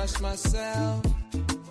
rush myself.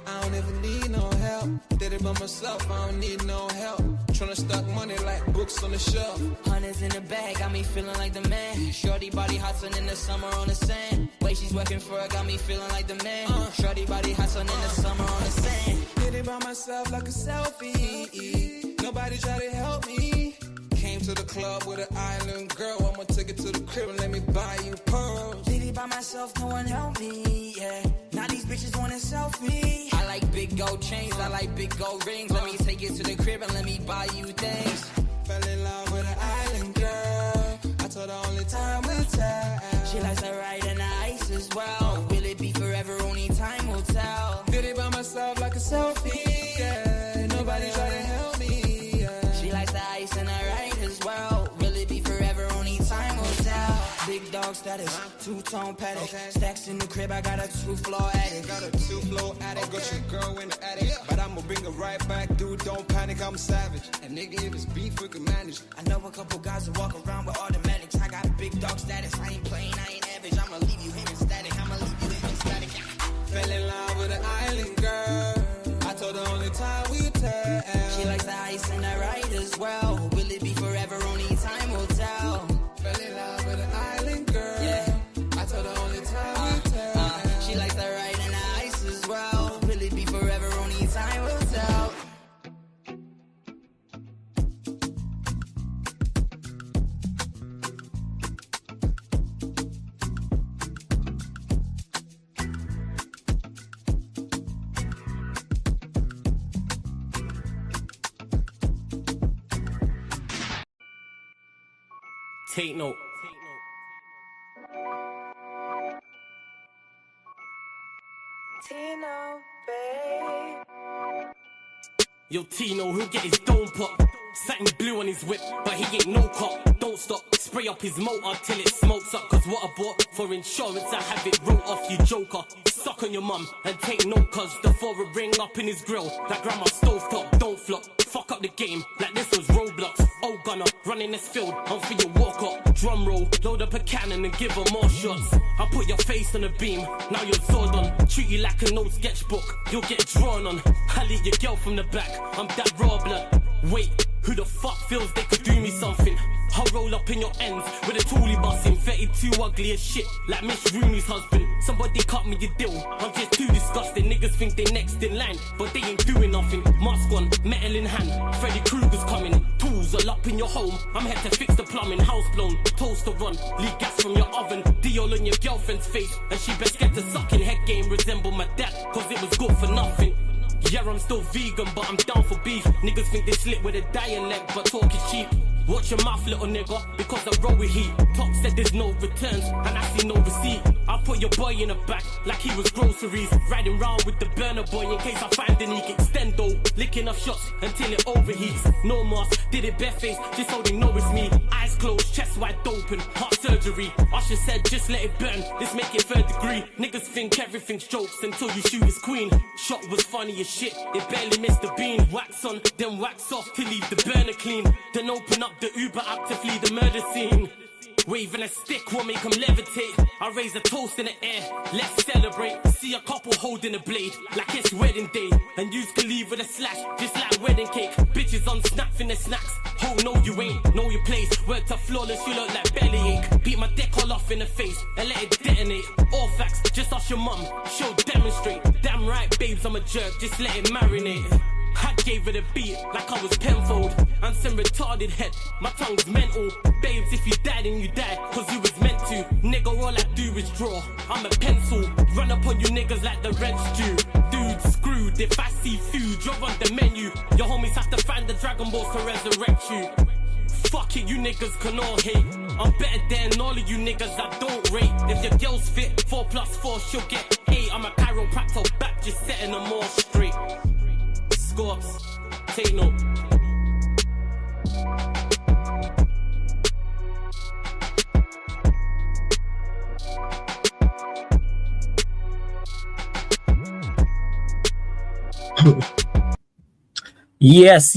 I don't ever need no help. Did it by myself, I don't need no help. Tryna stack money like books on the shelf. Hundreds in the bag, got me feeling like the man. Shorty body hotter in the summer on the sand. Way she's working for it, got me feeling like the man. Shorty body hotter in the summer on the sand. Did it by myself like a selfie. Nobody try to help me. Came to the club with an island girl. I'ma take it to the crib and let me buy you pearls. Did it by myself, no one helped me, yeah. Now these bitches wanna selfie. I like big gold chains, I like big gold rings. Let me take it to the crib and let me buy you things. Fell in love with an island girl. I told her only time will tell. She likes to ride in the ice as well. Will it be forever? Only time will tell. Did it by myself like a selfie, yeah. Nobody try to help me, yeah. She likes the ice and I ride as well. Will it be forever? Only time will tell. Big dog status, two-tone paddock. Stacks in the crib, I got a two-floor attic. Got a two-floor attic, got your girl in the attic. But I'ma bring her right back, dude, don't panic, I'm savage. And nigga, if it's beef, we can manage. I know a couple guys who walk around with automatics. I got big dog status, I ain't playing, I ain't average. I'ma leave you here in static, I'ma leave you here in static. Fell in love with an island girl. I told her only time we tell. She likes the ice and the ride as well. Will it be forever? Only time will tell. Fell in love with an island girl. Yeah. I told her only time we tell. She likes the ride and the ice as well. Will it be forever? Only time will tell. Take note. Tino, babe. Yo, Tino, he'll get his dome pop. Satin blue on his whip, but he ain't no cop. Don't stop, spray up his motor till it smokes up. Cause what I bought for insurance, I have it wrote off, you joker. Suck on your mum and take note, cause the foreign ring up in his grill. That grandma stove top, don't flop. Fuck up the game, like this was Roblox. Oh gunner, running this field, I'm for your walk up. Drum roll, load up a cannon and give her more shots. I put your face on a beam, now you're Zordon. Treat you like an old sketchbook, you'll get drawn on. I lead your girl from the back, I'm that raw blood. Wait, who the fuck feels they could do me something? I'll roll up in your ends with a toolie busting. 32 ugly as shit, like Miss Rooney's husband. Somebody cut me a deal, I'm just too disgusting. Niggas think they next in line, but they ain't doing nothing. Mask on, metal in hand, Freddy Krueger's coming. Tools all up in your home, I'm here to fix the plumbing. House blown, toaster run, leak gas from your oven. Diol on your girlfriend's face, and she best get to sucking. Head game resemble my dad, cause it was good for nothing. Yeah, I'm still vegan, but I'm down for beef. Niggas think they slick with a dialect, but talk is cheap. Watch your mouth, little nigga, because I roll with heat. Top said there's no returns, and I see no receipt. I put your boy in the back, like he was groceries. Riding round with the burner boy in case I find an eke. Extendo, licking off shots until it overheats. No mask, did it barefaced, just so they know it's me. Eyes closed, chest wide open, heart surgery. Usher said just let it burn, let's make it third degree. Niggas think everything's jokes until you shoot his queen. Shot was funny as shit, it barely missed the beam. Wax on, then wax off to leave the burner clean. Then open up the Uber app to flee the murder scene. Waving a stick will make them levitate. I raise a toast in the air, let's celebrate. See a couple holding a blade, like it's wedding day. And you can leave with a slash, just like wedding cake. Bitches on snap in the snacks. Oh no you ain't, know your place. Word to flawless, you look like bellyache. Beat my dick all off in the face, and let it detonate. All facts, just ask your mum, she'll demonstrate. Damn right babes, I'm a jerk, just let it marinate. I gave it a beat like I was Penfold. I'm some retarded head, my tongue's mental. Babes, if you die then you die, cause you was meant to. Nigga, all I do is draw, I'm a pencil. Run up on you niggas like the rent's due. Dude, screwed, if I see food, you're on the menu. Your homies have to find the Dragon Balls to resurrect you. Fuck it, you niggas can all hate. I'm better than all of you niggas I don't rate. If your girl's fit, 4+4, she'll get 8. I'm a chiropractor back, just setting them all straight. Scorps, take note. Yes,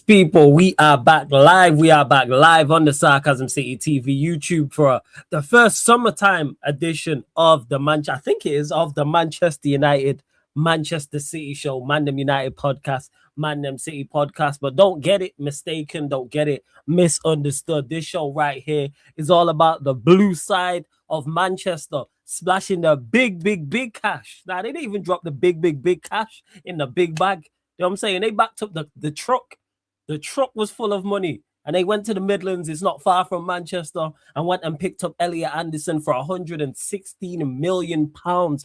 people. We are back live. We are back live on the Sarcasm City TV YouTube for the first summertime edition of I think it is, of the Manchester United, Manchester City show, Mandem United podcast, Mandem City podcast. But don't get it mistaken. Don't get it misunderstood. This show right here is all about the blue side of Manchester, splashing the big cash. Now, they didn't even drop the big cash in the big bag. You know what I'm saying? They backed up the truck. The truck was full of money. And they went to the Midlands. It's not far from Manchester. And went and picked up Elliot Anderson for £116 million,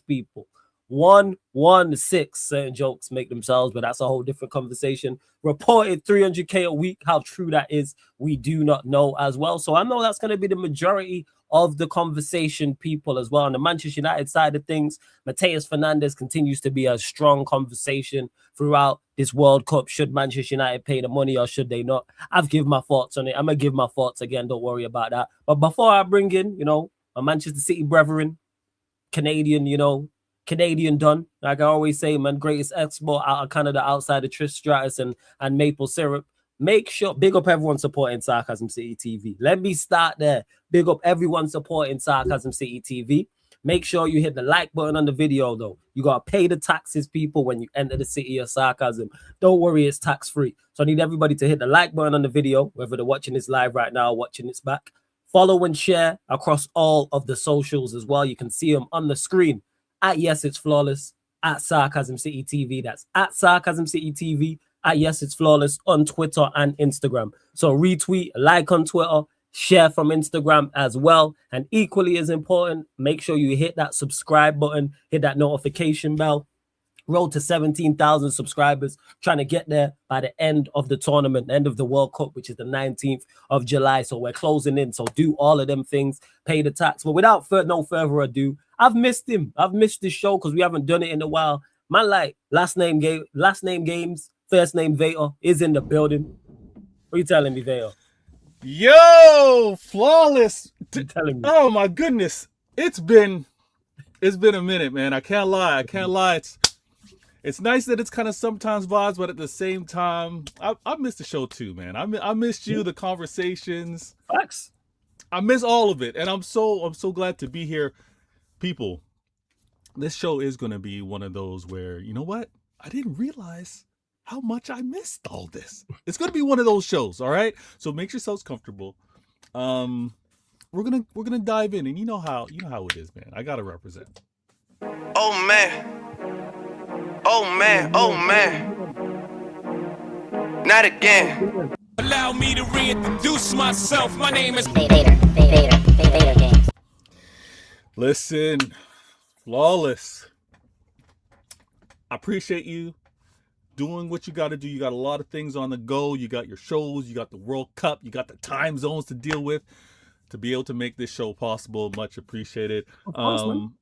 people. 116. Certain jokes make themselves, but that's a whole different conversation. Reported 300K a week. How true that is, we do not know as well. So I know that's going to be the majority of the conversation, people, as well. On the Manchester United side of things, Mateus Fernandes continues to be a strong conversation throughout this World Cup. Should Manchester United pay the money or should they not? I've given my thoughts on it. I'm going to give my thoughts again. Don't worry about that. But before I bring in, my Manchester City brethren, Canadian done. Like I always say, man, greatest export out of Canada outside of Tris Stratus and maple syrup. Make sure, big up everyone supporting Sarcasm City TV. Let me start there. Big up everyone supporting Sarcasm City TV. Make sure you hit the like button on the video, though. You got to pay the taxes, people, when you enter the city of Sarcasm. Don't worry, it's tax-free. So I need everybody to hit the like button on the video, whether they're watching this live right now or watching this back. Follow and share across all of the socials as well. You can see them on the screen. At Yes It's Flawless, at Sarcasm City TV. That's at Sarcasm City TV. At Yes It's Flawless on Twitter and Instagram. So retweet, like on Twitter, share from Instagram as well. And equally as important, make sure you hit that subscribe button, hit that notification bell. Road to 17,000 subscribers, trying to get there by the end of the tournament, end of the World Cup, which is the 19th of July. So we're closing in. So do all of them things, pay the tax. But without no further ado, I've missed him. I've missed this show because we haven't done it in a while. Man, like last name games, first name Vader is in the building. What are you telling me, Vader? Yo, Flawless. You telling me? Oh my goodness. It's been a minute, man. I can't lie. It's nice that it's kind of sometimes vibes, but at the same time, I missed the show too, man. I missed you, the conversations. Facts. I miss all of it, and I'm so glad to be here. People, this show is going to be one of those where, you know what? I didn't realize how much I missed all this. It's going to be one of those shows, all right? So make yourselves comfortable. We're gonna dive in, and you know how it is, man. I gotta represent. Oh man. Not again. Allow me to reintroduce myself. My name is Vader Games. Listen, Flawless. I appreciate you doing what you got to do. You got a lot of things on the go. You got your shows. You got the World Cup. You got the time zones to deal with. To be able to make this show possible, much appreciated. Of course, man.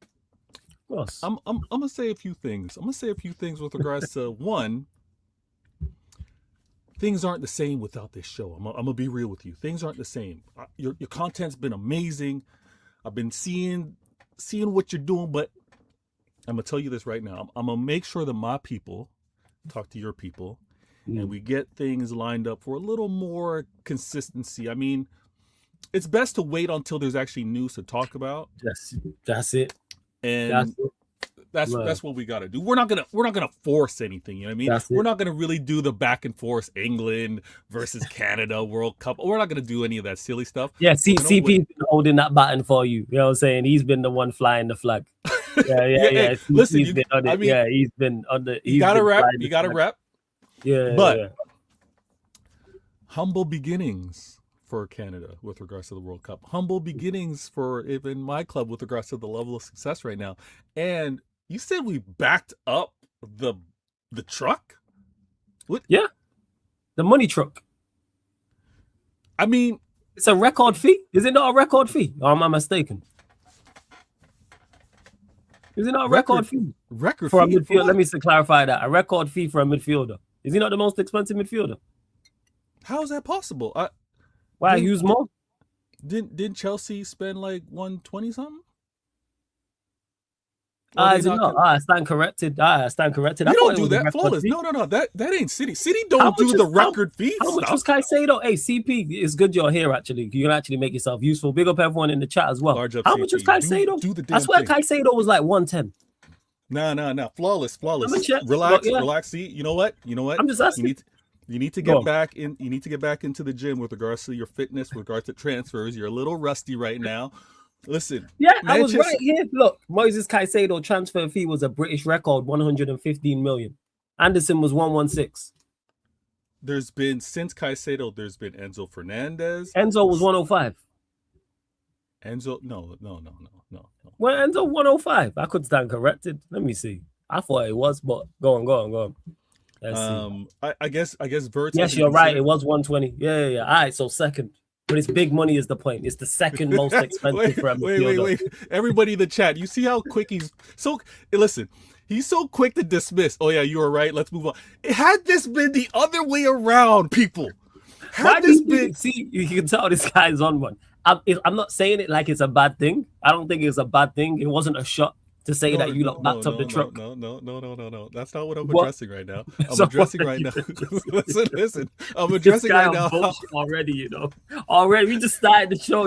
Of course. I'm gonna say a few things. With regards to one. Things aren't the same without this show. I'm gonna be real with you. Things aren't the same. Your content's been amazing. I've been seeing what you're doing, but I'm gonna tell you this right now. I'm gonna make sure that my people talk to your people, and we get things lined up for a little more consistency. I mean, it's best to wait until there's actually news to talk about. That's it. And that's what we got to do. We're not gonna force anything. You know what I mean? We're not gonna really do the back and forth England versus Canada World Cup. We're not gonna do any of that silly stuff. Yeah, CP's been holding that baton for you. You know what I'm saying? He's been the one flying the flag. Yeah. Listen, he's been on it. He's been on the. You gotta rep. Yeah, but humble beginnings for Canada with regards to the World Cup. Humble beginnings for even my club with regards to the level of success right now. And you said we backed up the truck? What? Yeah. The money truck. I mean, it's a record fee. Is it not a record fee? Or am I mistaken? Is it not a record fee? Record for fee? A midfielder? Let me clarify that. A record fee for a midfielder. Is he not the most expensive midfielder? How is that possible? Why use more? Didn't Chelsea spend like 120 something? Or are they Is it not? not? I stand corrected. I stand corrected. I You thought don't it do was a that. record Flawless. fee. No. That ain't City. City How don't much do the is record fee how much was stuff. Caicedo? Hey, CP, it's good you're here. Actually, you can actually make yourself useful. Big up everyone in the chat as well. Large up How much was CP. Caicedo? Do the I damn swear thing. Caicedo was like 110. Nah. Flawless. I'ma check, Relax. but yeah. Relax. See, you know what? I'm just asking. You need to Go get on. back in. You need to get back into the gym with regards to your fitness, with regards to transfers. You're a little rusty right now. Listen. Yeah, I was Manchester- right here. Look, Moises Caicedo transfer fee was a British record, 115 million. Anderson was 116. There's been since Caicedo. There's been Enzo Fernandez. Enzo was 105. Enzo, no. Well, Enzo 105. I could stand corrected. Let me see. I thought it was, but go on. Let's see. I guess Verts. Yes, you're right. It was 120. Yeah. All right, so second. But it's big money is the point. It's the second most expensive for a midfielder. Wait. Everybody in the chat, you see how quick he's so. Listen, he's so quick to dismiss. Oh yeah, you were right. Let's move on. Had this been the other way around, people. Why this been? See, you can tell this guy's on one. I'm not saying it like it's a bad thing. I don't think it's a bad thing. It wasn't a shot to say that you backed up the truck. No. That's not what I'm addressing right now. So addressing right now. listen. I'm addressing right now. Already, Already, we just started the show,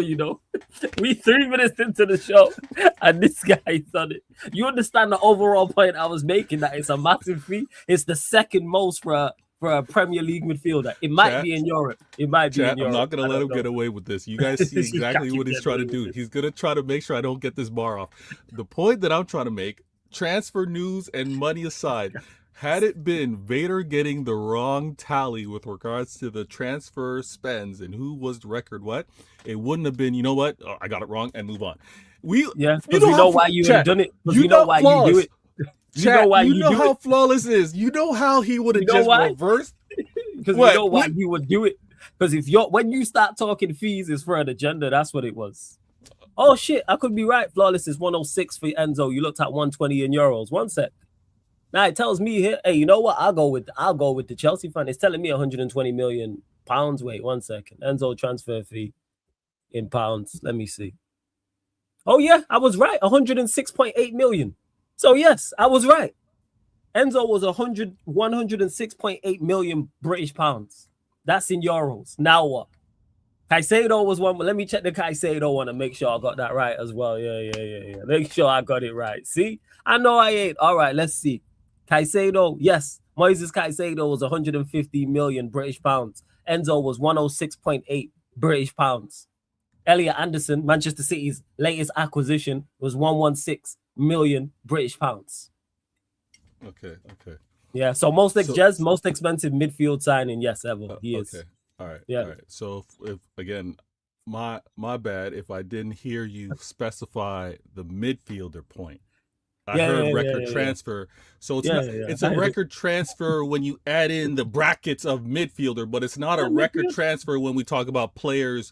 We 3 minutes into the show, and this guy's on it. You understand the overall point I was making, that it's a massive fee. It's the second most for a Premier League midfielder. It might be in Europe. It might be in Europe. I'm not going to let him get away with this. You guys see exactly what he's trying to do. He's going to try to make sure I don't get this bar off. The point that I'm trying to make, transfer news and money aside, had it been Vader getting the wrong tally with regards to the transfer spends and who was the record what, it wouldn't have been, you know what, I got it wrong, and move on. Because we know why you would have done it. Because we know why you do it. You know how flawless is. You know how he would have just reversed. Because we know why you would do it. Because when you start talking fees, it's for an agenda. That's what it was. Oh shit, I could be right. Flawless is 106 for Enzo. You looked at 120 in euros. One sec. Now it tells me here. Hey, you know what? I'll go with the Chelsea fan. It's telling me 120 million pounds. Wait 1 second. Enzo transfer fee in pounds. Let me see. Oh yeah, I was right. 106.8 million. So yes, I was right. Enzo was 106.8 million British pounds. That's in euros. Now what? Caicedo was one. Let me check the Caicedo one and make sure I got that right as well. Yeah. Make sure I got it right. See? I know I ain't. All right, let's see. Caicedo, yes. Moises Caicedo was 150 million British pounds. Enzo was 106.8 British pounds. Elliot Anderson, Manchester City's latest acquisition, was 116 million British pounds. Okay. Yeah, so most expensive midfield signing, yes, ever. He is. Okay. All right. Yeah. All right. So if again, my bad if I didn't hear you specify the midfielder point. I heard record transfer. So it's a record transfer when you add in the brackets of midfielder, but it's not a record transfer when we talk about players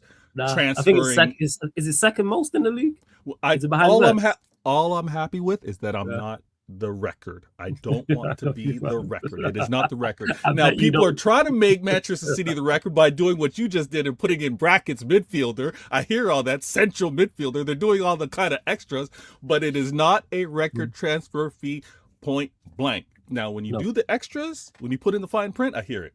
transferring. I think is it second most in the league? All I'm happy with is that I'm not the record. I don't want to be the record. It is not the record. Now, people are trying to make Manchester City the record by doing what you just did and putting in brackets midfielder. I hear all that, central midfielder. They're doing all the kind of extras, but it is not a record transfer fee, point blank. Now, when you do the extras, when you put in the fine print, I hear it.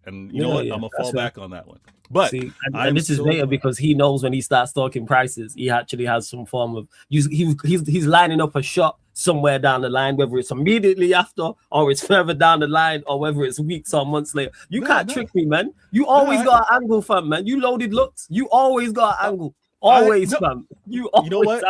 And you know what? I'm going to fall back on that one. But see, and this is later because he knows when he starts talking prices, he actually has some form of he's lining up a shot somewhere down the line, whether it's immediately after or it's further down the line or whether it's weeks or months later. You can't trick me, man. You always got an angle, fam, man. You loaded looks. You always got an angle. Always, fam. You know what?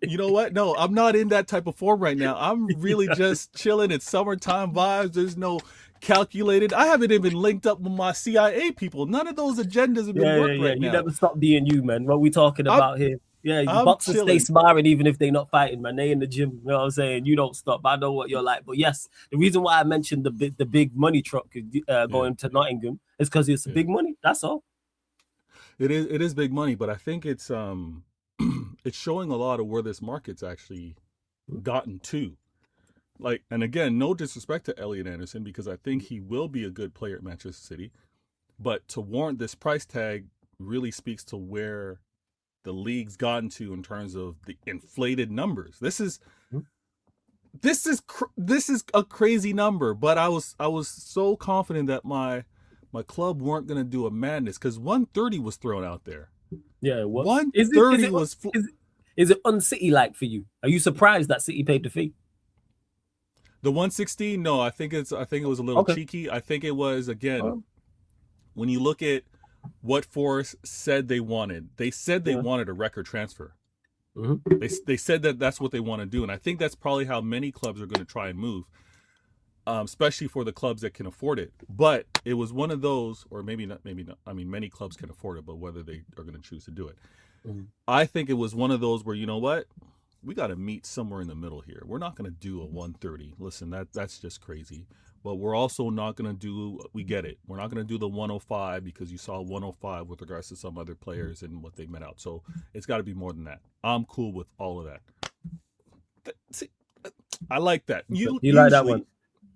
You know what? No, I'm not in that type of form right now. I'm really just chilling. It's summertime vibes. There's no calculated. I haven't even linked up with my CIA people. None of those agendas have been worked right now. You never stop being you, man. What we talking about here? Yeah, boxers stay sparring even if they're not fighting, man. They in the gym. You know what I'm saying? You don't stop. I know what you're like. But yes, the reason why I mentioned the big money truck going to Nottingham is because it's big money. That's all. It is big money, but I think it's it's showing a lot of where this market's actually gotten to. Like, and again, no disrespect to Elliot Anderson, because I think he will be a good player at Manchester City, but to warrant this price tag really speaks to where the league's gotten to in terms of the inflated numbers. This is this is a crazy number, but I was so confident that my club weren't gonna do a madness because 130 was thrown out there. Yeah, what 130 was. Is it un-City like for you? Are you surprised that City paid the fee? The 116? No, I think it was a little cheeky. I think it was again when you look at what Forest said they wanted. They said they wanted a record transfer. Mm-hmm. They said that that's what they want to do, and I think that's probably how many clubs are going to try and move, especially for the clubs that can afford it. But it was one of those, or maybe not. I mean, many clubs can afford it, but whether they are going to choose to do it, I think it was one of those where, you know what, we got to meet somewhere in the middle here. We're not going to do a 130. Listen, that's just crazy. But we're also not going to do, we get it. We're not going to do the 105 because you saw 105 with regards to some other players and what they met out. So it's got to be more than that. I'm cool with all of that. See, I like that. You like that one?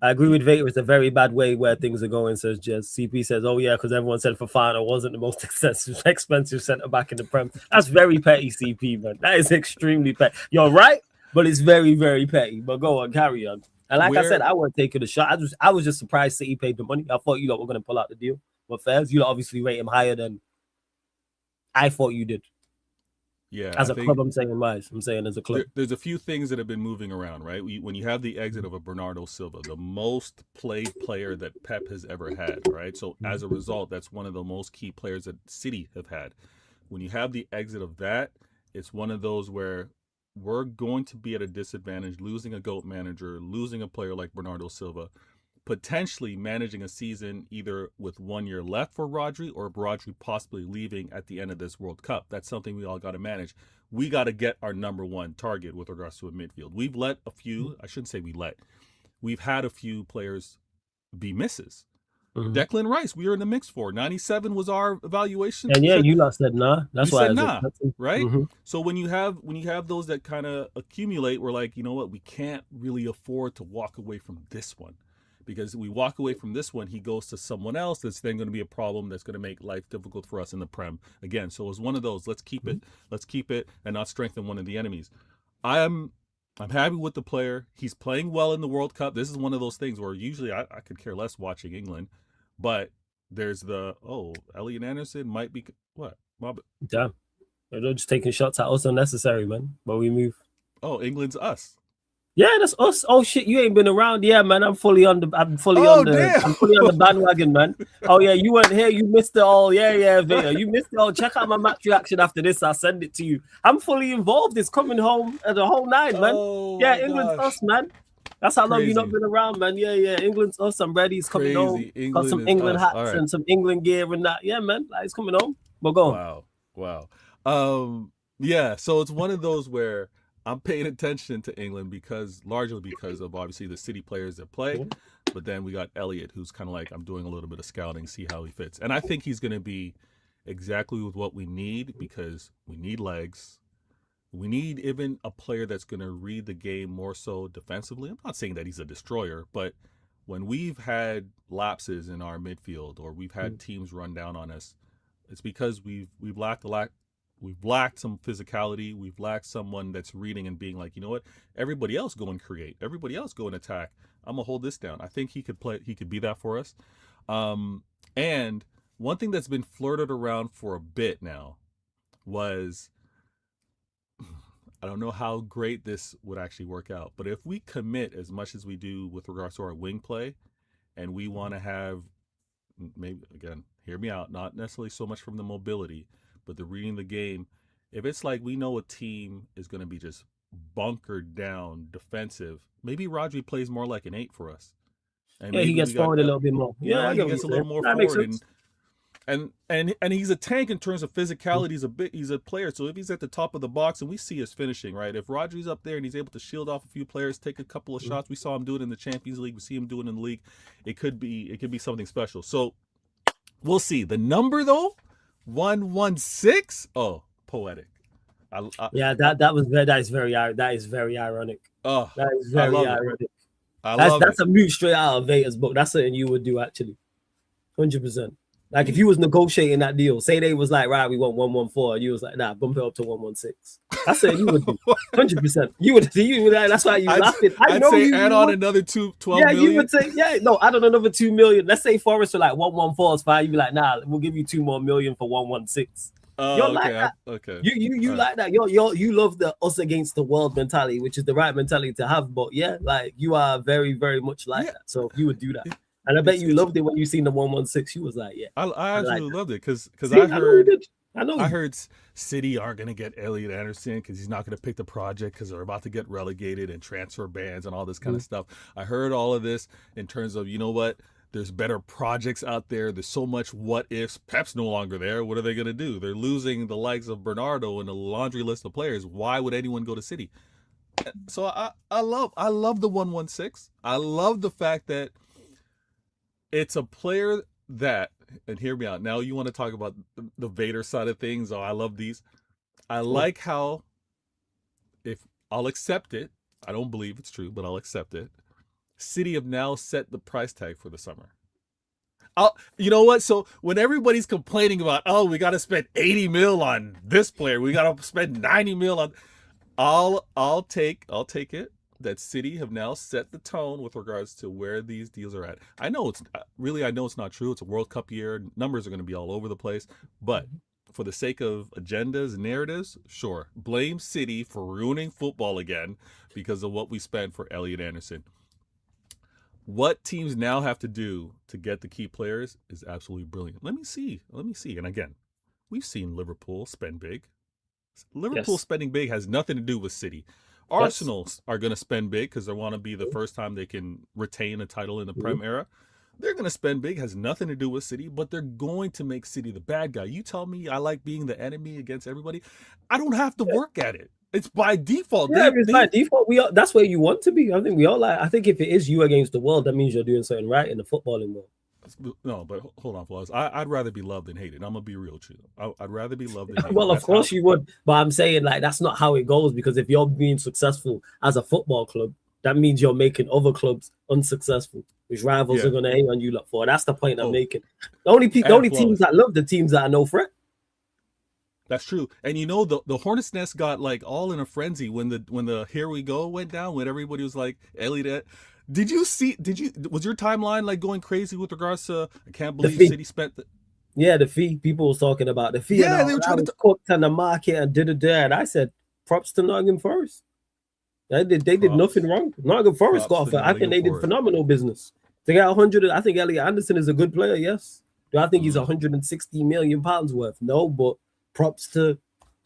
I agree with Vader. It's a very bad way where things are going. Says just CP says, "Oh yeah," because everyone said Fofana wasn't the most expensive centre back in the Prem. That's very petty, CP, man. That is extremely petty. You're right, but it's very, very petty. But go on, carry on. And like I said, I wasn't taking a shot. I was just surprised City paid the money. I thought you lot were going to pull out the deal. But fairs, you lot obviously rate him higher than I thought you did. Yeah, as a club, I'm saying as a club. There's a few things that have been moving around, right? When you have the exit of a Bernardo Silva, the most played player that Pep has ever had, right? So as a result, that's one of the most key players that City have had. When you have the exit of that, it's one of those where we're going to be at a disadvantage, losing a GOAT manager, losing a player like Bernardo Silva, potentially managing a season either with 1 year left for Rodri or Rodri possibly leaving at the end of this World Cup. That's something we all got to manage. We got to get our number one target with regards to a midfield. We've let a few, I shouldn't say we've had a few players be misses. Mm-hmm. Declan Rice, we were in the mix for. 97 was our evaluation. And yeah, you lot said nah. That's why I said nah, right? Mm-hmm. So when you have those that kind of accumulate, we're like, you know what, we can't really afford to walk away from this one. Because we walk away from this one, he goes to someone else that's then going to be a problem that's going to make life difficult for us in the Prem. Again, so it was one of those, let's keep it and not strengthen one of the enemies. I'm happy with the player. He's playing well in the World Cup. This is one of those things where usually I could care less watching England, but there's Elliot Anderson might be, what? Damn. They're just taking shots at us unnecessary, man, but we move. Oh, England's us. Yeah, that's us. Oh shit, you ain't been around. Yeah, man, I'm fully on the bandwagon, man. Oh yeah, you weren't here. You missed it all. Yeah, Vader. You missed it all. Check out my match reaction after this. I'll send it to you. I'm fully involved. It's coming home the whole nine, man. England's us, man. That's how long you not been around, man. Yeah, England's us. I'm ready. It's coming home. Got some England hats and some England gear and that. Yeah, man, it's coming home. But go on. Wow. Yeah. So it's one of those where I'm paying attention to England largely because of obviously the City players that play, but then we got Elliot, who's kind of like, I'm doing a little bit of scouting, see how he fits. And I think he's going to be exactly with what we need because we need legs. We need even a player that's going to read the game more so defensively. I'm not saying that he's a destroyer, but when we've had lapses in our midfield or we've had teams run down on us, it's because we've lacked some physicality. We've lacked someone that's reading and being like, you know what? Everybody else go and create. Everybody else go and attack. I'm gonna hold this down. I think he could play. He could be that for us. And one thing that's been flirted around for a bit now was, I don't know how great this would actually work out, but if we commit as much as we do with regards to our wing play, and we want to have, maybe again, hear me out, not necessarily so much from the mobility, but the reading the game, if it's like we know a team is going to be just bunkered down defensive, maybe Rodri plays more like an 8 for us. And he gets forward a little bit more. Yeah, he gets a little more forward. And he's a tank in terms of physicality. He's a player. So if he's at the top of the box, and we see his finishing, right? If Rodri's up there and he's able to shield off a few players, take a couple of shots, we saw him do it in the Champions League. We see him do it in the league. It could be something special. So we'll see. The number though, 116. Oh, poetic. That is very ironic. Oh, that is very ironic. That's a move straight out of Vader's book. That's something you would do actually. 100%. Like if you was negotiating that deal, say they was like, right, we want 114, and you was like, nah, bump it up to 116. I said you would do 100%. You would. That's why you laughing. I'd say add on another 12 million. You would say, no, add on another 2 million. Let's say Forrest for like 114 is fine. You'd be like, nah, we'll give you 2 more million for 116. You're okay, like that. Okay. You like that. You love the us against the world mentality, which is the right mentality to have. But yeah, like you are very, very much like that. So you would do that. And I bet you loved it when you seen the 116. You was like, yeah. I absolutely loved it because I heard City aren't going to get Elliot Anderson because he's not going to pick the project because they're about to get relegated and transfer bans and all this kind of stuff. I heard all of this in terms of, you know what? There's better projects out there. There's so much what ifs. Pep's no longer there. What are they going to do? They're losing the likes of Bernardo and a laundry list of players. Why would anyone go to City? So I love the 116. I love the fact that it's a player that, and hear me out. Now you want to talk about the Vader side of things. Oh, I love these. I like how, if I'll accept it, I don't believe it's true, but I'll accept it. City have now set the price tag for the summer. You know what? So when everybody's complaining about, oh, we got to spend 80 mil on this player, we got to spend 90 mil on, I'll take it that City have now set the tone with regards to where these deals are at. I know it's not true. It's a World Cup year. Numbers are going to be all over the place. But for the sake of agendas and narratives, sure. Blame City for ruining football again because of what we spent for Elliot Anderson. What teams now have to do to get the key players is absolutely brilliant. Let me see. And again, we've seen Liverpool spend big. Liverpool spending big has nothing to do with City. Arsenal are going to spend big because they want to be the first time they can retain a title in the Prem era. They're going to spend big, has nothing to do with City, but they're going to make City the bad guy. You tell me I like being the enemy against everybody. I don't have to work at it. It's by default. Yeah, it's by default. That's where you want to be. I think we all like. I think if it is you against the world, that means you're doing something right in the footballing world. No, but hold on, Flaws. I'd rather be loved than hated. I'm gonna be real with you. I'd rather be loved than hated. Well, of course you would, but I'm saying like that's not how it goes because if you're being successful as a football club, that means you're making other clubs unsuccessful, which rivals are gonna hate on you lot for. That's the point I'm making. The only teams that love the teams that are no threat. That's true. And you know the Hornets' Nest got like all in a frenzy when the Here We Go went down, when everybody was like, Elliot. Was your timeline like going crazy with regards to I can't believe City spent the fee. People was talking about the fee. Yeah, they were trying to cook on the market and and I said props to Nottingham Forest. They did nothing wrong. Nottingham Forest got off it. I think they did phenomenal business. They got 100. I think Elliot Anderson is a good player, yes. Do I think he's 160 million pounds worth? No, but props to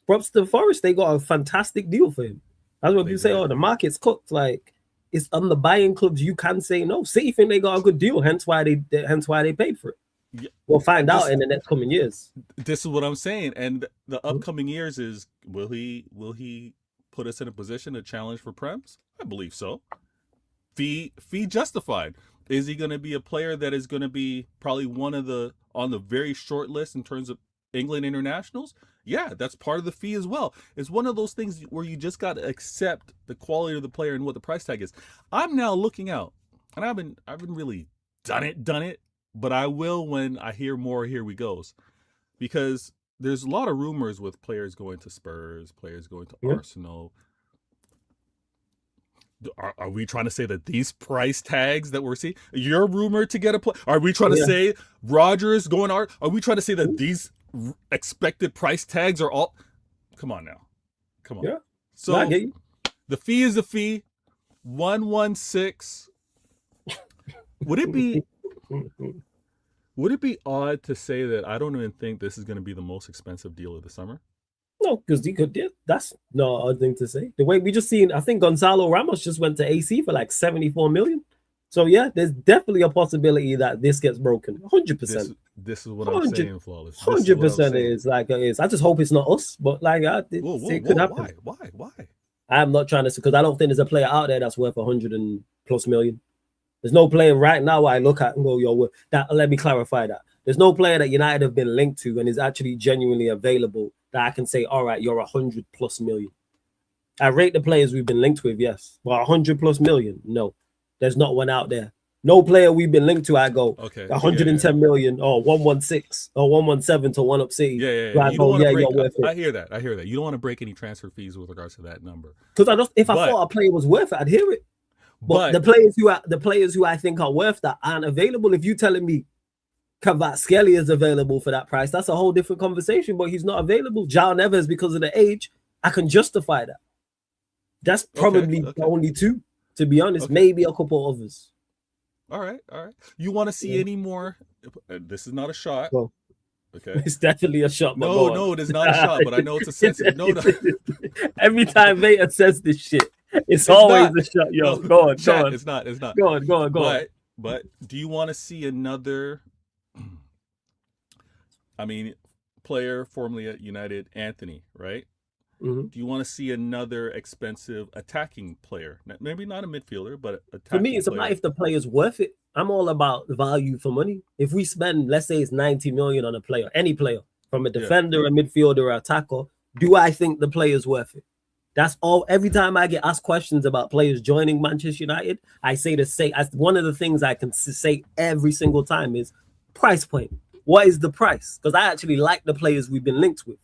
Forest. They got a fantastic deal for him. That's what you say. Oh, the market's cooked. Like it's on the buying clubs. You can say no. City think they got a good deal. Hence why they paid for it. Yeah. We'll find out in the next coming years. This is what I'm saying. And the upcoming years is will he put us in a position to challenge for Prems? I believe so. Fee justified. Is he going to be a player that is going to be probably on the very short list in terms of England internationals? Yeah, that's part of the fee as well. It's one of those things where you just got to accept the quality of the player and what the price tag is. I'm now looking out, and I haven't really done it, but I will when I hear more Here We Goes, because there's a lot of rumors with players going to Spurs, players going to Arsenal. Are we trying to say that these price tags that we're seeing, you're rumored to get a play? Are we trying to say Rodgers going? Are we trying to say that these expected price tags are all? Come on now, come on. Yeah. So the fee is the fee. 116. Would it be odd to say that I don't even think this is going to be the most expensive deal of the summer? No, because he could. That's no odd thing to say. The way we just seen, I think Gonzalo Ramos just went to AC for like 74 million. So yeah, there's definitely a possibility that this gets broken. 100%. This is what I'm saying, Flawless. 100% it is like it is. I just hope it's not us, but like it could happen. Why? I'm not trying to, because I don't think there's a player out there that's worth 100 and plus million. There's no player right now I look at and go, yo, that. Let me clarify that. There's no player that United have been linked to and is actually genuinely available that I can say, all right, you're 100 plus million. I rate the players we've been linked with, yes. But 100 plus million, no. There's not one out there. No player we've been linked to, I go Okay. 110 million or 116 or 117 to one up city. Yeah. I go, yeah, you're worth it. I hear that. You don't want to break any transfer fees with regards to that number. Because if I thought a player was worth it, I'd hear it. But the players who I think are worth that aren't available. If you telling me Kvaratskhelia is available for that price, that's a whole different conversation. But he's not available. João Neves, because of the age, I can justify that. That's probably the only two, to be honest. Maybe a couple others. All right. You want to see any more? This is not a shot. Well, okay, it's definitely a shot. No, it is not a shot. But I know it's a sensitive. No. Every time Veta says this shit, it's always a shot. Yo, go on. It's not. Go on. But do you want to see another? I mean, player formerly at United, Anthony, right? Mm-hmm. Do you want to see another expensive attacking player? Maybe not a midfielder, but attacking. For me, it's about if the player's worth it. I'm all about the value for money. If we spend, let's say it's 90 million on a player, any player, from a defender, a midfielder, or attacker, do I think the player's worth it? That's all. Every time I get asked questions about players joining Manchester United, I say one of the things I can say every single time is price point. What is the price? Because I actually like the players we've been linked with.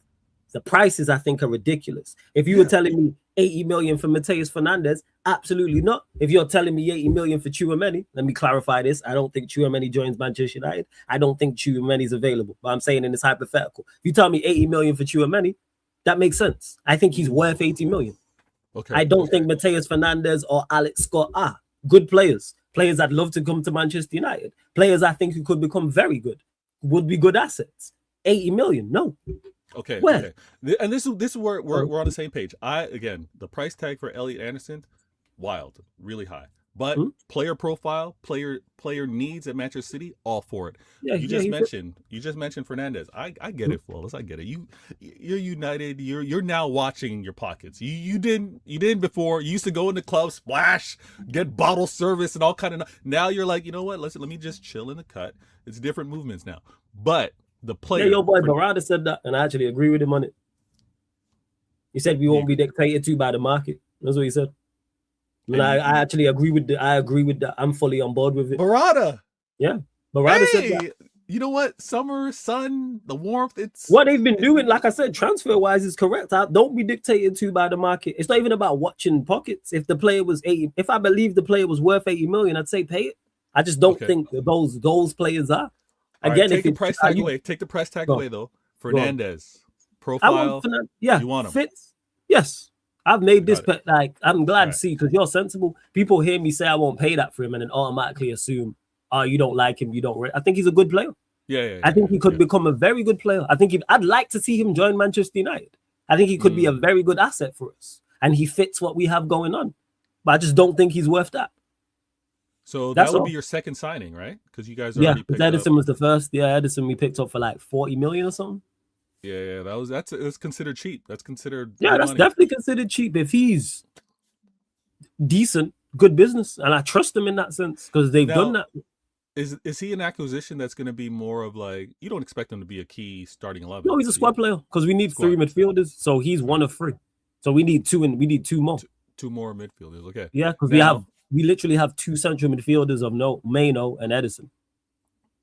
The prices, I think, are ridiculous. If you were telling me 80 million for Mateus Fernandes, absolutely not. If you're telling me 80 million for Tchouaméni, let me clarify this. I don't think Tchouaméni joins Manchester United. I don't think Tchouaméni's available. But I'm saying in this hypothetical. If you tell me 80 million for Tchouaméni, that makes sense. I think he's worth 80 million. Okay. I don't think Mateus Fernandes or Alex Scott are good players. Players I'd love to come to Manchester United. Players I think who could become very good. Would be good assets. 80 million, no. Okay. And this is where we're on the same page. The price tag for Elliot Anderson, wild, really high. But player profile, player needs at Manchester City, all for it. Yeah, you just mentioned Fernandes. I get it, Flawless. I get it. You're United. You're now watching your pockets. You didn't before. You used to go in the club, splash, get bottle service and all kind of. Now you're like, you know what? Let me just chill in the cut. It's different movements now. But the player. Yeah, your boy Barada said that, and I actually agree with him on it. He said we won't be dictated to by the market. That's what he said. And I actually agree with that. I'm fully on board with it. Barada. Yeah. Barada said that. You know what? Summer, sun, the warmth, it's what they've been doing. Like I said, transfer-wise is correct. Don't be dictated to by the market. It's not even about watching pockets. If the player was 80, if I believe the player was worth 80 million, I'd say pay it. I just don't think those players are. Again, take the price tag away. Take the price tag away though. Fernandes profile. You want him? Fits. Yes. I've made this, but I'm glad to see because you're sensible. People hear me say I won't pay that for him and then automatically assume, oh, you don't like him, you don't. I think he's a good player. I think he could become a very good player. I think I'd like to see him join Manchester United. I think he could be a very good asset for us, and he fits what we have going on. But I just don't think he's worth that. So that would be your second signing, right? Because you guys already picked Edison up. was the first. Yeah, Edison we picked up for like 40 million or something. Yeah, it's considered cheap. That's considered that's definitely considered cheap if he's decent, good business, and I trust him in that sense because they've done that. Is he an acquisition that's going to be more of like you don't expect him to be a key starting 11? No, he's a squad player because we need three midfielders, so he's one of three. So we need two, and we need two more. Two more midfielders, okay? Yeah, because we literally have two central midfielders of Maino and Edison.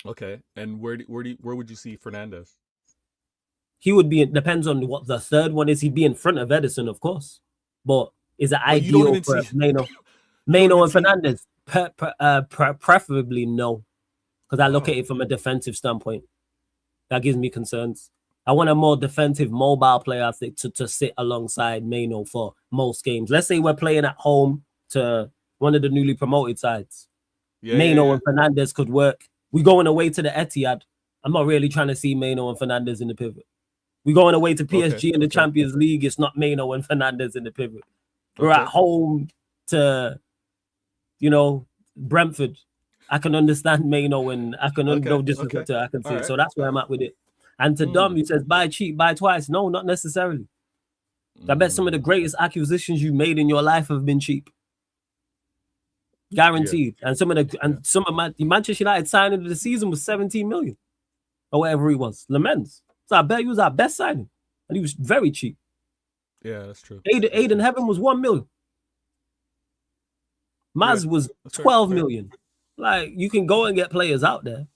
Okay, and where would you see Fernandes? He would be. It depends on what the third one is. He'd be in front of Edison, of course. But is it ideal for Maino and Fernandes? Preferably no, because I look at it from a defensive standpoint. That gives me concerns. I want a more defensive, mobile player, I think, to sit alongside Maino for most games. Let's say we're playing at home to one of the newly promoted sides. Maino and Fernandes could work. We're going away to the Etihad. I'm not really trying to see Maino and Fernandes in the pivot. We're going away to PSG in the Champions League. It's not Maino and Fernandes in the pivot. We're at home to, Brentford. I can understand Maino and I can I can see it. So that's where I'm at with it. And to Dom, he says, buy cheap, buy twice. No, not necessarily. I bet some of the greatest acquisitions you made in your life have been cheap. Guaranteed. And some of my Manchester United signing of the season was 17 million or whatever he was. Lamens. So I bet he was our best signing. And he was very cheap. Yeah, that's true. Aiden Heaven was 1 million. Maz was 12 million. Like you can go and get players out there.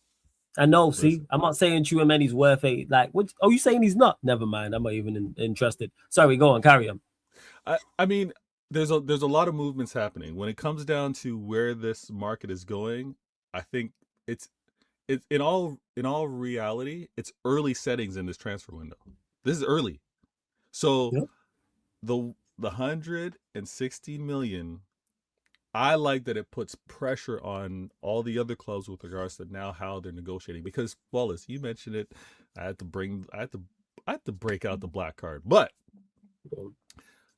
I know. See, Listen. I'm not saying Chouameni's worth a like. What? Oh, you saying he's not? Never mind. I'm not even interested. Sorry, go on, carry on. I mean, there's a lot of movements happening when it comes down to where this market is going. I think it's in all reality, it's early settings in this transfer window. This is early, so Yep. the 116 million. I like that it puts pressure on all the other clubs with regards to now how they're negotiating. Because Wallace, you mentioned it, I had to break out the black card. But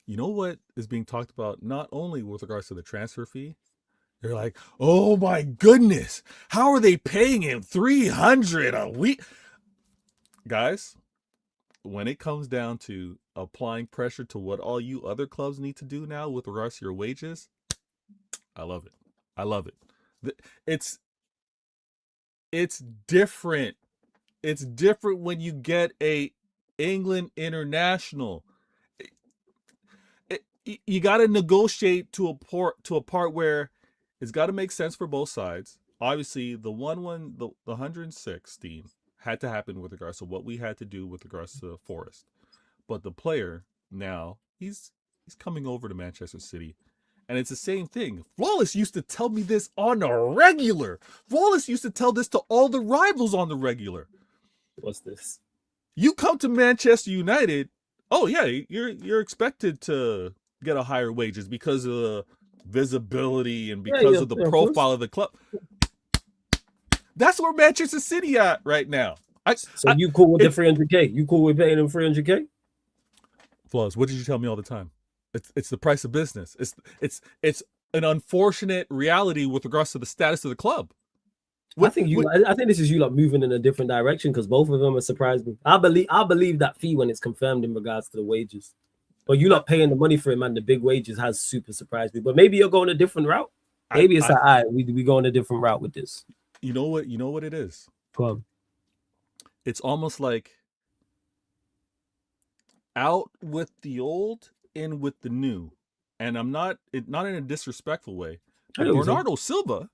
you know what is being talked about not only with regards to the transfer fee? They're like, oh my goodness, how are they paying him $300 a week? Guys, when it comes down to applying pressure to what all you other clubs need to do now with regards to your wages, I love it. I love it. It's different. It's different when you get a England international. You got to negotiate to a part where it's got to make sense for both sides. Obviously, the 116 had to happen with regards to what we had to do with regards to Forest. But the player now, he's coming over to Manchester City. And it's the same thing. Flawless used to tell me this on the regular. Flawless used to tell this to all the rivals on the regular. What's this? You come to Manchester United, oh yeah, you're expected to get a higher wages because of the visibility and because of the profile of the club. That's where Manchester City at right now. You cool with the 300K? You cool with paying them 300K? Flawless, what did you tell me all the time? It's the price of business. It's an unfortunate reality with regards to the status of the club. I think this is you like moving in a different direction because both of them have surprised me. I believe that fee when it's confirmed in regards to the wages. But you not paying the money for him and the big wages has super surprised me. But maybe you're going a different route. Maybe it's we going a different route with this. You know what it is? Go on. It's almost like out with the old, in with the new. And I'm not in a disrespectful way. But Bernardo Silva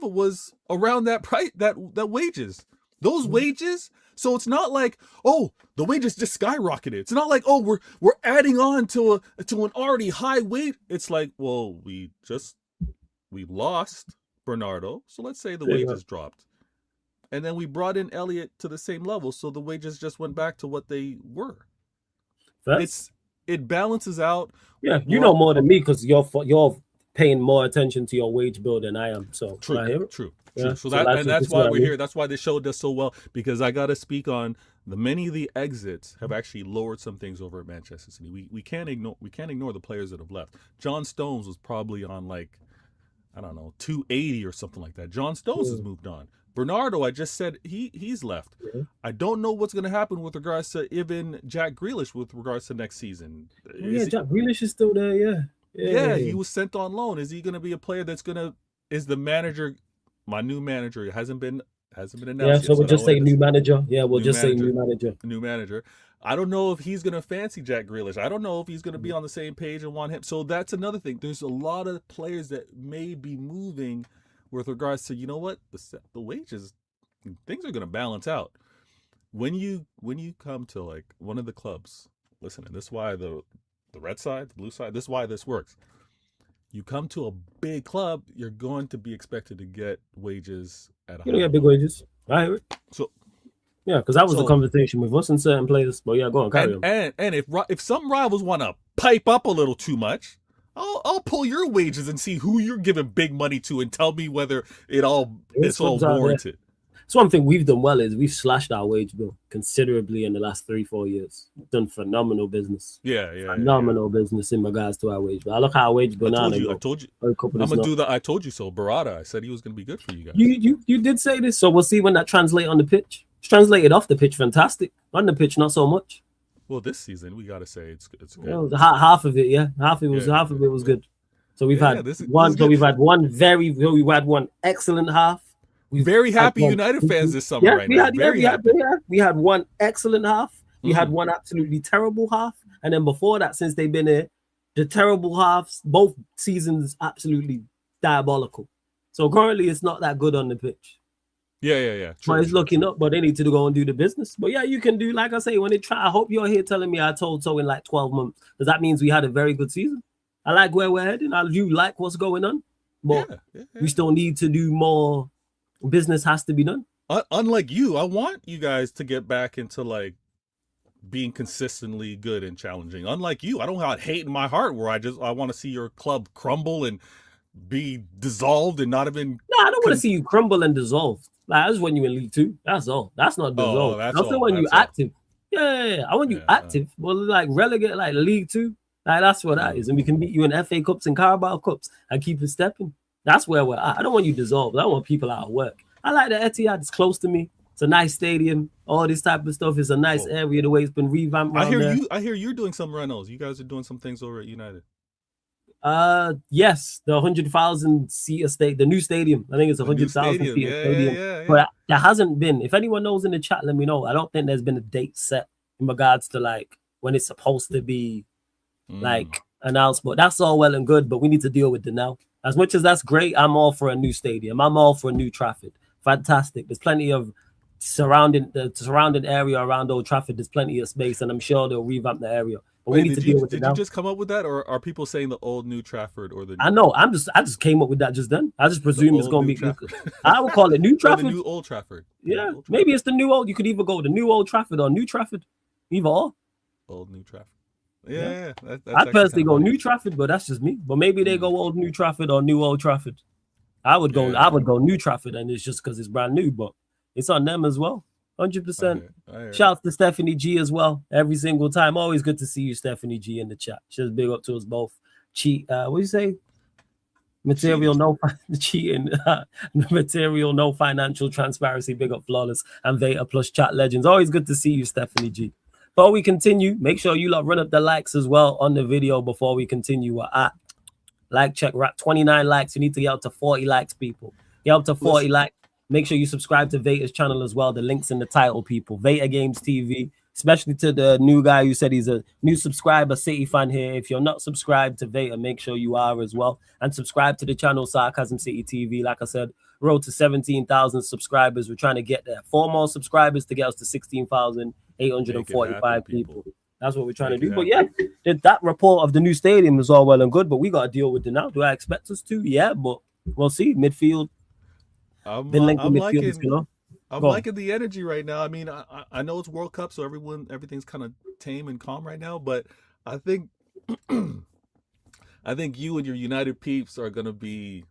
was around that price, that wages. Those wages. So it's not like, oh, the wages just skyrocketed. It's not like, oh, we're adding on to an already high wage. It's like, well, we lost Bernardo, so let's say the wages dropped. And then we brought in Elliot to the same level, so the wages just went back to what they were. It balances out. Yeah, you know more than me because you're paying more attention to your wage bill than I am. So true. Yeah, so that's why we're here. That's why this show does so well, because I got to speak on many of the exits have actually lowered some things over at Manchester City. We can't ignore the players that have left. John Stones was probably on like, I don't know, 280 or something like that. John Stones has moved on. Bernardo, I just said he's left. Yeah. I don't know what's going to happen with regards to even Jack Grealish with regards to next season. Jack Grealish is still there. Yeah, he was sent on loan. Is he going to be a player that's going to? Is the manager? My new manager hasn't been announced. Yeah, so we'll just say new manager. Yeah, we'll just say new manager. New manager. I don't know if he's going to fancy Jack Grealish. I don't know if he's going to be on the same page and want him. So that's another thing. There's a lot of players that may be moving with regards to, you know what, the wages, things are going to balance out. When you come to like one of the clubs, listen, and this is why the red side, the blue side, this is why this works. You come to a big club, you're going to be expected to get wages at a high level. You don't get big wages. I hear it. So, yeah, because that was the conversation with us and certain players. But yeah, go on, carry on. And if some rivals want to pipe up a little too much, I'll pull your wages and see who you're giving big money to and tell me whether it's all warranted. So one thing we've done well is we've slashed our wage bill considerably in the last 3-4 years. We've done phenomenal business. Phenomenal business in regards to our wage bill. I look at our wage bill now. I told you. I'm gonna do that. I told you so. Barada, I said he was gonna be good for you guys. You did say this, so we'll see when that translates on the pitch. It's translated off the pitch, fantastic. On the pitch, not so much. Well, this season we gotta say it's good. Well, half of it, yeah. Half of it was good. So we've had one. So we've had one one excellent half. Very happy United fans this summer right now. We had one excellent half. We had one absolutely terrible half. And then before that, since they've been here, the terrible halves, both seasons, absolutely diabolical. So currently, it's not that good on the pitch. Yeah. But it's looking up, but they need to go and do the business. But yeah, you can do, like I say, when they try. I hope you're here telling me I told so in like 12 months, because that means we had a very good season. I like where we're heading. I do like what's going on, but we still need to do more. Business has to be done. Unlike you, I want you guys to get back into like being consistently good and challenging. Unlike you, I don't have hate in my heart where I want to see your club crumble and be dissolved and not even. No, I don't want to see you crumble and dissolve. Like, I just want you in League Two. That's all. That's not dissolve. That's all. When you active. Yeah. I want you active. Well, like relegate like League Two. Like that's what that is. And we can beat you in FA Cups and Carabao Cups and keep it stepping. That's where we're at. I don't want you dissolved. I don't want people out of work. I like the Etihad. It's close to me. It's a nice stadium. All this type of stuff. It's a nice area. The way it's been revamped. I hear you're doing some renos. You guys are doing some things over at United. Yes, the 100,000 seat estate, the new stadium. I think it's 100,000 seat stadium. Yeah. But there hasn't been. If anyone knows in the chat, let me know. I don't think there's been a date set in regards to like when it's supposed to be like announced. But that's all well and good. But we need to deal with it now. As much as that's great, I'm all for a new stadium. I'm all for a new Trafford. Fantastic. There's plenty of surrounding area around Old Trafford. There's plenty of space, and I'm sure they'll revamp the area. But we need to deal with it now. Did you just come up with that, or are people saying the old new Trafford or the? I know. I just came up with that just then. I just presume it's going to be. I would call it New Trafford. The new Old Trafford. Yeah, maybe it's the new old. You could either go the new Old Trafford or New Trafford, either or. Old New Trafford. Yeah. I personally go New Trafford, but that's just me. But maybe they go Old New Trafford or New Old Trafford. I would go New Trafford, and it's just because it's brand new, but it's on them as well. 100%. Shouts to Stephanie G as well. Every single time. Always good to see you, Stephanie G, in the chat. Just big up to us both. What do you say? Material, no cheating. Material, no financial transparency. Big up Flawless and Veta plus chat legends. Always good to see you, Stephanie G. Before we continue, make sure you run up the likes as well on the video before we continue. We're at like check. We're at 29 likes. We need to get up to 40 likes, people. Get up to 40 likes. Make sure you subscribe to Veta's channel as well. The link's in the title, people. Veta Games TV, especially to the new guy who said he's a new subscriber, City fan here. If you're not subscribed to Veta, make sure you are as well. And subscribe to the channel, Sarcasm City TV. Like I said, road to 17,000 subscribers. We're trying to get there. 4 more subscribers to get us to 16,845 people. That's what we're trying to do. But yeah, that report of the new stadium is all well and good, but we got to deal with it now. Do I expect us to? Yeah, but we'll see. Midfield. I'm liking the energy right now. I mean, I know it's World Cup, so everything's kind of tame and calm right now. But I think you and your United peeps are gonna be.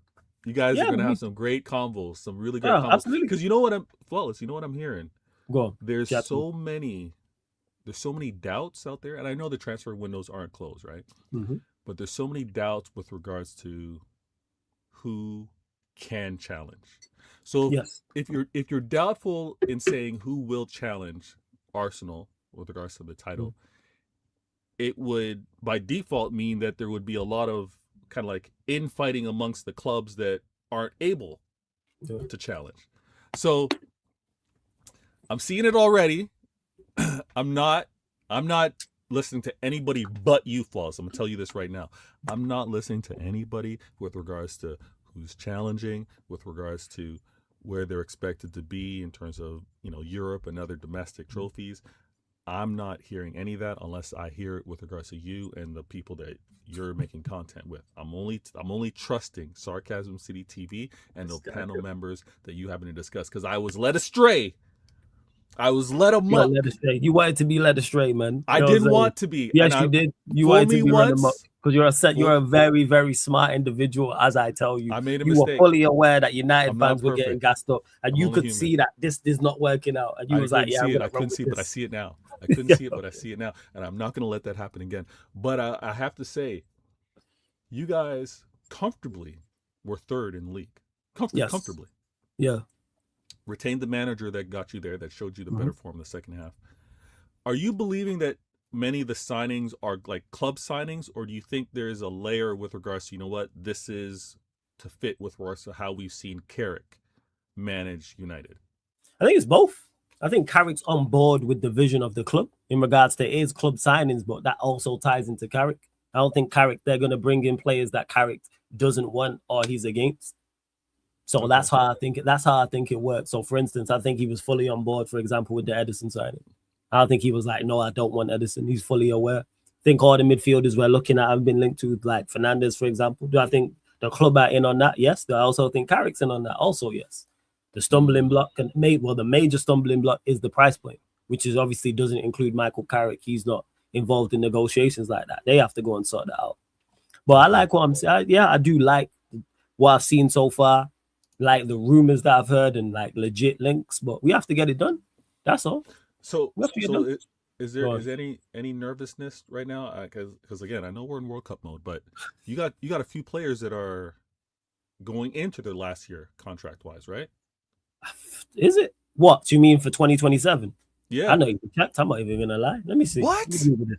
You guys are gonna have some great convos, some really great convos. Absolutely. Because you know what I'm flawless. You know what I'm hearing. Go on. There's so many doubts out there, and I know the transfer windows aren't closed, right? Mm-hmm. But there's so many doubts with regards to who can challenge. So if you're doubtful in saying who will challenge Arsenal with regards to the title, it would by default mean that there would be a lot of kind of like infighting amongst the clubs that aren't able to challenge. So I'm seeing it already. I'm not listening to anybody but you, Flaws. I'm gonna tell you this right now. I'm not listening to anybody with regards to who's challenging, with regards to where they're expected to be in terms of, Europe and other domestic trophies. I'm not hearing any of that unless I hear it with regards to you and the people that you're making content with. I'm only trusting Sarcasm City TV and the panel members that you happen to discuss, because I was led astray. I was led amok. You wanted to be led astray, man. I didn't want to be. Yes, you did. You wanted to be led amok. Because you're a very, very smart individual, as I tell you. I made a mistake. You were fully aware that United fans were getting gassed up, and you could see that this is not working out. And you was like, "Yeah, I couldn't see it, but I see it now. I couldn't see it, but I see it now, and I'm not going to let that happen again." But I have to say, you guys comfortably were third in the league. Comfortably. Yeah. Retained the manager that got you there, that showed you the better form in the second half. Are you believing that many of the signings are like club signings, or do you think there is a layer with regards to, this is to fit with regards to how we've seen Carrick manage United? I think it's both. I think Carrick's on board with the vision of the club in regards to his club signings, but that also ties into Carrick. I don't think they're going to bring in players that Carrick doesn't want or he's against. So Okay. that's how I think it works. So for instance, I think he was fully on board, for example, with the Edison signing. I don't think he was like, no, I don't want Edison. He's fully aware. I think all the midfielders we're looking at have been linked to, like Fernandes, for example. Do I think the club are in on that? Yes. Do I also think Carrick's in on that? Also, yes. The stumbling block the major stumbling block is the price point, which is obviously doesn't include Michael Carrick. He's not involved in negotiations like that. They have to go and sort that out. But I like what I'm saying. Yeah, I do like what I've seen so far, like the rumors that I've heard and like legit links. But we have to get it done. That's all. So, We have to get it done. is there any nervousness right now? Because again, I know we're in World Cup mode, but you got a few players that are going into their last year contract wise, right? Is it? What do you mean for 2027? Yeah, I not even checked. I'm not even gonna lie. Let me see. What?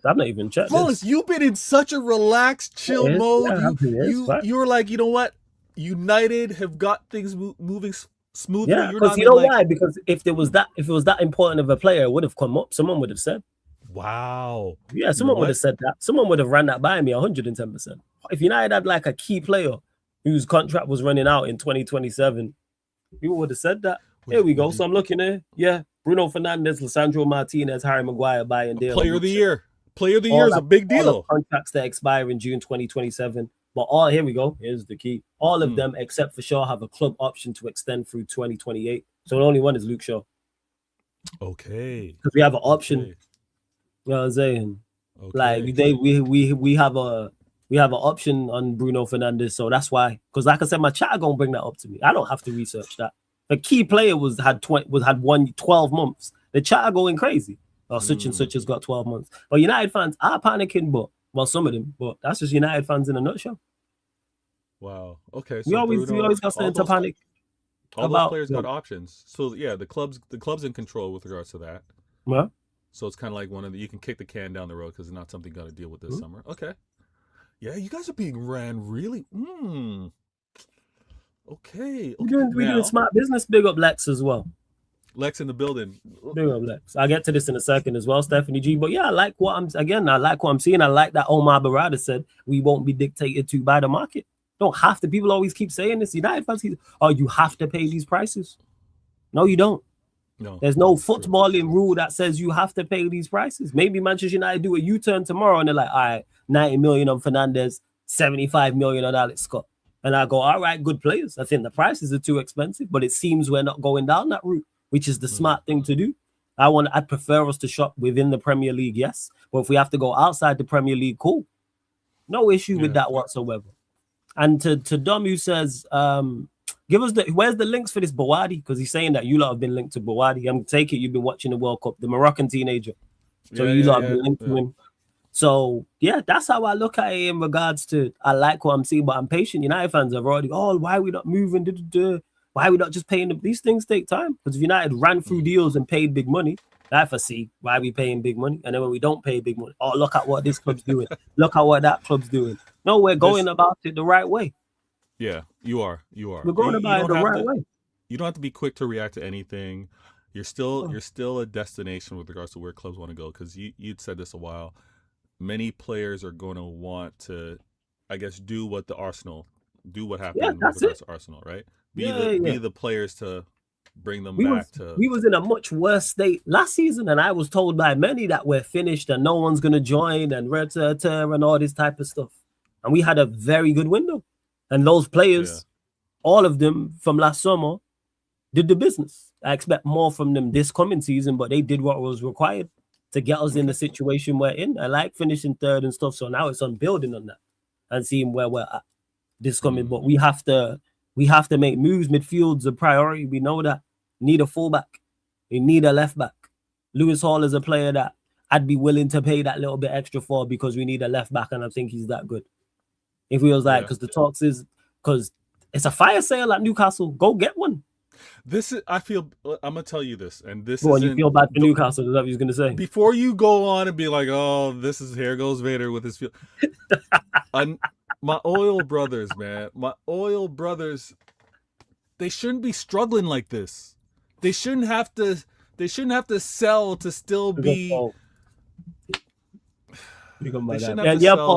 I'm not even checked. Flawless, you've been in such a relaxed, chill mode. You were like, you know what? United have got things moving smoothly. Yeah, because you know why? Because if it was that important of a player, it would have come up. Someone would have said, wow. Yeah, someone would have said that. Someone would have ran that by me 110%. If United had like a key player whose contract was running out in 2027, people would have said that. Here we go. So I'm looking here. Yeah, Bruno Fernandes, Lisandro Martinez, Harry Maguire, Bayern Dale. Player of the year. Player of the year is a big deal. Contracts that expire in June 2027. But here we go. Here's the key. All of them, except for Shaw, have a club option to extend through 2028. So the only one is Luke Shaw. Okay. Because we have an option. You know what I'm saying? Okay. Like we have an option on Bruno Fernandes, so that's why. Because like I said, my chat are gonna bring that up to me. I don't have to research that. The key player had 12 months. The chat are going crazy. Or such and such has got 12 months. But United fans are panicking, but some of them. But that's just United fans in a nutshell. Wow. Okay. So we always got into panic. All those players got options. So yeah, the club's in control with regards to that. Yeah. So it's kind of like you can kick the can down the road because it's not something you got to deal with this summer. Okay. Yeah, you guys are being ran really. Okay. We're doing smart business. Big up Lex as well. Lex in the building. Big up Lex. I'll get to this in a second as well, Stephanie G. But yeah, I like what I'm seeing. I like that Omar Barada said we won't be dictated to by the market. Don't have to. People always keep saying this. United fans, you have to pay these prices. No, you don't. No, there's no footballing rule that says you have to pay these prices. Maybe Manchester United do a U-turn tomorrow and they're like, all right, 90 million on Fernandes, 75 million on Alex Scott. And I go, all right, good players. I think the prices are too expensive, but it seems we're not going down that route, which is the smart thing to do. I'd prefer us to shop within the Premier League, yes. But if we have to go outside the Premier League, cool. No issue with that whatsoever. And to Dom, who says, give us where's the links for this Bawadi? Because he's saying that you lot have been linked to Bawadi. I'm take it you've been watching the World Cup, the Moroccan teenager. So you lot have been linked to him. So yeah, that's how I look at it in regards to I like what I'm seeing, but I'm patient. United fans have already, why are we not moving? Why are we not just paying them? These things take time. Because if United ran through deals and paid big money, I foresee why are we paying big money? And then when we don't pay big money, look at what this club's doing. Look at what that club's doing. No, we're going about it the right way. Yeah, you are. We're going about it the right way. You don't have to be quick to react to anything. You're still a destination with regards to where clubs want to go. Because you'd said this a while. Many players are going to want to, I guess, do what happened with regards to Arsenal, right? Be the players to bring them back to. We was in a much worse state last season, and I was told by many that we're finished and no one's going to join and and all this type of stuff. And we had a very good window. And those players, all of them from last summer, did the business. I expect more from them this coming season, but they did what was required to get us in the situation we're in. I like finishing third and stuff. So now it's on building on that and seeing where we're at this coming. But we have to make moves. Midfield's a priority. We know that. Need a fullback. We need a left back. Lewis Hall is a player that I'd be willing to pay that little bit extra for because we need a left back, and I think he's that good. If we was like, because the talks is, because it's a fire sale at Newcastle, go get one. I'm gonna tell you this, and this is. You feel bad for Newcastle? Is that what he's gonna say? Before you go on and be like, "Oh, this is here goes Vader with his feel." My oil brothers, man, they shouldn't be struggling like this. They shouldn't have to sell to still be. Paul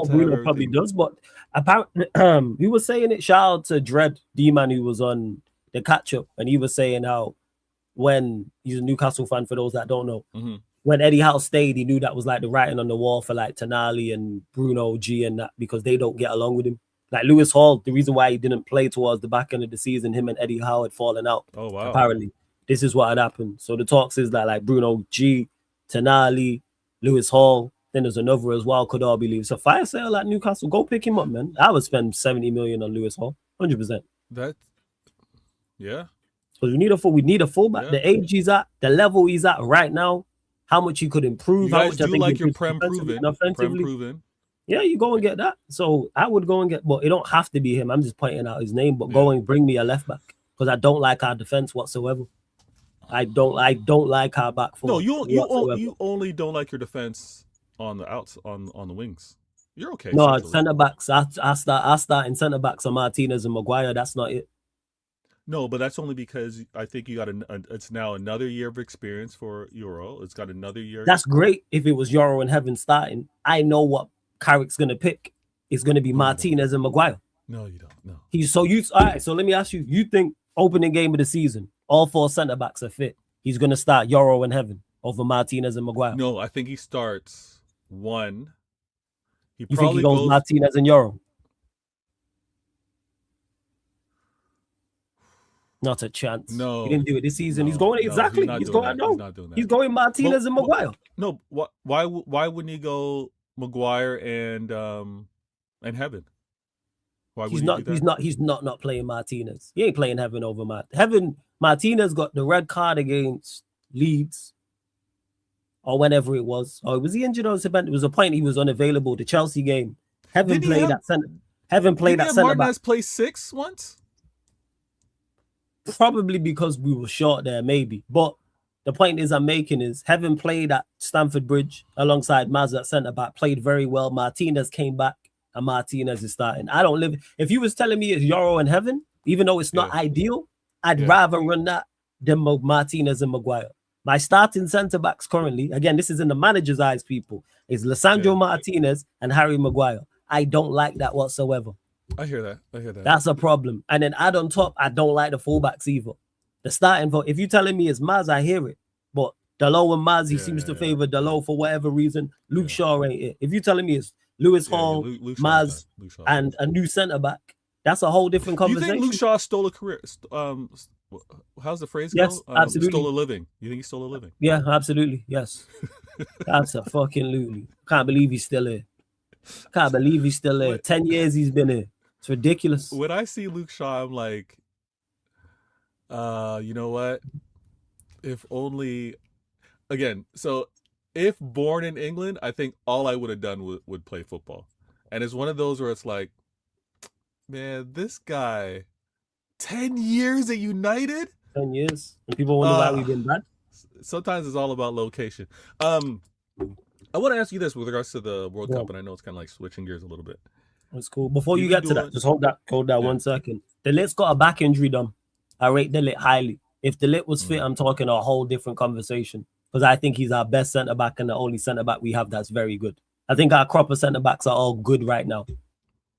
Bruno probably does, but apparently, we were saying it. Shout out to Dread D-Man who was on the catch up, and he was saying how when he's a Newcastle fan, for those that don't know, when Eddie Howe stayed, he knew that was like the writing on the wall for like Tonali and Bruno G and that, because they don't get along with him. Like Lewis Hall, the reason why he didn't play towards the back end of the season, him and Eddie Howe had fallen out. Oh wow! Apparently, this is what had happened. So the talks is that like Bruno G, Tonali, Lewis Hall, then there's another as well, could all be leaving. So fire sale at Newcastle, go pick him up, man. I would spend 70 million on Lewis Hall, 100%. Yeah. Because we need a fullback. Yeah. The age he's at, the level he's at right now, how much he could improve. You how guys much do I think like he your improves Prem defensively proven. and offensively. Prem proven. Yeah, you go and get that. So I would go and get, but it don't have to be him. I'm just pointing out his name, but go and bring me a left back, because I don't like our defense whatsoever. I don't like our back four. No, you only don't like your defense on the outs on the wings. You're okay. No, centre backs. I start in centre backs on Martinez and Maguire. That's not it. No, but that's only because I think you got it's now another year of experience for Euro. It's got another year. That's great. If it was Euro and Heaven starting, I know what Carrick's gonna pick. It's gonna be Martinez and Maguire. No, you don't. No. All right. So let me ask you. You think opening game of the season, all four centre backs are fit? He's gonna start Euro and Heaven over Martinez and Maguire. No, I think he starts one. You think he goes Martinez and Euro? Not a chance. No, he didn't do it this season. No, he's going exactly. He's going. He's not doing that. He's going Martinez and Maguire. No, why wouldn't he go Maguire and Heaven? Why he's not playing Martinez. He ain't playing Heaven over Heaven. Martinez got the red card against Leeds, or whenever it was. Or was he injured or was it was a point he was unavailable. The Chelsea game. Heaven played that center. Heaven played that center back. Martinez played 6 once. Probably because we were short there, maybe. But the point I'm making is Heaven played at Stamford Bridge alongside Maz at centre back, played very well. Martinez came back and Martinez is starting. I don't live. If you was telling me it's Euro and Heaven, even though it's not ideal, I'd rather run that than Martinez and Maguire. My starting centre backs currently, again, this is in the manager's eyes, people, is Lisandro Martinez and Harry Maguire. I don't like that whatsoever. I hear that. That's a problem. And then add on top, I don't like the fullbacks either. The starting for, if you're telling me it's Maz, I hear it. But Dalot and Maz, he seems to favor Dalot for whatever reason. Luke Shaw ain't it. If you're telling me it's Lewis Hall, Maz, and a new centre back, that's a whole different conversation. Do you think Luke Shaw stole a career? How's the phrase go? Absolutely. Stole a living. You think he stole a living? Yeah, absolutely. Yes. That's a fucking Lulu. Can't believe he's still here. 10 years he's been here. It's ridiculous. When I see Luke Shaw, I'm like, you know what? If only, again, so if born in England, I think all I would have done would play football. And it's one of those where it's like, man, this guy, 10 years at United? 10 years. And people wonder why we've been bad. Sometimes it's all about location. I want to ask you this with regards to the World Cup, and I know it's kind of like switching gears a little bit. That's cool. Before you get to that, just hold that 1 second. De Ligt's got a back injury done. I rate De Ligt highly. If De Ligt was fit, I'm talking a whole different conversation, because I think he's our best centre back and the only centre back we have that's very good. I think our crop of centre backs are all good right now.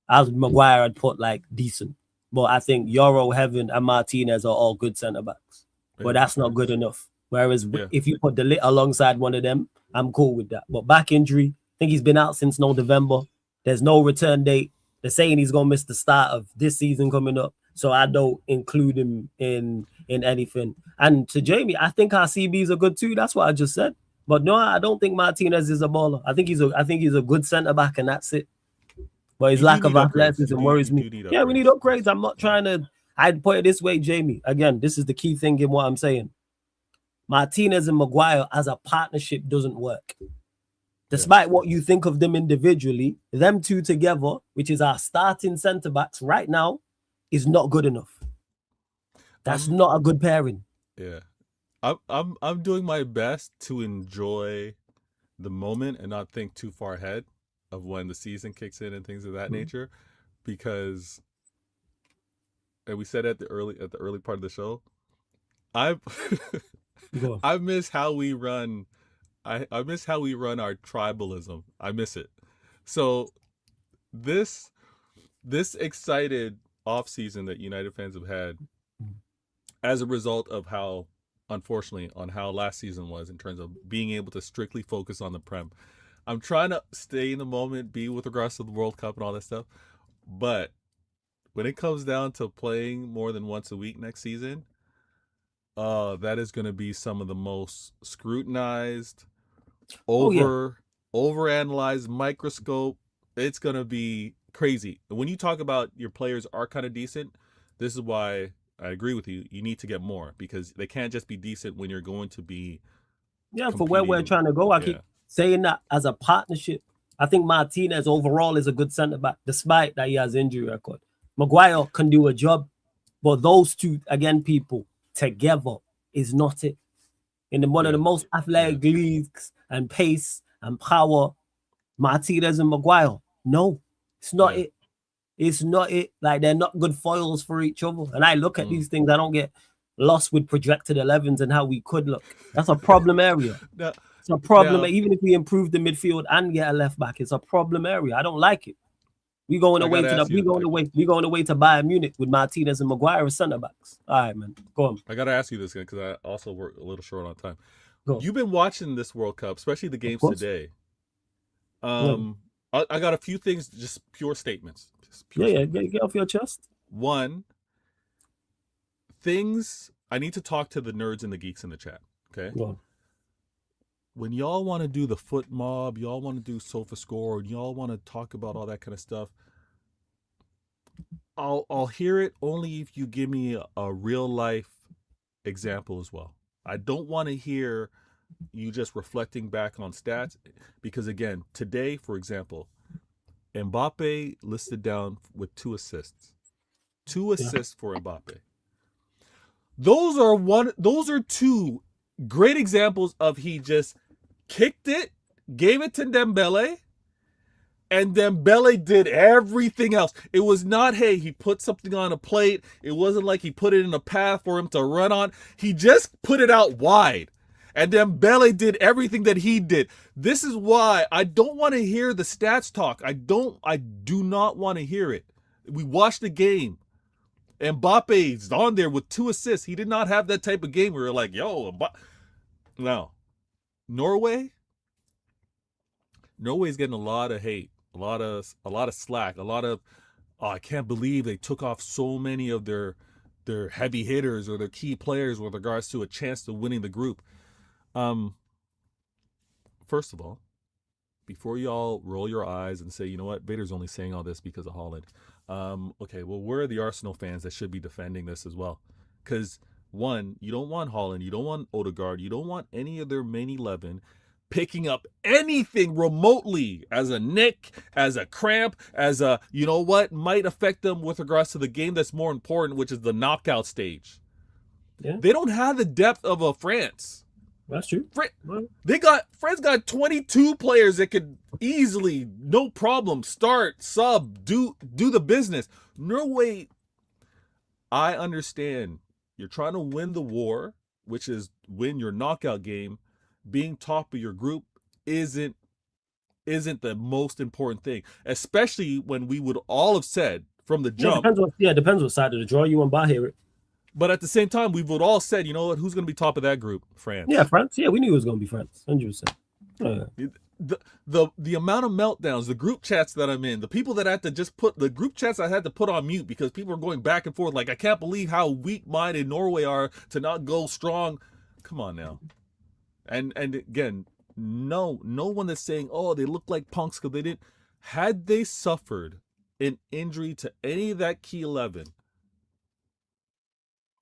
As Maguire had put like decent, but I think Euro, Heaven, and Martinez are all good centre backs. But that's not good enough. Whereas if you put De Ligt alongside one of them, I'm cool with that. But back injury, I think he's been out since November. There's no return date. They're saying he's gonna miss the start of this season coming up, so I don't include him in anything. And to Jamie, I think our CBs are good too. That's what I just said. But no, I don't think Martinez is a baller. I think he's a good centre back, and that's it. But his lack of athleticism worries me. Yeah, we need upgrades. I'm not trying to. I'd put it this way, Jamie. Again, this is the key thing in what I'm saying. Martinez and Maguire as a partnership doesn't work. Despite what you think of them individually, them two together, which is our starting centre backs right now, is not good enough. That's not a good pairing. Yeah, I'm doing my best to enjoy the moment and not think too far ahead of when the season kicks in and things of that nature, because, and we said at the early part of the show, I miss how we run. I miss how we run our tribalism. I miss it. So this excited off season that United fans have had as a result of how, unfortunately, on how last season was in terms of being able to strictly focus on the Prem. I'm trying to stay in the moment, be with regards to the World Cup and all that stuff. But when it comes down to playing more than once a week next season, that is going to be some of the most scrutinized, overanalyzed, microscope. It's going to be crazy. When you talk about your players are kind of decent, this is why I agree with you. You need to get more because they can't just be decent when you're going to be for where we're trying to go. I keep saying that as a partnership. I think Martinez overall is a good centre back, despite that he has injury record. Maguire can do a job, but those two, again, people together is not it. In one of the most athletic leagues and pace and power, Martinez and Maguire. No, it's not it. It's not it. Like, they're not good foils for each other. And I look at these things, I don't get lost with projected 11s and how we could look. That's a problem area. It's a problem. Even if we improve the midfield and get a left back, it's a problem area. I don't like it. We going away to Bayern Munich with Martinez and Maguire as centre backs. All right, man. Go on. I gotta ask you this again because I also work a little short on time. You've been watching this World Cup, especially the games today. I got a few things, just pure statements. Get off your chest. One, things I need to talk to the nerds and the geeks in the chat. Okay. When y'all want to do the foot mob, y'all want to do sofa score, and y'all want to talk about all that kind of stuff, I'll hear it only if you give me a real life example as well. I don't want to hear you just reflecting back on stats because, again, today, for example, Mbappe listed down with 2 assists. 2 assists for Mbappe. Those are 2 great examples of he just kicked it, gave it to Dembele, and Dembele did everything else. It was not, hey, he put something on a plate. It wasn't like he put it in a path for him to run on. He just put it out wide. And Dembele did everything that he did. This is why I don't want to hear the stats talk. I do not want to hear it. We watched the game. Mbappe's on there with 2 assists. He did not have that type of game where you're like, yo, no. Norway's getting a lot of hate, a lot of slack, a lot of, I can't believe they took off so many of their heavy hitters or their key players with regards to a chance to winning the group. First of all, before y'all roll your eyes and say, you know what, Vader's only saying all this because of Haaland. Okay, well, where are the Arsenal fans that should be defending this as well? Because, one, you don't want Haaland, you don't want Odegaard, you don't want any of their main 11 picking up anything remotely as a nick, as a cramp, as a, you know what, might affect them with regards to the game that's more important, which is the knockout stage. Yeah. They don't have the depth of a France. That's true. France got 22 players that could easily, no problem, start, sub, do the business. Norway, I understand you're trying to win the war, which is win your knockout game. Being top of your group isn't the most important thing, especially when we would all have said from the jump. Depends what side of the draw you want by here. But at the same time, we would all said, you know what, who's going to be top of that group? France. Yeah, France. Yeah, we knew it was going to be France. 100%. The amount of meltdowns, the group chats that I'm in, the people that I had to just put, the group chats I had to put on mute because people are going back and forth. Like, I can't believe how weak-minded Norway are to not go strong. Come on now. And again, no one that's saying, oh, they look like punks because they didn't. Had they suffered an injury to any of that key 11,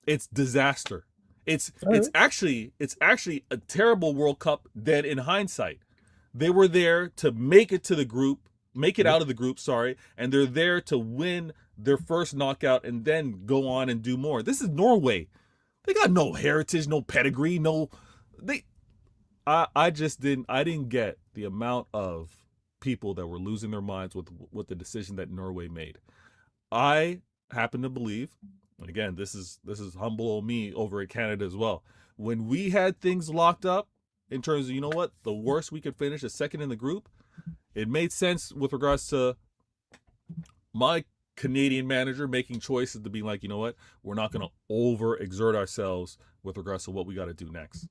it's disaster. It's actually a terrible World Cup then in hindsight. They were there to make it to the group, make it out of the group, and they're there to win their first knockout and then go on and do more. This is Norway. They got no heritage, no pedigree, I didn't get the amount of people that were losing their minds with the decision that Norway made. I happen to believe, and again, this is humble old me over at Canada as well. When we had things locked up in terms of, you know what, the worst we could finish is second in the group, it made sense with regards to my Canadian manager making choices to be like, you know what, we're not going to overexert ourselves with regards to what we got to do next,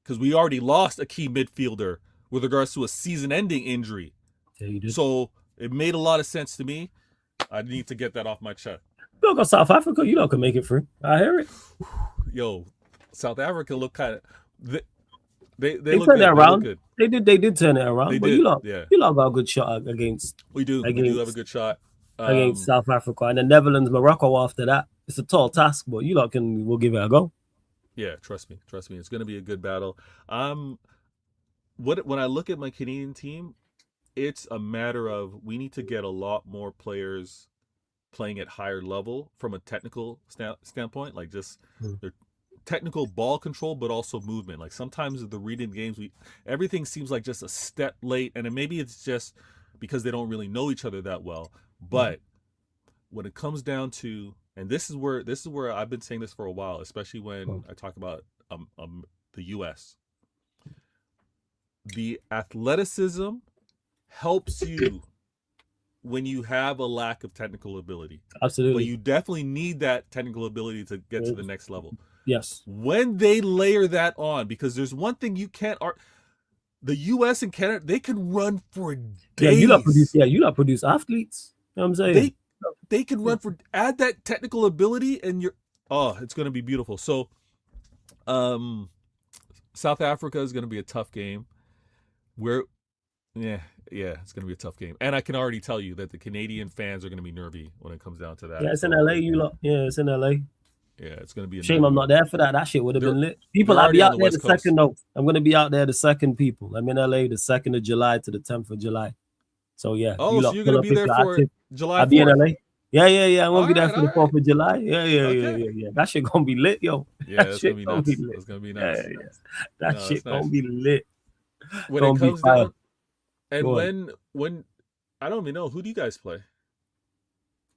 because we already lost a key midfielder with regards to a season-ending injury. Yeah, you did. So it made a lot of sense to me. I need to get that off my chest. You go South Africa, you know, can make it through. I hear it. Yo, South Africa look kind of they They look turned good. it around. They look They did turn it around. They but did, you lot, yeah. you lot got a good shot against good. We do have a good shot against South Africa and the Netherlands, Morocco after that. It's a tall task, but you lot we'll give it a go. Yeah, trust me, it's going to be a good battle. When I look at my Canadian team, it's a matter of we need to get a lot more players playing at higher level from a technical standpoint, like just their technical ball control, but also movement. Like sometimes the reading games, everything seems like just a step late, and maybe it's just because they don't really know each other that well. But when it comes down to, and this is where I've been saying this for a while, especially when I talk about the U.S. The athleticism helps you when you have a lack of technical ability. Absolutely. But you definitely need that technical ability to get to the next level. Yes. When they layer that on, because there's one thing you can't the US and Canada, they can run for days. Yeah, you lot produce athletes. You know what I'm saying? They can run for, add that technical ability, and it's gonna be beautiful. So South Africa is gonna be a tough game. It's going to be a tough game. And I can already tell you that the Canadian fans are going to be nervy when it comes down to that. Yeah, it's in LA, you lot. Yeah, it's in LA. Yeah, it's going to be a shame I'm not there for that. That shit would have been lit. People, I'll be out there the second, though. I'm going to be out there the second, people. I'm in LA the 2nd of July to the 10th of July. So, yeah. Oh, so you're going to be there for July 4th? I'll be in LA. Yeah. I'm going to be there for the 4th of July. Yeah. That shit going to be lit, yo. Yeah, that's going to be nuts. That's going to be nuts. Yeah. That shit going to be lit. When it comes down, and when I don't even know, who do you guys play?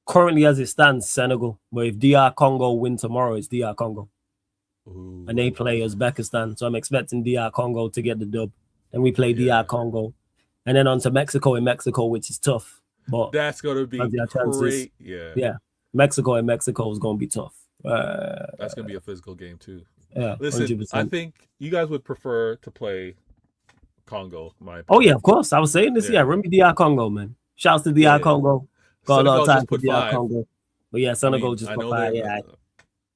Currently, as it stands, Senegal. But if DR Congo win tomorrow, it's DR Congo. Ooh. And they play Uzbekistan. So I'm expecting DR Congo to get the dub. Then we play DR Congo. And then on to Mexico in Mexico, which is tough. But that's going to be great. Yeah. Mexico in Mexico is going to be tough. That's going to be a physical game, too. Yeah, listen, 100%. I think you guys would prefer to play Congo, my opinion. Oh, yeah, of course. I was saying this. Yeah, Remy DR Congo, man. Shouts to DR Congo. Got Senegal a lot of time just put for DR 5. Congo. But yeah, Senegal just put 5. Yeah,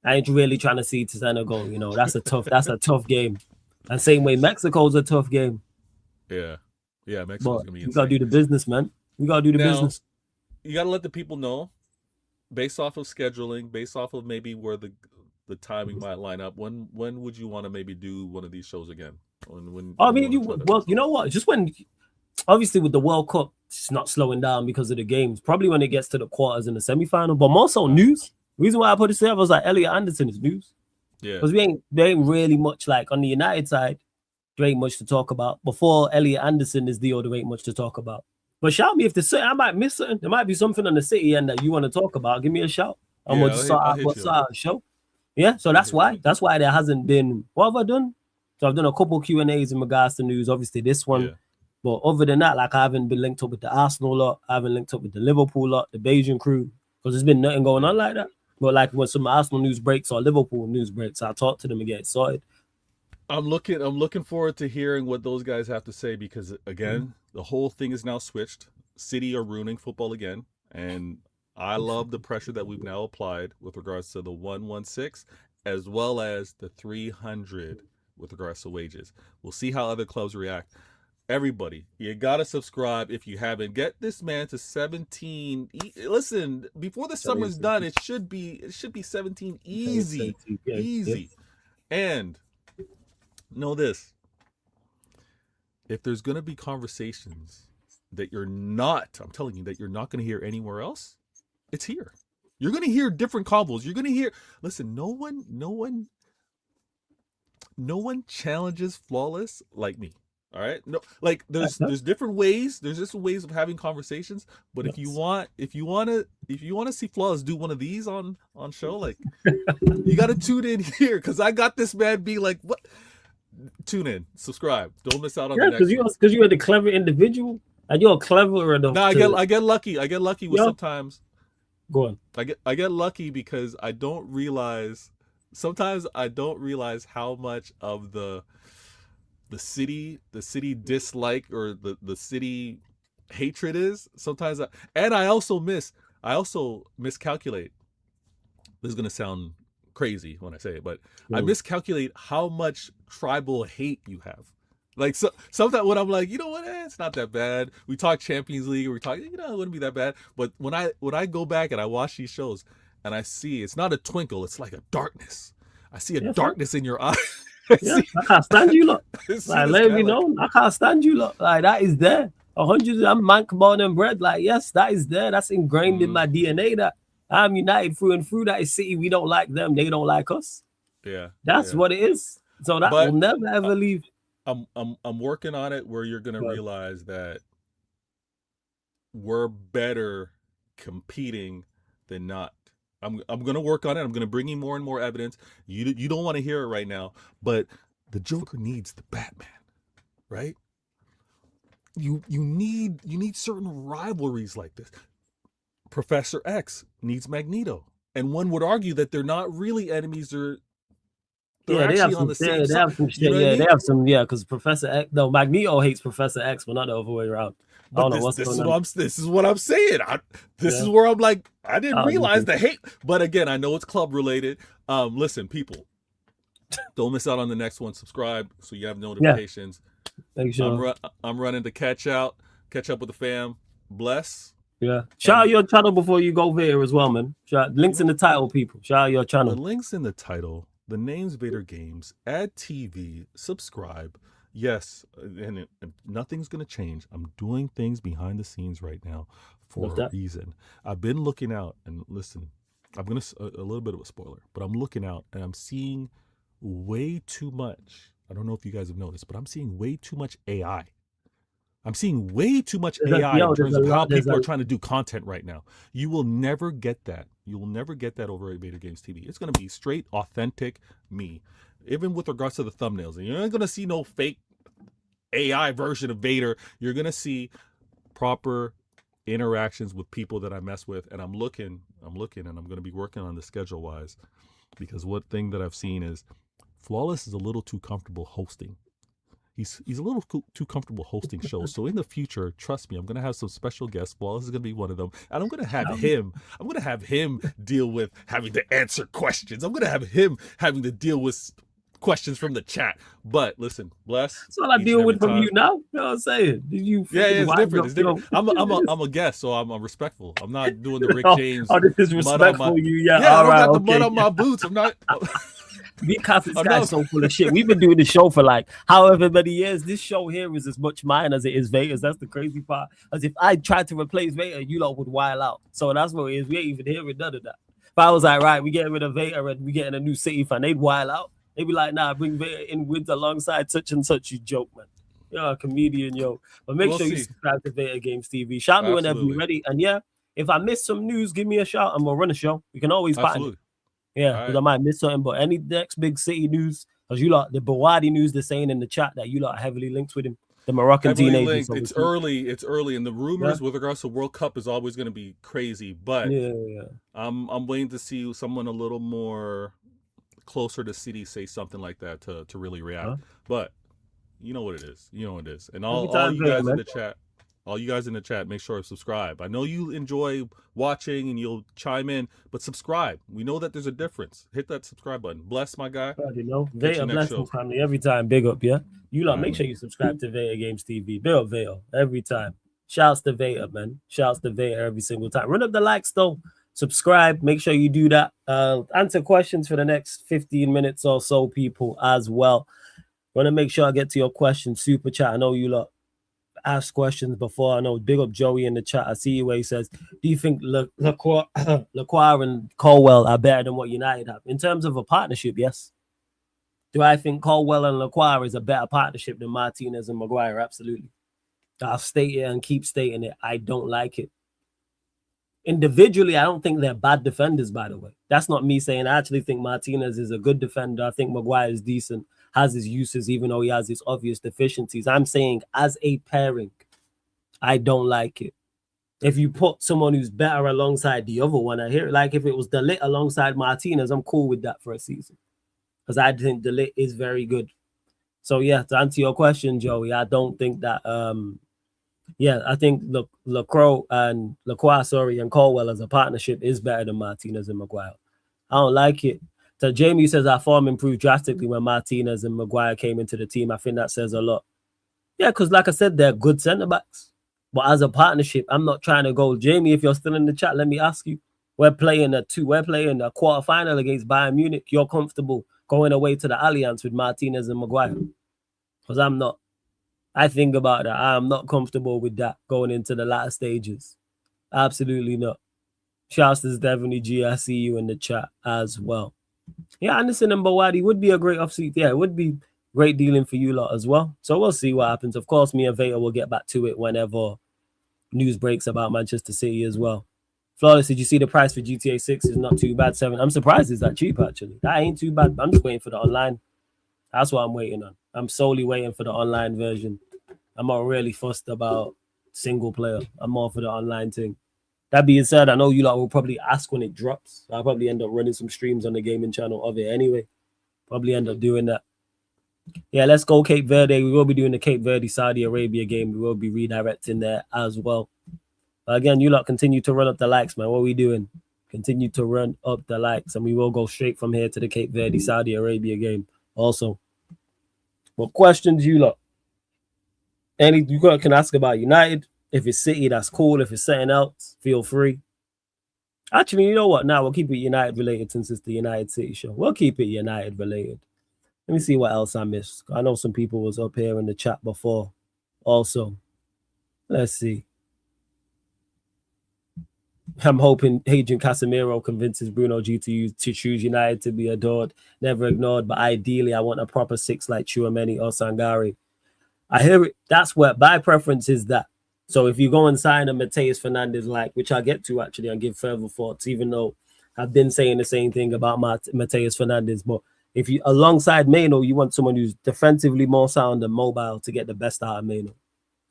I ain't really trying to see to Senegal. You know, that's a tough game. And same way, Mexico's a tough game. Yeah, Mexico's gonna be insane. We gotta do the business, man. We gotta do the business. You gotta let the people know, based off of scheduling, based off of maybe where the timing might line up. When would you want to maybe do one of these shows again? You know what? Just when, obviously with the World Cup, it's not slowing down because of the games. Probably when it gets to the quarters and the semifinal, but more so news. The reason why I put it there was like Elliot Anderson is news. Yeah, because there ain't really much, like on the United side, there ain't much to talk about. Before Elliot Anderson is there ain't much to talk about. But shout me if the City, I might miss something. There might be something on the City end that you want to talk about. Give me a shout. And we'll just start our show. Yeah, so that's why there hasn't been. What have I done? So I've done a couple Q&As in regards to news. Obviously, this one. Yeah. But other than that, like I haven't been linked up with the Arsenal lot. I haven't linked up with the Liverpool lot, the Bayesian crew, because there's been nothing going on like that. But like when some Arsenal news breaks or Liverpool news breaks, I'll talk to them and get it sorted. I'm looking forward to hearing what those guys have to say, because again, the whole thing is now switched. City are ruining football again, and I love the pressure that we've now applied with regards to the 116 as well as the 300 with regards to wages. We'll see how other clubs react. Everybody, you gotta subscribe if you haven't. Get this man to 17. Listen, before the summer's done, it should be 17 easy. And know this: if there's gonna be conversations that I'm telling you that you're not gonna hear anywhere else, it's here. You're gonna hear different combos. You're gonna hear. Listen, no one challenges flawless like me. All right, no, like there's different ways. There's just ways of having conversations. But if you want to see flawless do one of these on show, like you got to tune in here, because I got this man be like, what? Tune in, subscribe, don't miss out on the next. Because you're the clever individual, and you're clever enough. No, I get lucky. I get lucky with sometimes. Go on. I get lucky because I don't realize sometimes I don't realize how much of the city dislike or the city hatred is. Sometimes I also miscalculate. This is gonna sound crazy when I say it, but I miscalculate how much tribal hate you have. Like sometimes when I'm like, you know what, it's not that bad. We talk Champions League, or we talk, it wouldn't be that bad. But when I go back and I watch these shows and I see it's not a twinkle, it's like a darkness. I see a darkness in your eye. I can't stand you, look. Like, let me know. I can't stand you, look. Like, that is there. 100. I'm man born and bred. Like, yes, that is there. That's ingrained in my DNA. That I'm United through and through. That is City. We don't like them. They don't like us. Yeah, that's what it is. So that will never ever leave. I'm working on it where you're gonna realize that we're better competing than not. I'm gonna work on it. I'm gonna bring you more and more evidence. You don't want to hear it right now, but the Joker needs the Batman, right? You need certain rivalries like this. Professor X needs Magneto, and one would argue that they're not really enemies. They're actually on the same side. They have some, because Professor X, no, Magneto hates Professor X, but not the other way around. This is what I'm saying. This is where I'm like, I didn't realize the hate. But again, I know it's club related. Listen, people, don't miss out on the next one. Subscribe so you have notifications. Thank you. I'm running to catch up with the fam. Bless. Yeah. Shout out your channel before you go there as well, man. Links in the title, people. Shout out your channel. The links in the title. The name's Vader Games. Add TV. Subscribe. Yes, and nothing's going to change. I'm doing things behind the scenes right now for a reason. I've been looking out, and listen, I'm going to, a little bit of a spoiler, but I'm looking out and I'm seeing way too much. I don't know if you guys have noticed, but I'm seeing way too much AI. I'm seeing way too much AI in terms of how people are trying to do content right now. You will never get that. You will never get that over at Vader Games TV. It's going to be straight, authentic me. Even with regards to the thumbnails. And you're not going to see no fake AI version of Vader. You're going to see proper interactions with people that I mess with. And I'm looking, and I'm going to be working on the schedule-wise. Because one thing that I've seen is Flawless is a little too comfortable hosting. He's a little too comfortable hosting shows. So in the future, trust me, I'm going to have some special guests. Flawless is going to be one of them. And I'm going to have him deal with having to answer questions. I'm going to have him having to deal with questions from the chat. But listen, Bless. That's all I deal with from you now. You know what I'm saying? It's different. It's different. I'm a guest, so I'm respectful. I'm not doing the Rick James. This is respectful. I don't got the mud on my boots. I'm not. Because this guy's so full of shit. We've been doing the show for like however many years. This show here is as much mine as it is Vader's. That's the crazy part. As if I tried to replace Vader, you lot would wild out. So that's what it is. We ain't even hearing none of that. If I was like, right, we getting rid of Vader and we getting a new City fan, they'd wild out. They'd be like, nah, bring Vader in wins alongside such and such. You joke, man. You're a comedian, yo. But make sure you subscribe to Vader Games TV. Shout me whenever you're ready. And if I miss some news, give me a shout and we'll run a show. We can always find it. Yeah, because I might miss something, but any next big City news, because you lot, the Bawadi news, they're saying in the chat that you lot are heavily linked with him. The Moroccan teenagers. It's early, and the rumors with regards to World Cup is always going to be crazy. But I'm waiting to see someone a little more closer to City say something like that to really react. But you know what it is. And all you guys in the chat. All you guys in the chat, make sure to subscribe. I know you enjoy watching and you'll chime in, but subscribe. We know that there's a difference. Hit that subscribe button. Bless, my guy. Vader blessings, family. Every time, big up, yeah? You lot, make sure you subscribe to Vader Games TV. Big up, Vader. Every time. Shouts to Vader, man. Shouts to Vader every single time. Run up the likes, though. Subscribe. Make sure you do that. Answer questions for the next 15 minutes or so, people, as well. Want to make sure I get to your questions. Super chat. I know you lot asked questions before. I know. Big up Joey in the chat. I see you where he says, do you think Lacroix and Colwell are better than what United have? In terms of a partnership, yes. Do I think Colwell and Lacroix is a better partnership than Martinez and Maguire? Absolutely. I'll state it and keep stating it. I don't like it. Individually, I don't think they're bad defenders, by the way. That's not me saying I actually think Martinez is a good defender. I think Maguire is decent, has his uses, even though he has his obvious deficiencies. I'm saying as a pairing, I don't like it. if you put someone who's better alongside the other one, I hear it. Like if it was De Ligt alongside Martinez, I'm cool with that for a season. Because I think De Ligt is very good. So yeah, to answer your question, Joey, I don't think that I think Lacroix and Colwell as a partnership is better than Martinez and Maguire. I don't like it. So Jamie says our form improved drastically when Martinez and Maguire came into the team. I think that says a lot. Yeah, because like I said, they're good centre backs. But as a partnership, I'm not trying to go. Jamie, if you're still in the chat, let me ask you. We're playing a quarterfinal against Bayern Munich. You're comfortable going away to the Allianz with Martinez and Maguire? Because I'm not. I think about that. I'm not comfortable with that going into the latter stages. Absolutely not. Shouts to definitely G. I see you in the chat as well. Yeah, Anderson and Bawadi would be a great offseason. Yeah, it would be great dealing for you lot as well. So we'll see what happens. Of course, me and Veta will get back to it whenever news breaks about Manchester City as well. Flawless, did you see the price for GTA 6 is not too bad? 7. I'm surprised it's that cheap, actually. That ain't too bad. I'm just waiting for the online. That's what I'm waiting on. I'm solely waiting for the online version. I'm not really fussed about single player. I'm more for the online thing. That being said, I know you lot will probably ask when it drops. I'll probably end up running some streams on the gaming channel of it anyway. Probably end up doing that. Yeah, let's go Cape Verde. We will be doing the Cape Verde Saudi Arabia game. We will be redirecting there as well. But again, you lot continue to run up the likes, man. What are we doing? Continue to run up the likes, and we will go straight from here to the Cape Verde Saudi Arabia game also. What questions you lot? Any you can ask about United. If it's City, that's cool. If it's something else, feel free. Actually, you know what? Now we'll keep it United related since it's the United City show. We'll keep it United related. Let me see what else I missed. I know some people was up here in the chat before. Also, let's see. I'm hoping Agent Casemiro convinces Bruno G to choose United to be adored, never ignored. But ideally, I want a proper 6 like Tchouameni or Sangare. I hear it. That's what my preference is. That. So if you go and sign a Mateus Fernandes, like, which I'll get to actually and give further thoughts, even though I've been saying the same thing about Mateus Fernandes. But if you, alongside Maino, you want someone who's defensively more sound and mobile to get the best out of Maino.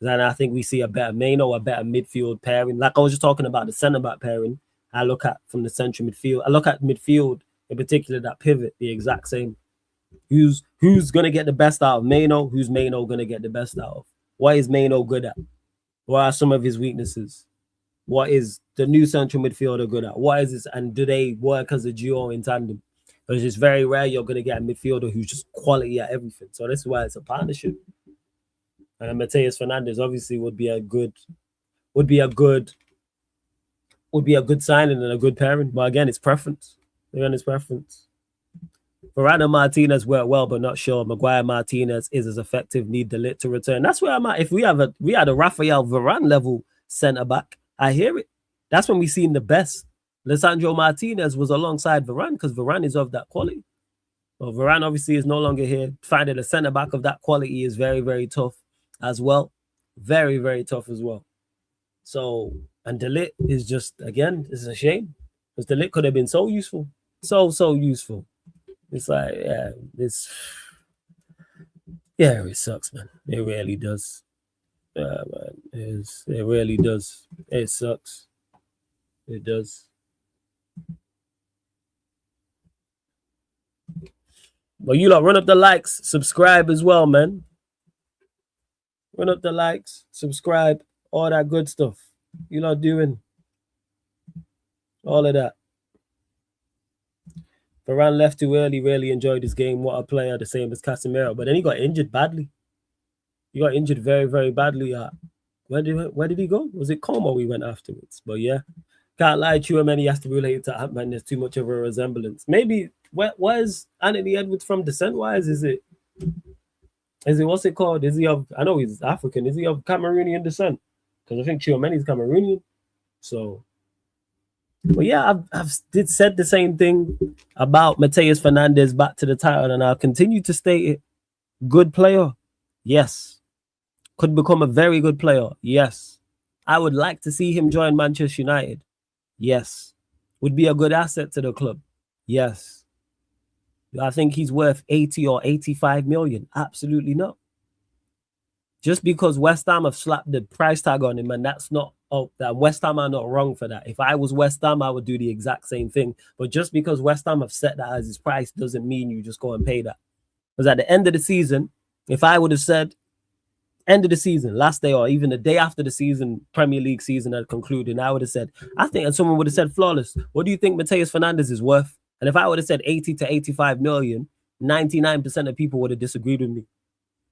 Then I think we see a better Maino, a better midfield pairing. Like I was just talking about the centre-back pairing, I look at from the central midfield. I look at midfield, in particular, that pivot, the exact same. Who's going to get the best out of Maino? Who's Maino going to get the best out of? What is Maino good at? What are some of his weaknesses? What is the new central midfielder good at? What is this? And do they work as a duo in tandem? Because it's very rare you're going to get a midfielder who's just quality at everything. So that's why it's a partnership. And Mateus Fernandes obviously would be a good signing and a good pairing. But again, it's preference. Again, it's preference. Varane and Martinez work well, but not sure. Maguire Martinez is as effective. Need De Ligt to return. That's where I'm at. If we had a Rafael Varane level centre back, I hear it. That's when we seen the best. Lisandro Martinez was alongside Varane because Varane is of that quality. Well, Varane obviously is no longer here. Finding a centre back of that quality is very, very tough as well. Very, very tough as well. So, and De Ligt is just, again, it's a shame because De Ligt could have been so useful. So useful. It's like, it sucks, man. It really does. Yeah, man. It really does. It sucks. It does. But you lot run up the likes, subscribe as well, man. Run up the likes, subscribe, all that good stuff. You lot doing all of that. Varane left too early, really enjoyed his game. What a player, the same as Casemiro. But then he got injured badly. He got injured very, very badly. Where did he go? Was it Como we went afterwards? But yeah, can't lie, Tchouameni has to be related to Ant-Man. There's too much of a resemblance. Maybe, where is Anthony Edwards from descent-wise? Is it, what's it called? Is he of, I know he's African. Is he of Cameroonian descent? Because I think Tchouameni's Cameroonian. So, but yeah, I've said the same thing about Mateus Fernandes back to the title, and I'll continue to state it. Good player, yes. Could become a very good player, yes. I would like to see him join Manchester United, yes. Would be a good asset to the club, yes. I think he's worth 80 or 85 million, absolutely not. Just because West Ham have slapped the price tag on him, and that's not oh, that West Ham are not wrong for that. If I was West Ham, I would do the exact same thing. But just because West Ham have set that as his price doesn't mean you just go and pay that. Because at the end of the season, if I would have said end of the season, last day, or even the day after the season, Premier League season had concluded, and I would have said, I think, and someone would have said, Flawless, what do you think Mateus Fernandes is worth? And if I would have said 80 to 85 million, 99% of people would have disagreed with me.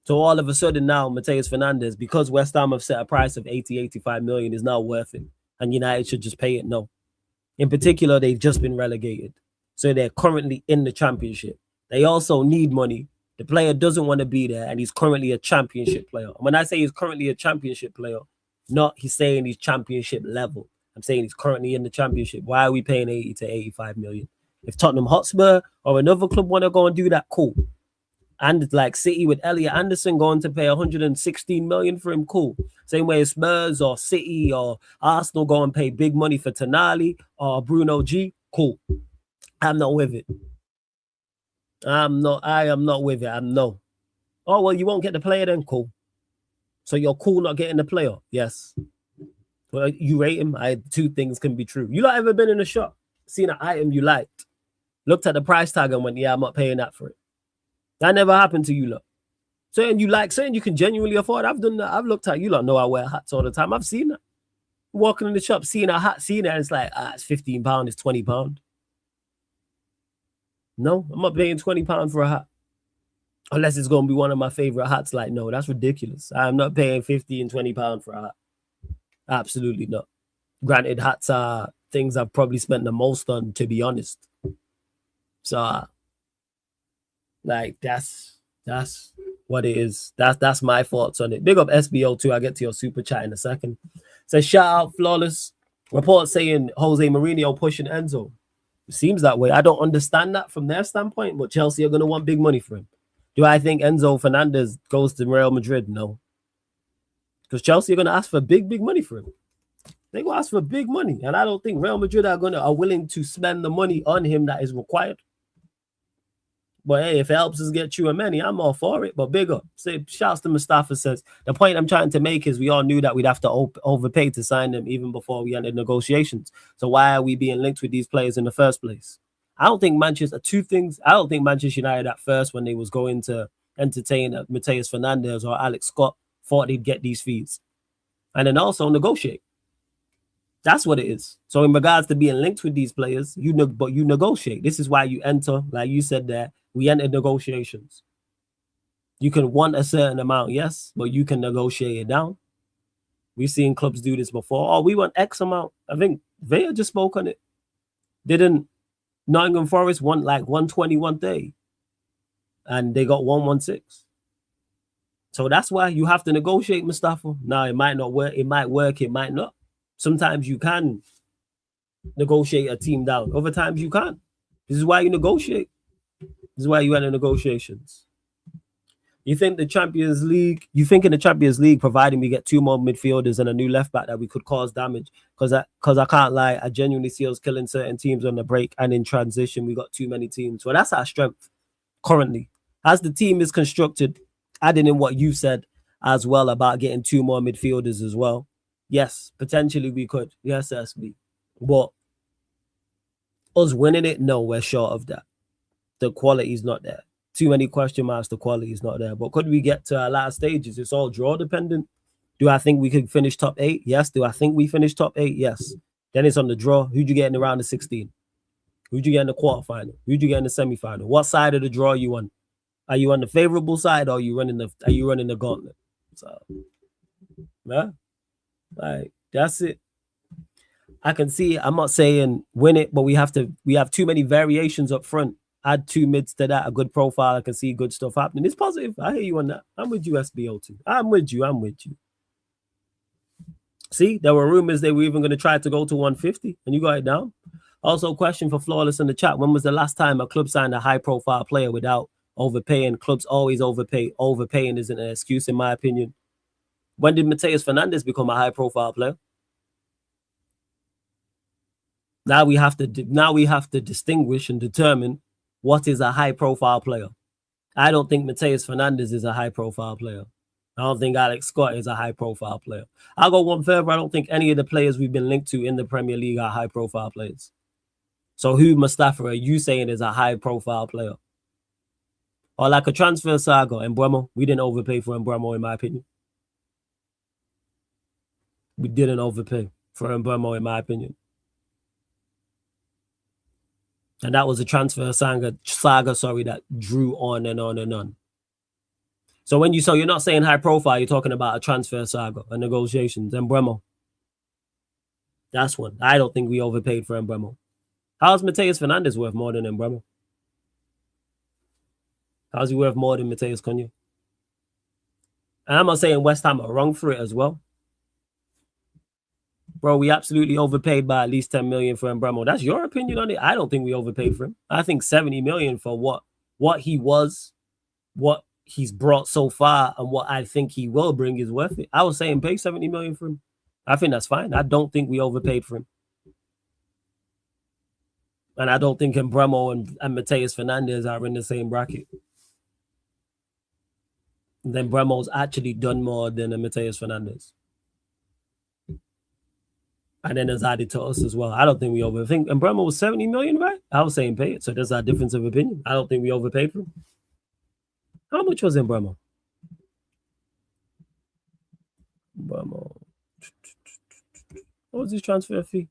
So all of a sudden now, Mateus Fernandes, because West Ham have set a price of 80, 85 million, is now worth it. And United should just pay it. No. In particular, they've just been relegated. So they're currently in the championship. They also need money. The player doesn't want to be there, and he's currently a championship player. When I say he's currently a championship player, not he's saying he's championship level. I'm saying he's currently in the championship. Why are we paying 80 to 85 million? If Tottenham Hotspur or another club want to go and do that, cool. And it's like City with Elliot Anderson going to pay 116 million for him, cool. Same way as Spurs or City or Arsenal go and pay big money for Tonali or Bruno G, cool. I'm not with it. I am not with it. I'm no. Oh, well, you won't get the player then, cool. So you're cool not getting the player? Yes. Well, you rate him? Two things can be true. You not ever been in a shop, seen an item you liked, looked at the price tag and went, yeah, I'm not paying that for it. That never happened to you, lot. Saying you like, saying you can genuinely afford. I've done that. I've looked at you, lot know I wear hats all the time. I've seen that. Walking in the shop, seeing a hat, seeing it, and it's like, it's £15, it's £20. No, I'm not paying £20 for a hat. Unless it's going to be one of my favorite hats. Like, no, that's ridiculous. I'm not paying £50 and £20 for a hat. Absolutely not. Granted, hats are things I've probably spent the most on, to be honest. So, like, that's what it is. That's my thoughts on it. Big up SBO2. I'll get to your super chat in a second. So shout out Flawless. Report saying Jose Mourinho pushing Enzo. It seems that way. I don't understand that from their standpoint, but Chelsea are going to want big money for him. Do I think Enzo Fernandes goes to Real Madrid? No. Because Chelsea are going to ask for big money for him. They're going to ask for big money. And I don't think Real Madrid are willing to spend the money on him that is required. But hey, if it helps us get you a many, I'm all for it. But big up. Say, shouts to Mustafa says, the point I'm trying to make is we all knew that we'd have to overpay to sign them even before we ended negotiations. So why are we being linked with these players in the first place? I don't think Manchester United at first, when they was going to entertain Mateus Fernandes or Alex Scott, thought they'd get these fees. And then also negotiate. That's what it is. So in regards to being linked with these players, you negotiate. This is why you enter, like you said there, we entered negotiations. You can want a certain amount, yes, but you can negotiate it down. We've seen clubs do this before. Oh, we want X amount. I think Villa just spoke on it. Didn't Nottingham Forest want like 120 one day? And they got 116. So that's why you have to negotiate, Mustafa. Now, it might not work. It might work. It might not. Sometimes you can negotiate a team down. Other times you can't. This is why you negotiate. This is why you enter negotiations. You think in the Champions League, providing we get two more midfielders and a new left back, that we could cause damage? Because I can't lie, I genuinely see us killing certain teams on the break, and in transition, we got too many teams. So that's our strength currently. As the team is constructed, adding in what you said as well about getting two more midfielders as well. Yes, potentially we could. Yes, SB. But us winning it, no, we're short of that. The quality is not there. Too many question marks, the quality is not there. But could we get to our last stages? It's all draw dependent. Do I think we could finish top 8? Yes. Do I think we finish top 8? Yes. Then it's on the draw. Who'd you get in the round of 16? Who'd you get in the quarterfinal? Who'd you get in the semifinal? What side of the draw are you on? Are you on the favorable side, or are you running the gauntlet? So, yeah. Like, that's it. I can see, I'm not saying win it, but we have too many variations up front. Add two mids to that, a good profile. I can see good stuff happening. It's positive. I hear you on that. I'm with you, SBO2. I'm with you. See, there were rumors they were even going to try to go to 150, and you got it down. Also, question for Flawless in the chat. When was the last time a club signed a high-profile player without overpaying? Clubs always overpay. Overpaying isn't an excuse, in my opinion. When did Mateus Fernandes become a high-profile player? Now we have to distinguish and determine what is a high-profile player. I don't think Mateus Fernandes is a high-profile player. I don't think Alex Scott is a high-profile player. I'll go one further. I don't think any of the players we've been linked to in the Premier League are high-profile players. So who, Mustafa, are you saying is a high-profile player? Or like a transfer saga, Mbeumo. We didn't overpay for Mbeumo, in my opinion. We didn't overpay for Mbeumo, in my opinion. And that was a transfer saga, that drew on and on and on. So when you're not saying high profile, you're talking about a transfer saga, a negotiations, Mbeumo. That's one. I don't think we overpaid for Mbeumo. How's Mateus Fernandes worth more than Mbeumo? How's he worth more than Mateus Cunha? And I'm not saying West Ham are wrong for it as well. Bro, we absolutely overpaid by at least 10 million for Mbeumo. That's your opinion on it. I don't think we overpaid for him. I think 70 million for what he was, what he's brought so far, and what I think he will bring is worth it. I was saying pay 70 million for him. I think that's fine. I don't think we overpaid for him. And I don't think Mbeumo and Mateus Fernandes are in the same bracket. Then Mbeumo's actually done more than Mateus Fernandes. And then it's added to us as well. I don't think we overthink. And Mbeumo was 70 million, right? I was saying pay it. So there's a difference of opinion. I don't think we overpaid for him. How much was Mbeumo? Mbeumo. What was his transfer fee?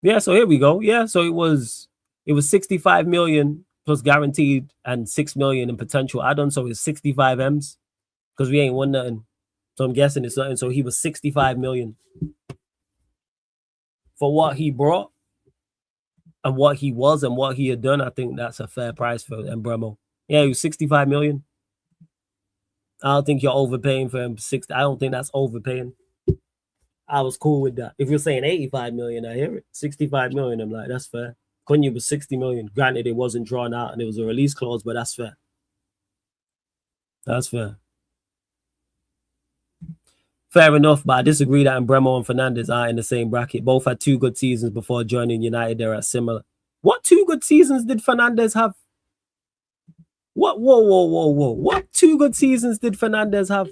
Yeah, so here we go. Yeah, so it was 65 million plus guaranteed and 6 million in potential add-on. So it's 65 M's because we ain't won nothing. So I'm guessing it's nothing. So he was 65 million for what he brought and what he was and what he had done. I think that's a fair price for Mbeumo. Yeah, he was 65 million. I don't think you're overpaying for him. I don't think that's overpaying. I was cool with that. If you're saying 85 million, I hear it. 65 million, I'm like, that's fair. Cunha was 60 million. Granted, it wasn't drawn out and it was a release clause, but that's fair. That's fair. Fair enough, but I disagree that Mbeumo and Fernandes are in the same bracket. Both had 2 good seasons before joining United. They're at similar. What 2 good seasons did Fernandes have? What? Whoa. What 2 good seasons did Fernandes have?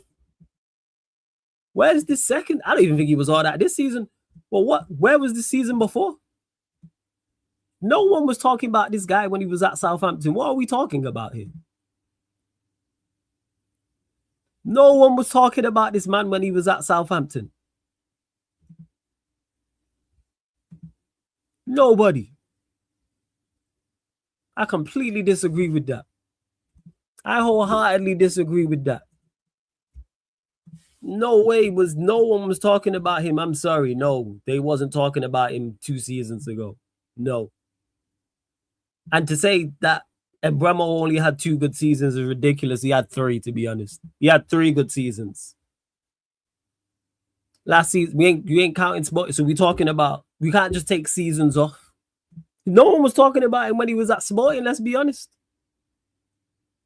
Where's the second? I don't even think he was all that this season. Well, where was the season before? No one was talking about this guy when he was at Southampton. What are we talking about here? No one was talking about this man when he was at Southampton. Nobody. I completely disagree with that. I wholeheartedly disagree with that. No one was talking about him. I'm sorry. No, they wasn't talking about him 2 seasons ago. No. And to say that Mbeumo only had 2 good seasons is ridiculous. He had 3, to be honest. He had 3 good seasons. Last season, you ain't counting Sporting. So we can't just take seasons off. No one was talking about him when he was at Sporting, let's be honest.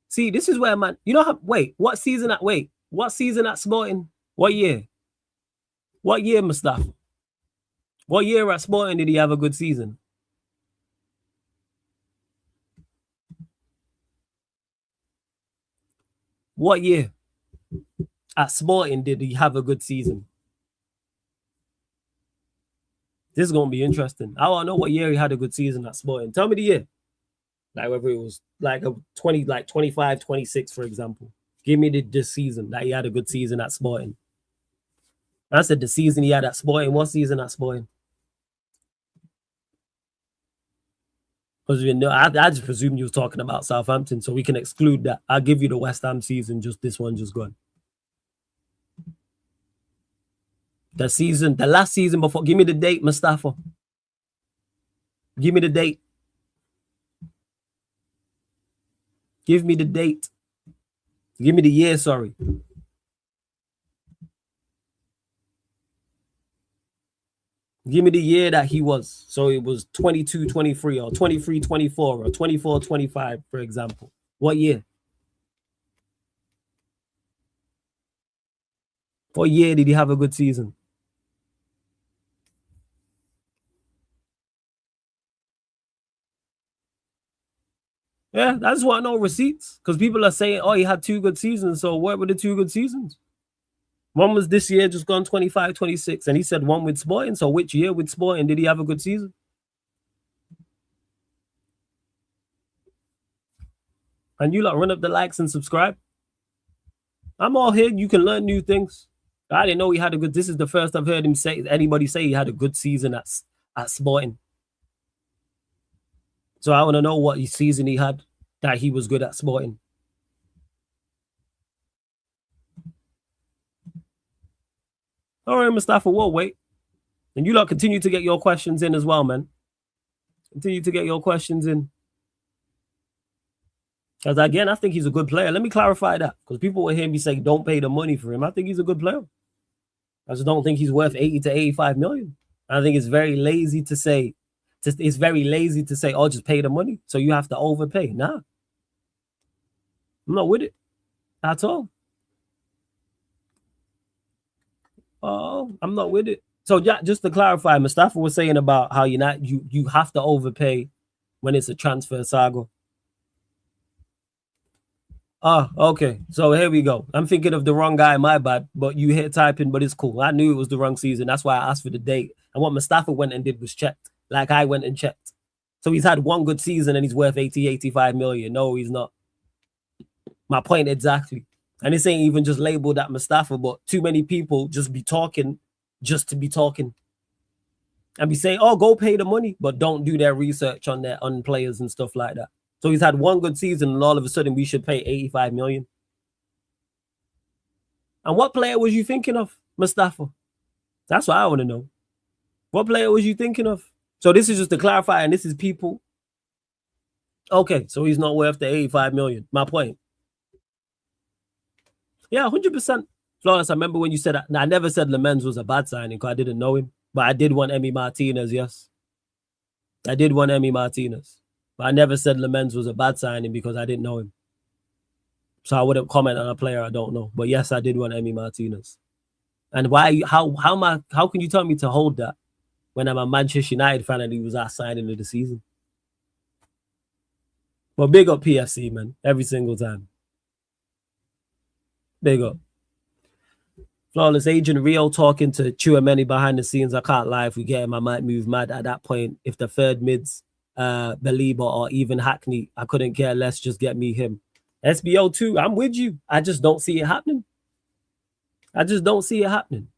See, this is where, man, you know how, what season at Sporting? What year? What year, Mustafa? What year at Sporting did he have a good season? What year at Sporting did he have a good season? This is going to be interesting. I want to know what year he had a good season at Sporting. Tell me the year. Like whether it was like a 25, 26, for example. Give me this season that he had a good season at Sporting. I said the season he had at Sporting. What season at Sporting? Because I just presumed you was talking about Southampton, so we can exclude that. I'll give you the West Ham season, just this one just gone. The last season before. Give me the date, Mustafa. Give me the date. Give me the date. Give me the year, sorry. Give me the year that he was. So it was 22-23 or 23-24 or 24-25, for example. What year? What year did he have a good season? Yeah, I just want to know receipts because people are saying, oh, he had 2 good seasons. So what were the 2 good seasons? One was this year, just gone 25, 26. And he said one with Sporting. So which year with Sporting did he have a good season? And you lot run up the likes and subscribe. I'm all here. You can learn new things. I didn't know he had a good. This is the first I've heard him say anybody say he had a good season at Sporting. So I want to know what season he had that he was good at Sporting. All right, Mustafa, we'll wait. And you lot continue to get your questions in as well, man. Continue to get your questions in. Because again, I think he's a good player. Let me clarify that. Because people will hear me say, don't pay the money for him. I think he's a good player. I just don't think he's worth 80 to 85 million. I think it's very lazy to say, oh, just pay the money. So you have to overpay. Nah. I'm not with it. At all. Oh, I'm not with it. So just to clarify, Mustafa was saying about how you have to overpay when it's a transfer saga. Okay. So here we go. I'm thinking of the wrong guy, my bad. But you hit typing, but it's cool. I knew it was the wrong season. That's why I asked for the date. And what Mustafa went and did was checked. Like I went and checked. So he's had one good season and he's worth 80, 85 million. No, he's not. My point exactly. And this ain't even just labeled at Mustafa, but too many people just be talking just to be talking. And be saying, oh, go pay the money, but don't do their research on players and stuff like that. So he's had one good season and all of a sudden we should pay 85 million. And what player was you thinking of, Mustafa? That's what I want to know. What player was you thinking of? So this is just to clarify, and this is people. Okay, so he's not worth the 85 million. My point. Yeah, 100%. Flawless, I remember when you said that. I never said Lemens was a bad signing because I didn't know him. But I did want Emi Martinez, yes. I did want Emi Martinez. But I never said Lemens was a bad signing because I didn't know him. So I wouldn't comment on a player I don't know. But yes, I did want Emi Martinez. And how can you tell me to hold that when I'm a Manchester United fan and he was our signing of the season? But big up PFC, man. Every single time. Big up. Flawless Agent Rio talking to Chouameni behind the scenes. I can't lie. If we get him, I might move mad at that point. If the third mids, Belieber or even Hackney, I couldn't care less. Just get me him. SBO too. I'm with you. I just don't see it happening. I just don't see it happening.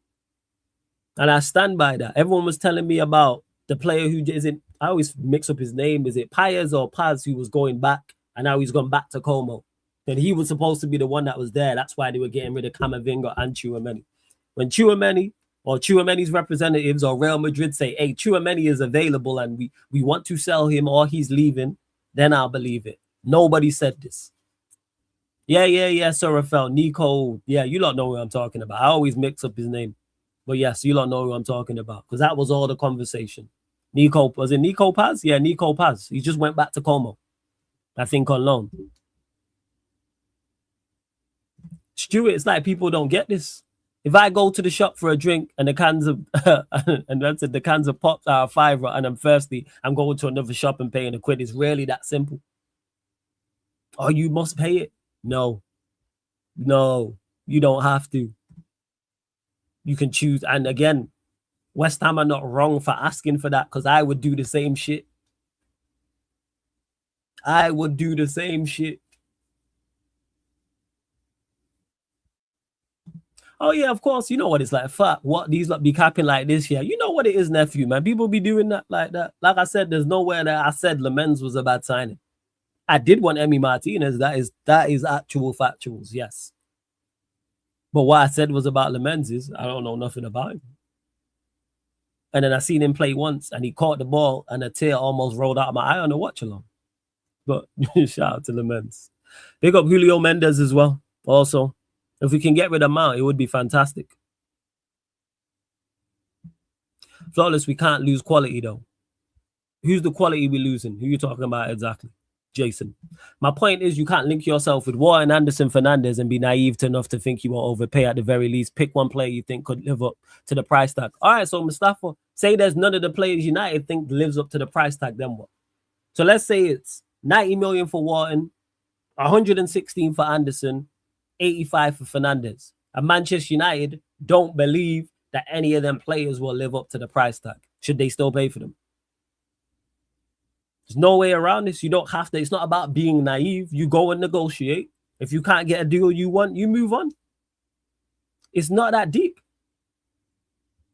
And I stand by that. Everyone was telling me about the player who isn't, I always mix up his name. Is it Paez or Paz who was going back and now he's gone back to Como? And he was supposed to be the one that was there. That's why they were getting rid of Camavinga and Chouameni. When Chouameni or Chouameni's representatives or Real Madrid say, hey, Chouameni is available and we want to sell him or he's leaving, then I'll believe it. Nobody said this. Yeah, Sir Rafael, Nico. Yeah, you don't know who I'm talking about. I always mix up his name. But yes, you don't know who I'm talking about because that was all the conversation. Nico, was it Nico Paz? Yeah, Nico Paz. He just went back to Como, I think, on loan. Stuart, it's like people don't get this. If I go to the shop for a drink and the cans of and that's it, the cans of pops are £5 and I'm thirsty, I'm going to another shop and paying £1. It's really that simple. Oh, you must pay it. No, you don't have to. You can choose. And again, West Ham are not wrong for asking for that because I would do the same shit. I would do the same shit. Oh, yeah, of course. You know what it's like. Fuck, what these lot be capping like this here. You know what it is, nephew, man. People be doing that like that. Like I said, there's nowhere that I said Lemens was a bad signing. I did want Emi Martinez. That is actual factuals, yes. But what I said was about Lemens is I don't know nothing about him. And then I seen him play once and he caught the ball and a tear almost rolled out of my eye on the watch along. But shout out to Lemens. Pick up Julio Mendes as well. Also, if we can get rid of Mount, it would be fantastic. Flawless, we can't lose quality though. Who's the quality we're losing? Who are you talking about exactly? Jason. My point is you can't link yourself with Warren, Anderson, Fernandes and be naive enough to think you won't overpay at the very least. Pick one player you think could live up to the price tag. All right, so Mustafa, say there's none of the players United think lives up to the price tag, then what? So let's say it's 90 million for Wharton, 116 for Anderson, 85 for Fernandes. And Manchester United don't believe that any of them players will live up to the price tag. Should they still pay for them? There's no way around this. You don't have to. It's not about being naive. You go and negotiate. If you can't get a deal you want, you move on. It's not that deep.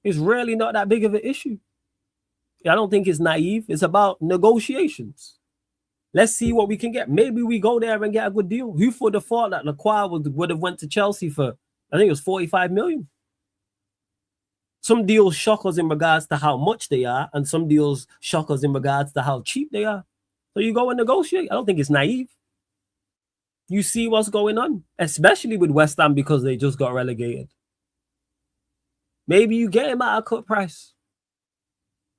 It's really not that big of an issue. I don't think it's naive. It's about negotiations. Let's see what we can get. Maybe we go there and get a good deal. Who would have thought that Lacroix would have went to Chelsea for, I think it was 45 million. Some deals shock us in regards to how much they are, and some deals shock us in regards to how cheap they are. So you go and negotiate. I don't think it's naive. You see what's going on, especially with West Ham because they just got relegated. Maybe you get him at a cut price.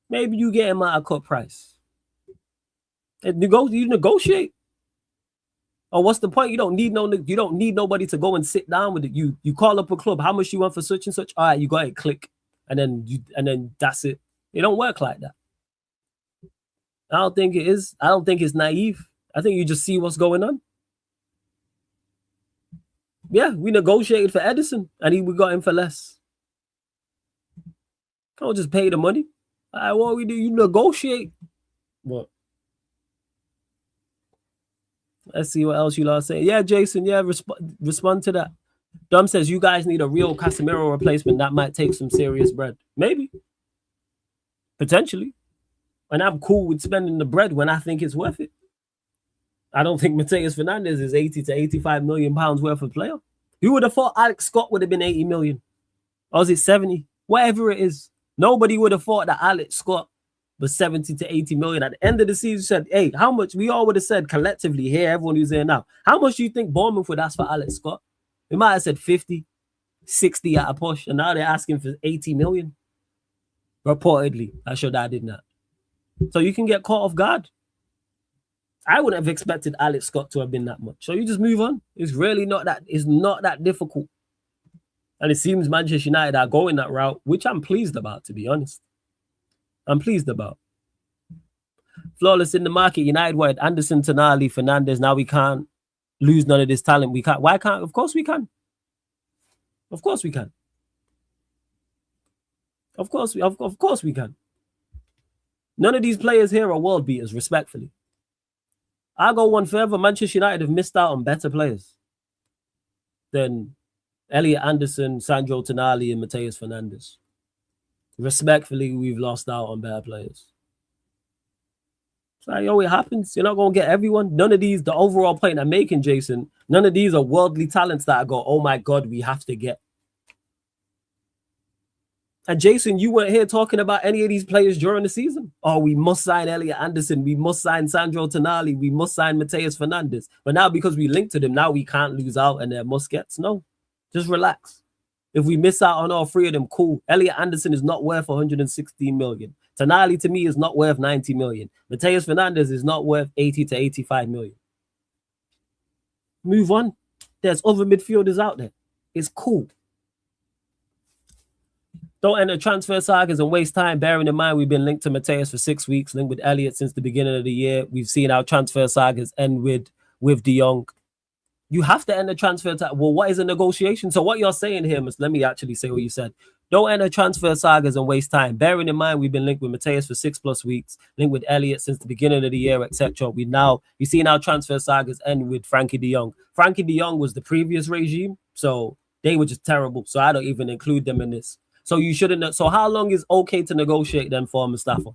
Maybe you get him at a cut price. You negotiate. Or what's the point? You don't need nobody to go and sit down with it. You call up a club. How much you want for such and such? All right, you go ahead, click, and then that's it. It don't work like that. I don't think it is. I don't think it's naive. I think you just see what's going on. Yeah, we negotiated for Edison, and we got him for less. Don't just pay the money. All right, what we do? You negotiate. What? Let's see what else you lot say. Yeah, Jason. Yeah, respond to that. Dom says you guys need a real Casemiro replacement. That might take some serious bread. Maybe. Potentially. And I'm cool with spending the bread when I think it's worth it. I don't think Mateus Fernandes is 80 to 85 million pounds worth of player. Who would have thought Alex Scott would have been 80 million? Or is it 70? Whatever it is. Nobody would have thought that Alex Scott was 70 to 80 million. At the end of the season, said, hey, how much? We all would have said collectively here, everyone who's here now, how much do you think Bournemouth would ask for Alex Scott? We might have said 50, 60 at a push, and now they're asking for 80 million. Reportedly. I sure that I did not. So you can get caught off guard. I wouldn't have expected Alex Scott to have been that much. So you just move on. It's really not that difficult. And it seems Manchester United are going that route, which I'm pleased about, to be honest. I'm pleased about. Flawless in the market. United wanted Anderson, Tonali, Fernandes. Now we can't lose none of this talent. We can't. Why can't? Of course we can. Of course we can. Of course we can. None of these players here are world beaters, respectfully. I'll go one further. Manchester United have missed out on better players than Elliot Anderson, Sandro Tonali, and Mateus Fernandes. Respectfully, we've lost out on better players. So, it happens. You're not going to get everyone. None of these, the overall point I'm making, Jason, none of these are worldly talents that I go, oh my God, we have to get. And Jason, you weren't here talking about any of these players during the season. Oh, we must sign Elliot Anderson. We must sign Sandro Tonali. We must sign Mateus Fernandes. But now because we linked to them, now we can't lose out and they're must-gets. No, just relax. If we miss out on all three of them, cool. Elliot Anderson is not worth 116 million. Tonali, to me, is not worth 90 million. Mateus Fernandes is not worth 80 to 85 million. Move on. There's other midfielders out there. It's cool. Don't enter transfer sagas and waste time. Bearing in mind, we've been linked to Mateus for 6 weeks, linked with Elliot since the beginning of the year. We've seen our transfer sagas end with De Jong. You have to end the transfer. Well, what is a negotiation? So what you're saying here, let me actually say what you said. Don't enter transfer sagas and waste time. Bearing in mind, we've been linked with Mateus for 6+ weeks, linked with Elliot since the beginning of the year, etc. We've seen our transfer sagas end with Frankie De Jong. Frankie De Jong was the previous regime, so they were just terrible. So I don't even include them in this. So you shouldn't. So how long is okay to negotiate then for Mustafa?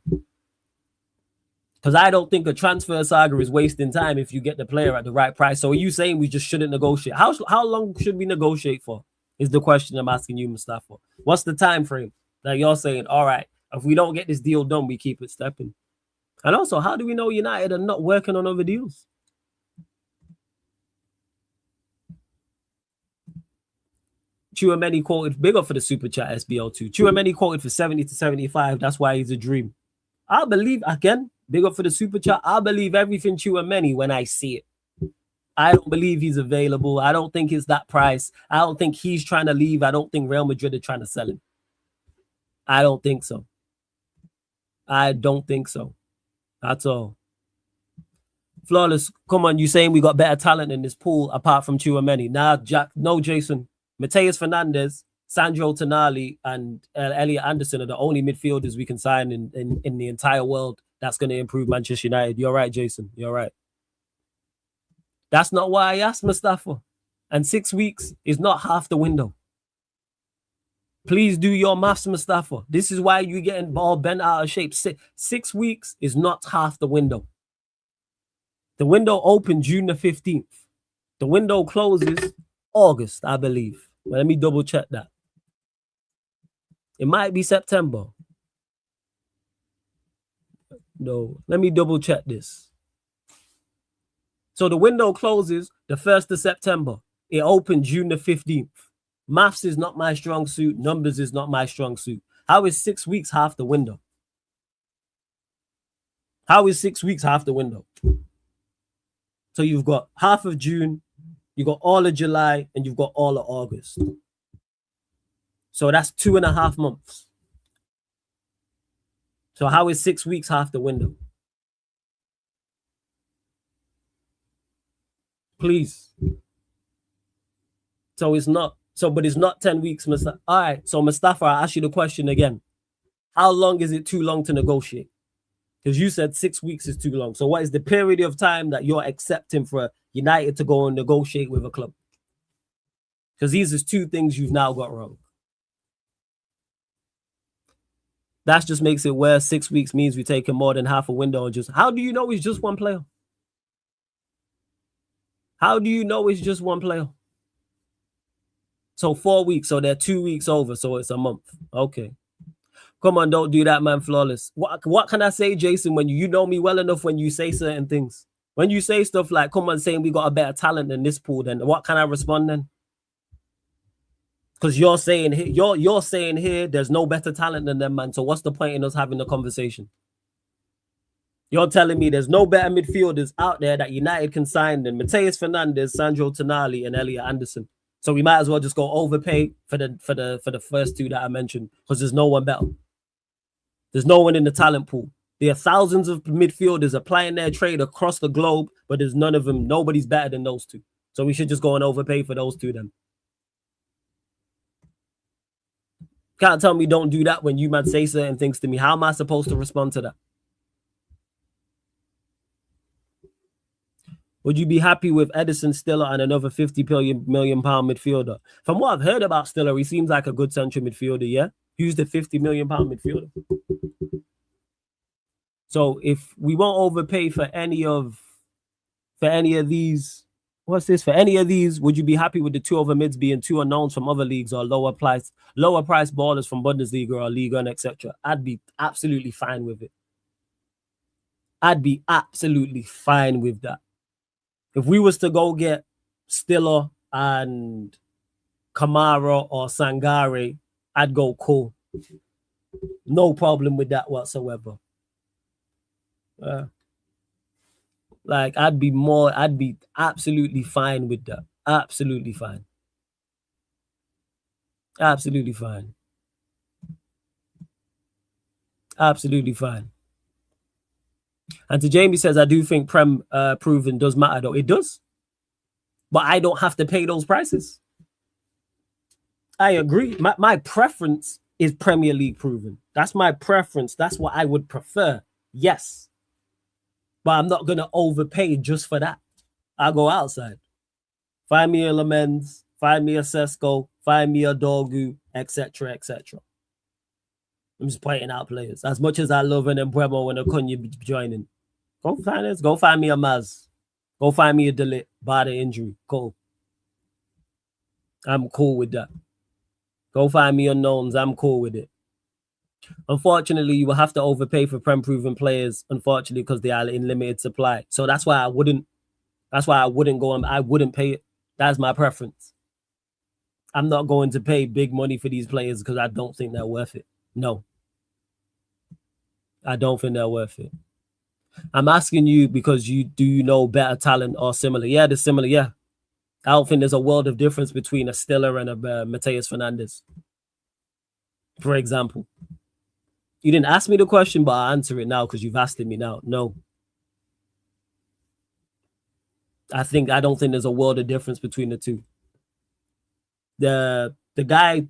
Because I don't think a transfer saga is wasting time if you get the player at the right price. So are you saying we just shouldn't negotiate? How long should we negotiate for? Is the question I'm asking you, Mustafa. What's the time frame that you're saying? All right, if we don't get this deal done, we keep it stepping. And also, how do we know United are not working on other deals? Chouameni quoted, big up for the super chat, SBL2. Chouameni quoted for 70 to 75. That's why he's a dream. I believe, again, big up for the super chat. I believe everything Chouameni when I see it. I don't believe he's available. I don't think it's that price. I don't think he's trying to leave. I don't think Real Madrid are trying to sell him. I don't think so. I don't think so. That's all. Flawless, come on, you saying we got better talent in this pool apart from Chouameni. Nah, Jack, no, Jason. Mateus Fernandes, Sandro Tonali, and Elliot Anderson are the only midfielders we can sign in the entire world that's going to improve Manchester United. You're right, Jason. You're right. That's not why I asked Mustafa. And 6 weeks is not half the window. Please do your maths, Mustafa. This is why you're getting all bent out of shape. 6 weeks is not half the window. The window opened June the 15th. The window closes August, I believe. Well, let me double check that. It might be September. No, let me double check this. So the window closes the 1st of September. It opened June the 15th. Maths is not my strong suit. Numbers is not my strong suit. How is 6 weeks half the window? How is 6 weeks half the window? So you've got half of June, you've got all of July, and you've got all of August. So that's 2.5 months. So how is 6 weeks half the window? Please. So it's not, but it's not 10 weeks, Mustafa. All right, so Mustafa, I ask you the question again. How long is it too long to negotiate? Because you said 6 weeks is too long. So what is the period of time that you're accepting for United to go and negotiate with a club? Because these are two things you've now got wrong. That just makes it worse. 6 weeks means we're taking more than half a window. And just, how do you know it's just one player? How do you know it's just one player? So 4 weeks. So they're 2 weeks over. So it's a month. Okay. Come on, don't do that, man. Flawless. What can I say, Jason, when you know me well enough when you say certain things? When you say stuff like, come on, saying we got a better talent than this pool, then what can I respond then? Because you're saying here there's no better talent than them, man. So what's the point in us having a conversation? You're telling me there's no better midfielders out there that United can sign than Mateus Fernandes, Sandro Tonali, and Elliot Anderson. So we might as well just go overpay for the first two that I mentioned, because there's no one better. There's no one in the talent pool. There are thousands of midfielders applying their trade across the globe, but there's none of them. Nobody's better than those two. So we should just go and overpay for those two then. Can't tell me don't do that when you man say certain things to me. How am I supposed to respond to that? Would you be happy with Edison, Stiller, and another £50 million midfielder? From what I've heard about Stiller, he seems like a good central midfielder, yeah? Who's the £50 million midfielder? So if we won't overpay for any of these, what's this? For any of these, would you be happy with the two other mids being two unknowns from other leagues or lower price ballers from Bundesliga or Liga and etc.? I'd be absolutely fine with it. I'd be absolutely fine with that. If we was to go get Stiller and Kamara or Sangare, I'd go cool. No problem with that whatsoever. Like I'd be absolutely fine with that. Absolutely fine. Absolutely fine. Absolutely fine. And to Jamie says, I do think Prem proven does matter though. It does. But I don't have to pay those prices. I agree. My preference is Premier League proven. That's my preference. That's what I would prefer. Yes. But I'm not going to overpay just for that. I'll go outside. Find me a Lamens, find me a Sesko, find me a Dorgu, etc., etc. I'm just pointing out players. As much as I love an Embuemo and a Cunha joining. Go find me a Maz. Go find me a Delit, bar the injury. Go. I'm cool with that. Go find me unknowns. I'm cool with it. Unfortunately, you will have to overpay for Prem-proven players, unfortunately, because they are in limited supply. So that's why I wouldn't go and I wouldn't pay it. That's my preference. I'm not going to pay big money for these players because I don't think they're worth it. No. I don't think they're worth it. I'm asking you because you know better talent or similar. Yeah, they're similar, yeah. I don't think there's a world of difference between a Stiller and a Mateus Fernandes. For example. You didn't ask me the question, but I'll answer it now because you've asked it me now. No. I don't think there's a world of difference between the two. The guy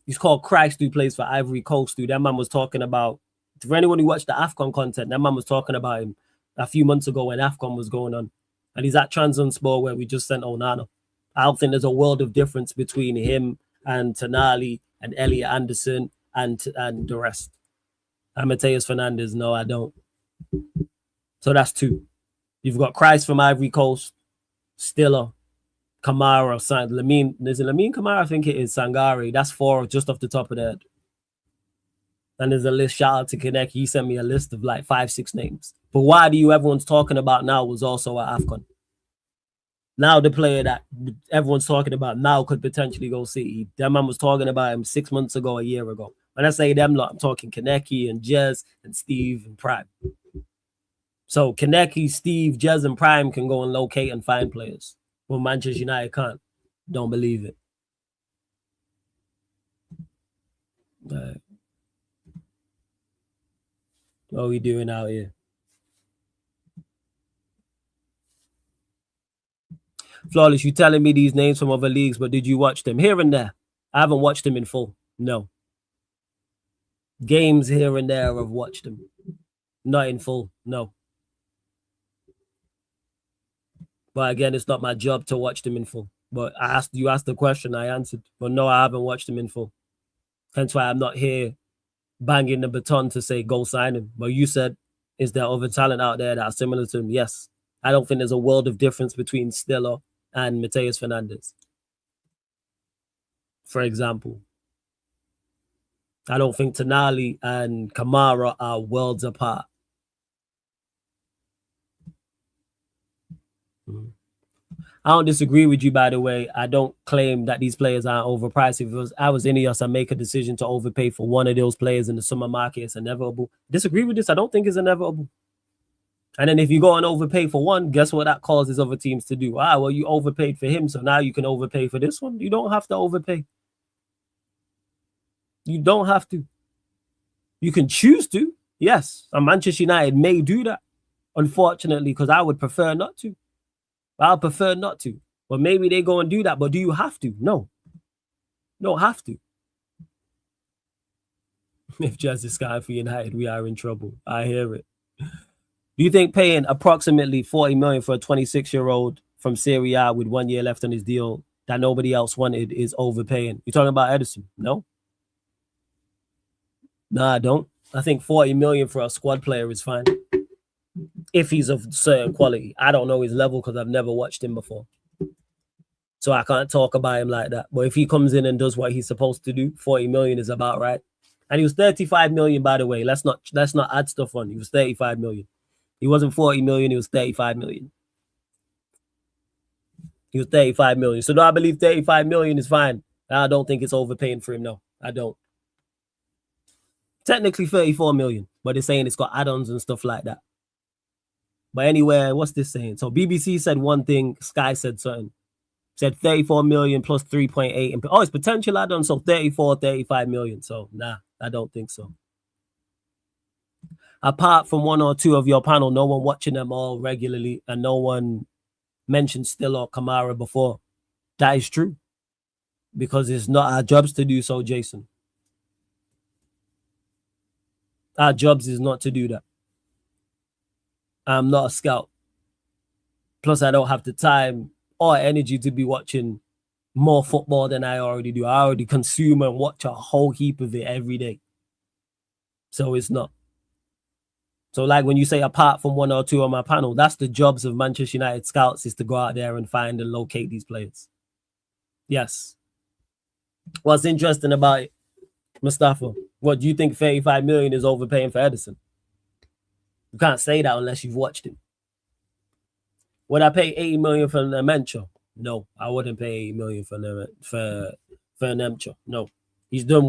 he's called Christ, who plays for Ivory Coast, dude. That man was talking about, for anyone who watched the AFCON content, that man was talking about him a few months ago when AFCON was going on. And he's at Trabzonspor where we just sent Onana. I don't think there's a world of difference between him and Tonali and Elliot Anderson and the rest. And Mateus Fernandes, no, I don't. So that's two. You've got Christ from Ivory Coast, Stiller, Kamara, Lamine. Is it Lamine Kamara? I think it is Sangare. That's four just off the top of the head. And there's a list. Shout out to Kinect. He sent me a list of like 5-6 names. But why do you everyone's talking about now was also at AFCON? Now the player that everyone's talking about now could potentially go City. That man was talking about him 6 months ago, a year ago. When I say them lot, I'm talking Kaneki and Jez and Steve and Prime. So Kaneki, Steve, Jez, and Prime can go and locate and find players. Well, Manchester United can't. Don't believe it. What are we doing out here? Flawless, you telling me these names from other leagues, but did you watch them? Here and there. I haven't watched them in full. No. Games here and there, I've watched them. Not in full. No. But again, it's not my job to watch them in full. But you asked the question, I answered. But no, I haven't watched them in full. Hence why I'm not here banging the baton to say go sign him. But you said, is there other talent out there that are similar to him? Yes. I don't think there's a world of difference between Stiller and Mateus Fernandes. For example, I don't think Tonali and Kamara are worlds apart. I don't disagree with you, by the way. I don't claim that these players aren't overpriced. If I was Ineos, I'd make a decision to overpay for one of those players in the summer market. It's inevitable. Disagree with this? I don't think it's inevitable. And then if you go and overpay for one, guess what that causes other teams to do? Well, you overpaid for him, so now you can overpay for this one. You don't have to overpay. You don't have to. You can choose to. Yes, and Manchester United may do that, unfortunately, because I would prefer not to. I'll prefer not to. But maybe they go and do that. But do you have to? No. Don't have to. If Jazz is scouting for United, we are in trouble. I hear it. Do you think paying approximately 40 million for a 26-year-old from Serie A with 1 year left on his deal that nobody else wanted is overpaying? You talking about Edison? No. No, I don't. I think 40 million for a squad player is fine. If he's of certain quality. I don't know his level because I've never watched him before. So I can't talk about him like that. But if he comes in and does what he's supposed to do, 40 million is about right. And he was 35 million, by the way. Let's not add stuff on. He was 35 million. He wasn't 40 million, he was 35 million. He was 35 million. So do I believe 35 million is fine? I don't think it's overpaying for him, no. I don't. Technically 34 million, but it's saying it's got add-ons and stuff like that. But anyway, what's this saying? So BBC said one thing, Sky said something. Said 34 million plus 3.8. Oh, it's potential add-on, so 34, 35 million. So, nah, I don't think so. Apart from one or two of your panel, no one watching them all regularly and no one mentioned Still or Kamara before. That is true. Because it's not our jobs to do so, Jason. Our jobs is not to do that. I'm not a scout. Plus, I don't have the time or energy to be watching more football than I already do. I already consume and watch a whole heap of it every day. So it's not. So like when you say apart from one or two on my panel, that's the jobs of Manchester United scouts, is to go out there and find and locate these players. Yes. What's interesting about it, Mustafa? What do you think 35 million is overpaying for Edison? You can't say that unless you've watched him. Would I pay 80 million for Nemcha? No, I wouldn't pay 80 million for Nemcha. No. He's done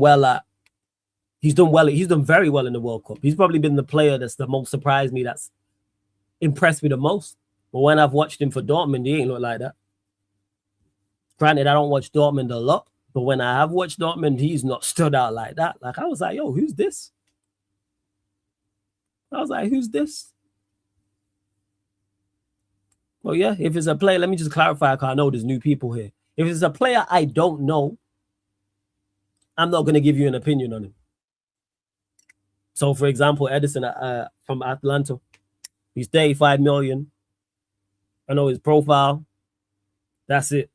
very well in the World Cup. He's probably been the player that's the most surprised me, that's impressed me the most. But when I've watched him for Dortmund, he ain't look like that. Granted, I don't watch Dortmund a lot, but when I have watched Dortmund, he's not stood out like that. Like, I was like, yo, who's this? I was like, who's this? Well, yeah, if it's a player, let me just clarify because I know there's new people here. If it's a player I don't know, I'm not going to give you an opinion on him. So, for example, Edison from Atlanta, he's 35 million. I know his profile. That's it.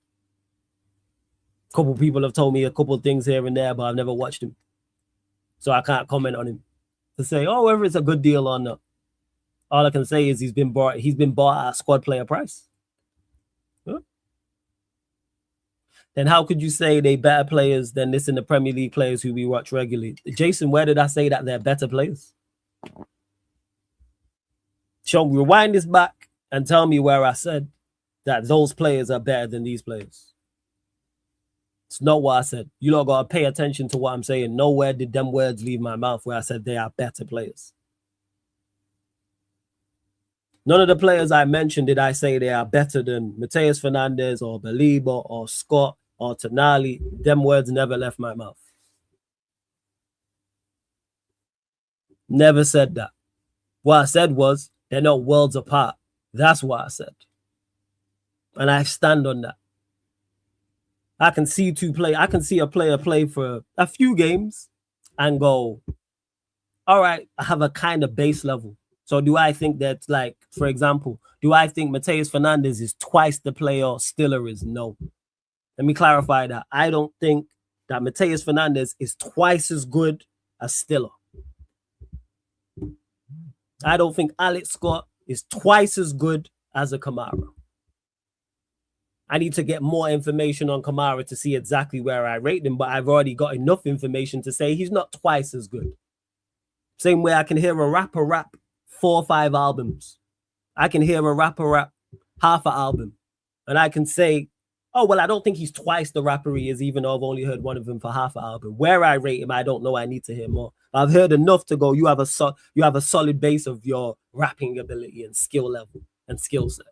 A couple people have told me a couple of things here and there, but I've never watched him. So I can't comment on him to say, oh, whether it's a good deal or not. All I can say is he's been bought at squad player price. Huh? Then how could you say they better players than this in the Premier League players who we watch regularly? Jason, where did I say that they're better players? So rewind this back and tell me where I said that those players are better than these players. It's not what I said. You lot got to pay attention to what I'm saying. Nowhere did them words leave my mouth where I said they are better players. None of the players I mentioned did I say they are better than Mateus Fernandes or Baliba or Scott or Tonali. Them words never left my mouth. Never said that. What I said was they're not worlds apart. That's what I said. And I stand on that. I can see a player play for a few games and go, all right, I have a kind of base level. So do I think that, like, for example, do I think Mateus Fernandes is twice the player Stiller is? No. Let me clarify that. I don't think that Mateus Fernandes is twice as good as Stiller. I don't think Alex Scott is twice as good as a Kamara. I need to get more information on Kamara to see exactly where I rate him, but I've already got enough information to say he's not twice as good. Same way I can hear a rapper rap 4 or 5 albums. I can hear a rapper rap half an album. And I can say, oh, well, I don't think he's twice the rapper he is, even though I've only heard one of them for half an album. Where I rate him, I don't know. I need to hear more. I've heard enough to go, you have a solid base of your rapping ability and skill level and skill set.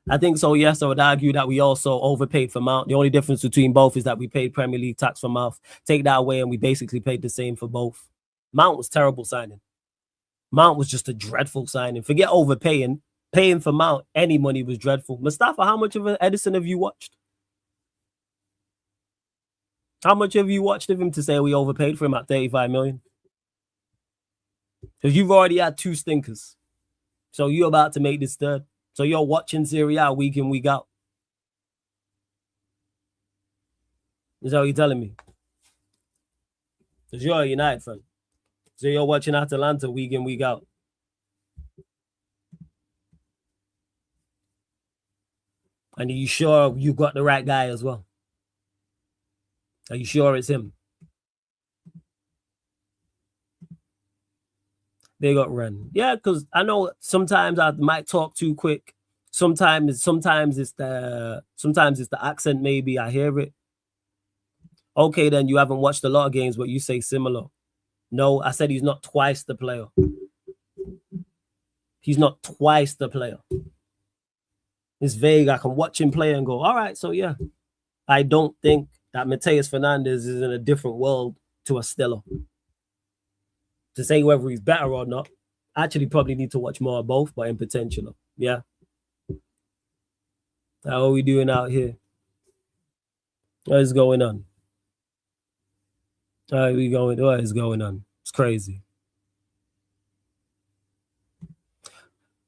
I think so, yes. I would argue that we also overpaid for Mount. The only difference between both is that we paid Premier League tax for Mount. Take that away and we basically paid the same for both. Mount was terrible signing. Mount was just a dreadful signing. Forget overpaying. Paying for Mount, any money was dreadful. Mustafa, how much of an Edison have you watched? How much have you watched of him to say we overpaid for him at 35 million? Because you've already had 2 stinkers. So you're about to make this third. So you're watching Serie A week in, week out. Is that what you're telling me? Because you're a United fan. So you're watching Atalanta week in, week out. And are you sure you got the right guy as well? Are you sure it's him? They got run. Yeah, because I know sometimes I might talk too quick. Sometimes it's the accent, maybe I hear it. Okay, then you haven't watched a lot of games, but you say similar. No, I said he's not twice the player. He's not twice the player. It's vague. I can watch him play and go, all right, so yeah. I don't think that Mateus Fernandes is in a different world to a Stella. To say whether he's better or not, I actually probably need to watch more of both, but in potential. Yeah. How are we doing out here? What is going on? What is going on? It's crazy.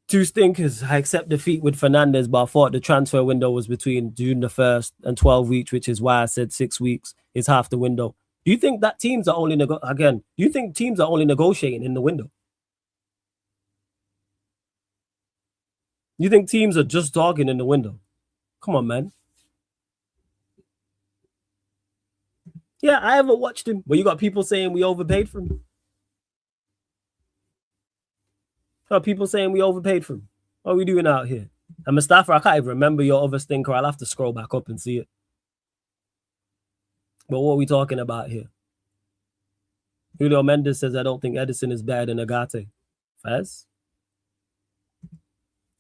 2 stinkers. I accept defeat with Fernandes, but I thought the transfer window was between June the 1st and 12 weeks, which is why I said 6 weeks is half the window. Do you think that teams are only negotiating in the window? You think teams are just talking in the window? Come on, man. Yeah, I haven't watched him. But you got people saying we overpaid for him. People saying we overpaid for him. What are we doing out here? And Mustafa, I can't even remember your other stinker. I'll have to scroll back up and see it. But what are we talking about here? Julio Mendes says, I don't think Edison is better than Agate. Faz?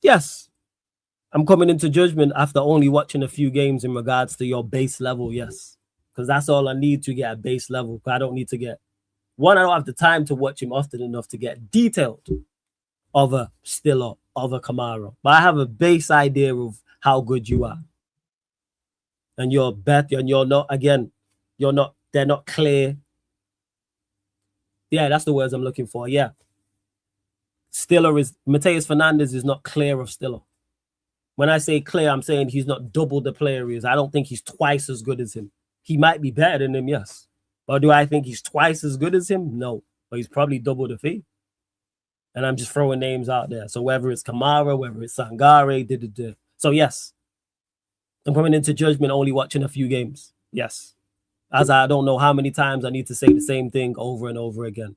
Yes. I'm coming into judgment after only watching a few games in regards to your base level, yes. Because that's all I need to get at base level. I don't need to get... One, I don't have the time to watch him often enough to get detailed of a Stiller, of a Kamara, but I have a base idea of how good you are. And you're better, and you're not, again, they're not clear. Yeah, that's the words I'm looking for. Yeah. Mateus Fernandes is not clear of Stiller. When I say clear, I'm saying he's not double the player he is. I don't think he's twice as good as him. He might be better than him, yes. But do I think he's twice as good as him? No. But he's probably double the fee. And I'm just throwing names out there. So whether it's Kamara, whether it's Sangare, So yes, I'm coming into judgment only watching a few games. Yes. As I don't know how many times I need to say the same thing over and over again.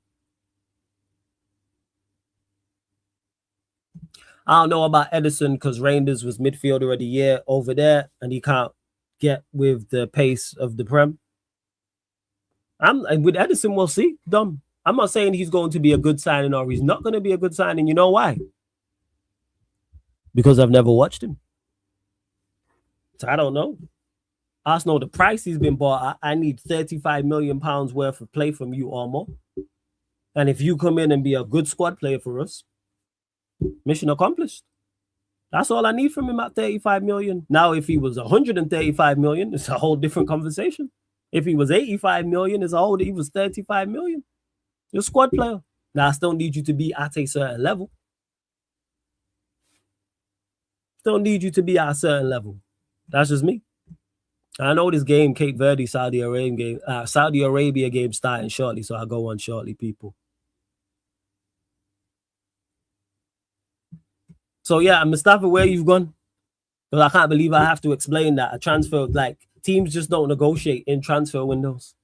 I don't know about Edison because Rangers was midfielder of the year over there and he can't get with the pace of the Prem. With Edison, we'll see. Dumb. I'm not saying he's going to be a good signing or he's not going to be a good signing. You know why? Because I've never watched him. So I don't know. Arsenal, the price he's been bought, I need 35 million pounds worth of play from you or more. And if you come in and be a good squad player for us, mission accomplished. That's all I need from him at 35 million. Now, if he was 135 million, it's a whole different conversation. If he was 85 million, he was 35 million. You're a squad player. Now, I still need you to be at a certain level. Still need you to be at a certain level. That's just me. I know this game, Cape Verde, Saudi Arabia game starting shortly, so I'll go on shortly, people. So yeah, Mustafa, where you've gone? Because I can't believe I have to explain that. A transfer, like, teams just don't negotiate in transfer windows.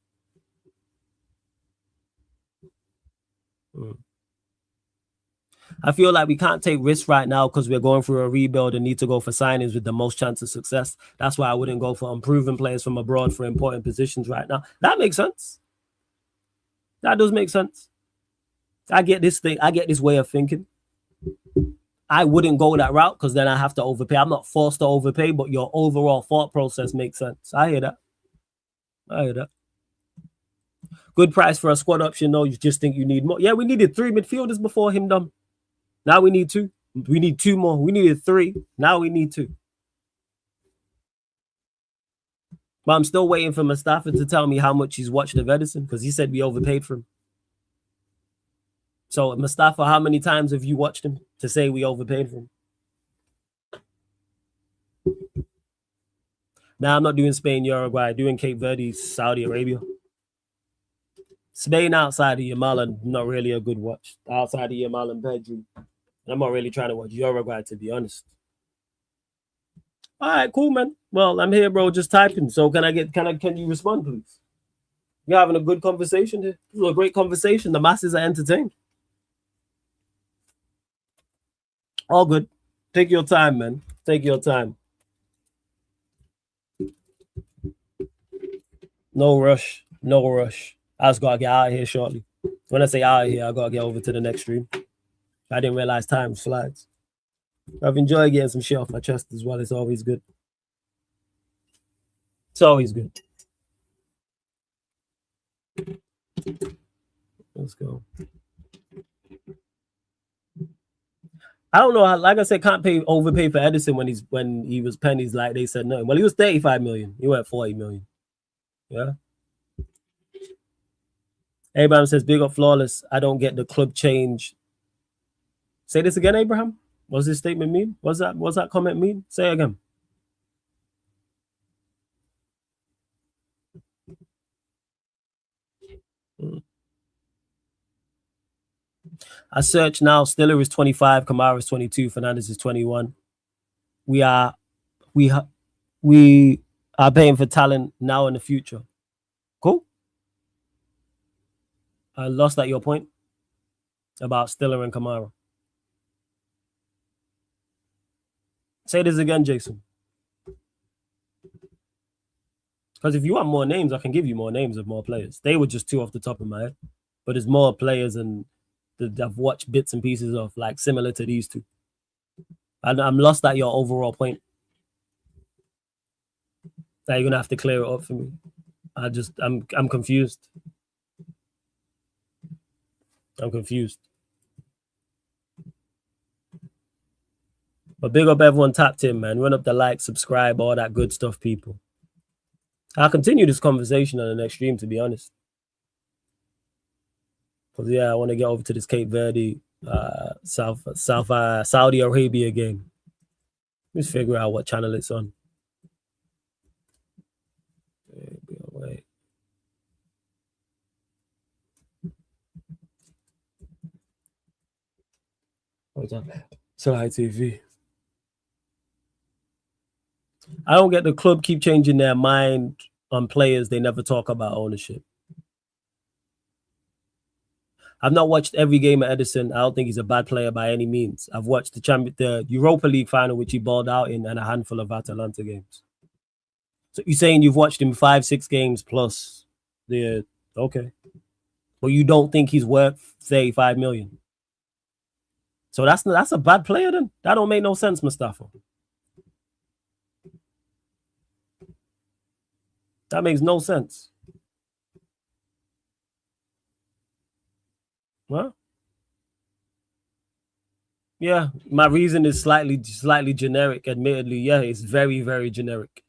I feel like we can't take risks right now because we're going through a rebuild and need to go for signings with the most chance of success. That's why I wouldn't go for unproven players from abroad for important positions right now. That makes sense. That does make sense. I get this thing. I get this way of thinking. I wouldn't go that route because then I have to overpay. I'm not forced to overpay, but your overall thought process makes sense. I hear that. Good price for a squad option, though. You just think you need more. Yeah, we needed 3 midfielders before him, dumb. Now we need 2. We need 2 more. We needed 3. Now we need 2. But I'm still waiting for Mustafa to tell me how much he's watched of Edison because he said we overpaid for him. So, Mustafa, how many times have you watched him to say we overpaid for him? Now, I'm not doing Spain, Uruguay. Doing Cape Verde, Saudi Arabia. Spain outside of Yamal, not really a good watch. Outside of Yamal and Pedri. I'm not really trying to watch Uruguay, to be honest. All right, cool, man. Well, I'm here, bro, just typing. So can you respond, please? You're having a good conversation here. This was a great conversation. The masses are entertained. All good. Take your time, man. Take your time. No rush. No rush. I just gotta get out of here shortly. When I say out of here, I gotta get over to the next stream. I didn't realize time slides. I've enjoyed getting some shit off my chest as well. It's always good. It's always good. Let's go. I don't know how, like I said, can't overpay for Edison when he was pennies like they said nothing. Well, he was 35 million. He went 40 million. Yeah. Abraham says, big up Flawless. I don't get the club change. Say this again, Abraham. What's this statement mean? What's that comment mean? Say it again. I search now. Stiller is 25. Kamara is 22. Fernandes is 21. We are paying for talent now and the future. Cool. I lost at your point about Stiller and Kamara. Say this again, Jason. Because if you want more names, I can give you more names of more players. They were just 2 off the top of my head. But there's more players and that I've watched bits and pieces of, like, similar to these 2. And I'm lost at your overall point. Now you're gonna have to clear it up for me. I'm confused. I'm confused. But big up everyone tapped in, man. Run up the like, subscribe, all that good stuff, people. I'll continue this conversation on the next stream, to be honest. Because, yeah, I want to get over to this Cape Verde, Saudi Arabia game. Let's figure out what channel it's on. Wait. What's on? Saudi TV. I don't get the club keep changing their mind on players. They never talk about ownership. I've not watched every game at Edison. I don't think he's a bad player by any means. I've watched the Europa League final, which he balled out in, and a handful of Atalanta games. So you're saying you've watched him 5-6 games plus the okay. But you don't think he's worth 35 million. So that's a bad player then? That don't make no sense, Mustafa. That makes no sense. Well, yeah, my reason is slightly generic, admittedly. Yeah, it's very, very generic.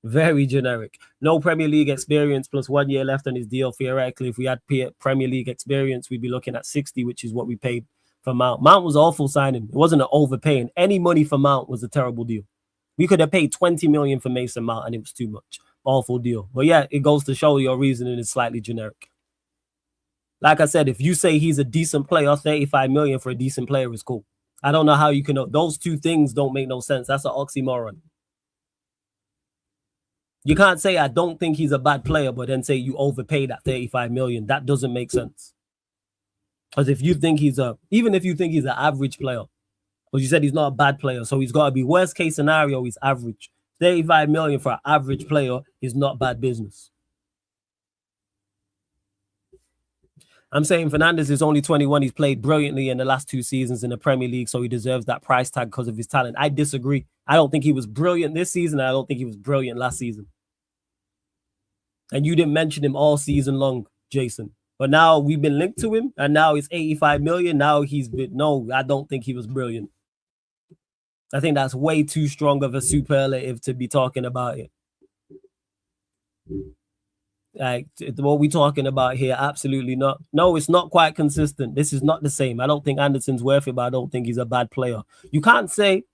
Very generic. No Premier League experience plus 1 year left on his deal. Theoretically, if we had Premier League experience, we'd be looking at 60, which is what we paid for Mount. Mount was awful signing. It wasn't an overpaying. Any money for Mount was a terrible deal. We could have paid 20 million for Mason Mount and it was too much. Awful deal. But yeah, it goes to show your reasoning is slightly generic. Like I said, if you say he's a decent player, 35 million for a decent player is cool. I don't know how you can know. Those two things don't make no sense. That's an oxymoron. You can't say I don't think he's a bad player, but then say you overpaid at 35 million. That doesn't make sense. Because if you think even if you think he's an average player, because you said he's not a bad player, so he's got to be worst case scenario, he's average. 35 million for an average player is not bad business. I'm saying Fernandes is only 21. He's played brilliantly in the last 2 seasons in the Premier League, so he deserves that price tag because of his talent. I disagree. I don't think he was brilliant this season. I don't think he was brilliant last season. And you didn't mention him all season long, Jason. But now we've been linked to him, and now it's 85 million. Now no, I don't think he was brilliant. I think that's way too strong of a superlative to be talking about it. Like, what we talking about here? Absolutely not. No, it's not quite consistent. This is not the same. I don't think Anderson's worth it, but I don't think he's a bad player. You can't say,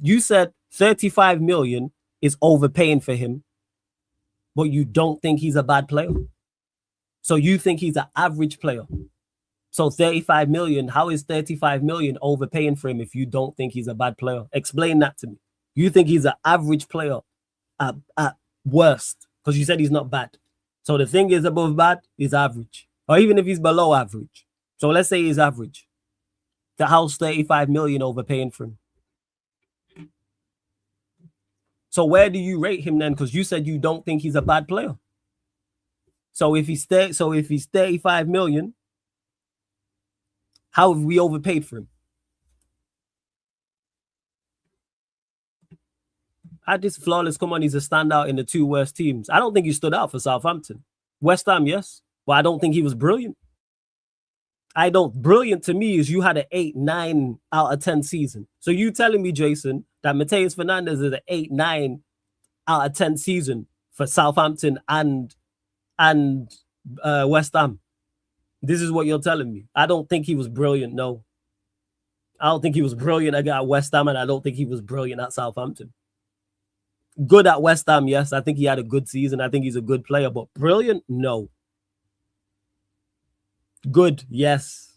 you said 35 million is overpaying for him, but you don't think he's a bad player. So you think he's an average player. So 35 million, how is 35 million overpaying for him if you don't think he's a bad player? Explain that to me. You think he's an average player at worst, because you said he's not bad. So the thing is above bad is average, or even if he's below average. So let's say he's average. The house 35 million overpaying for him. So where do you rate him then? Because you said you don't think he's a bad player. So if he's 35 million, how have we overpaid for him? At this flawless, come on, he's a standout in the 2 worst teams. I don't think he stood out for Southampton. West Ham, yes, but I don't think he was brilliant. Brilliant to me is you had an 8-9 out of 10 season. So you telling me, Jason, that Mateus Fernandes is an 8-9 out of 10 season for Southampton and West Ham? This is what you're telling me. I don't think he was brilliant, no. I don't think he was brilliant at West Ham, and I don't think he was brilliant at Southampton. Good at West Ham, yes. I think he had a good season. I think he's a good player, but brilliant, no. Good, yes.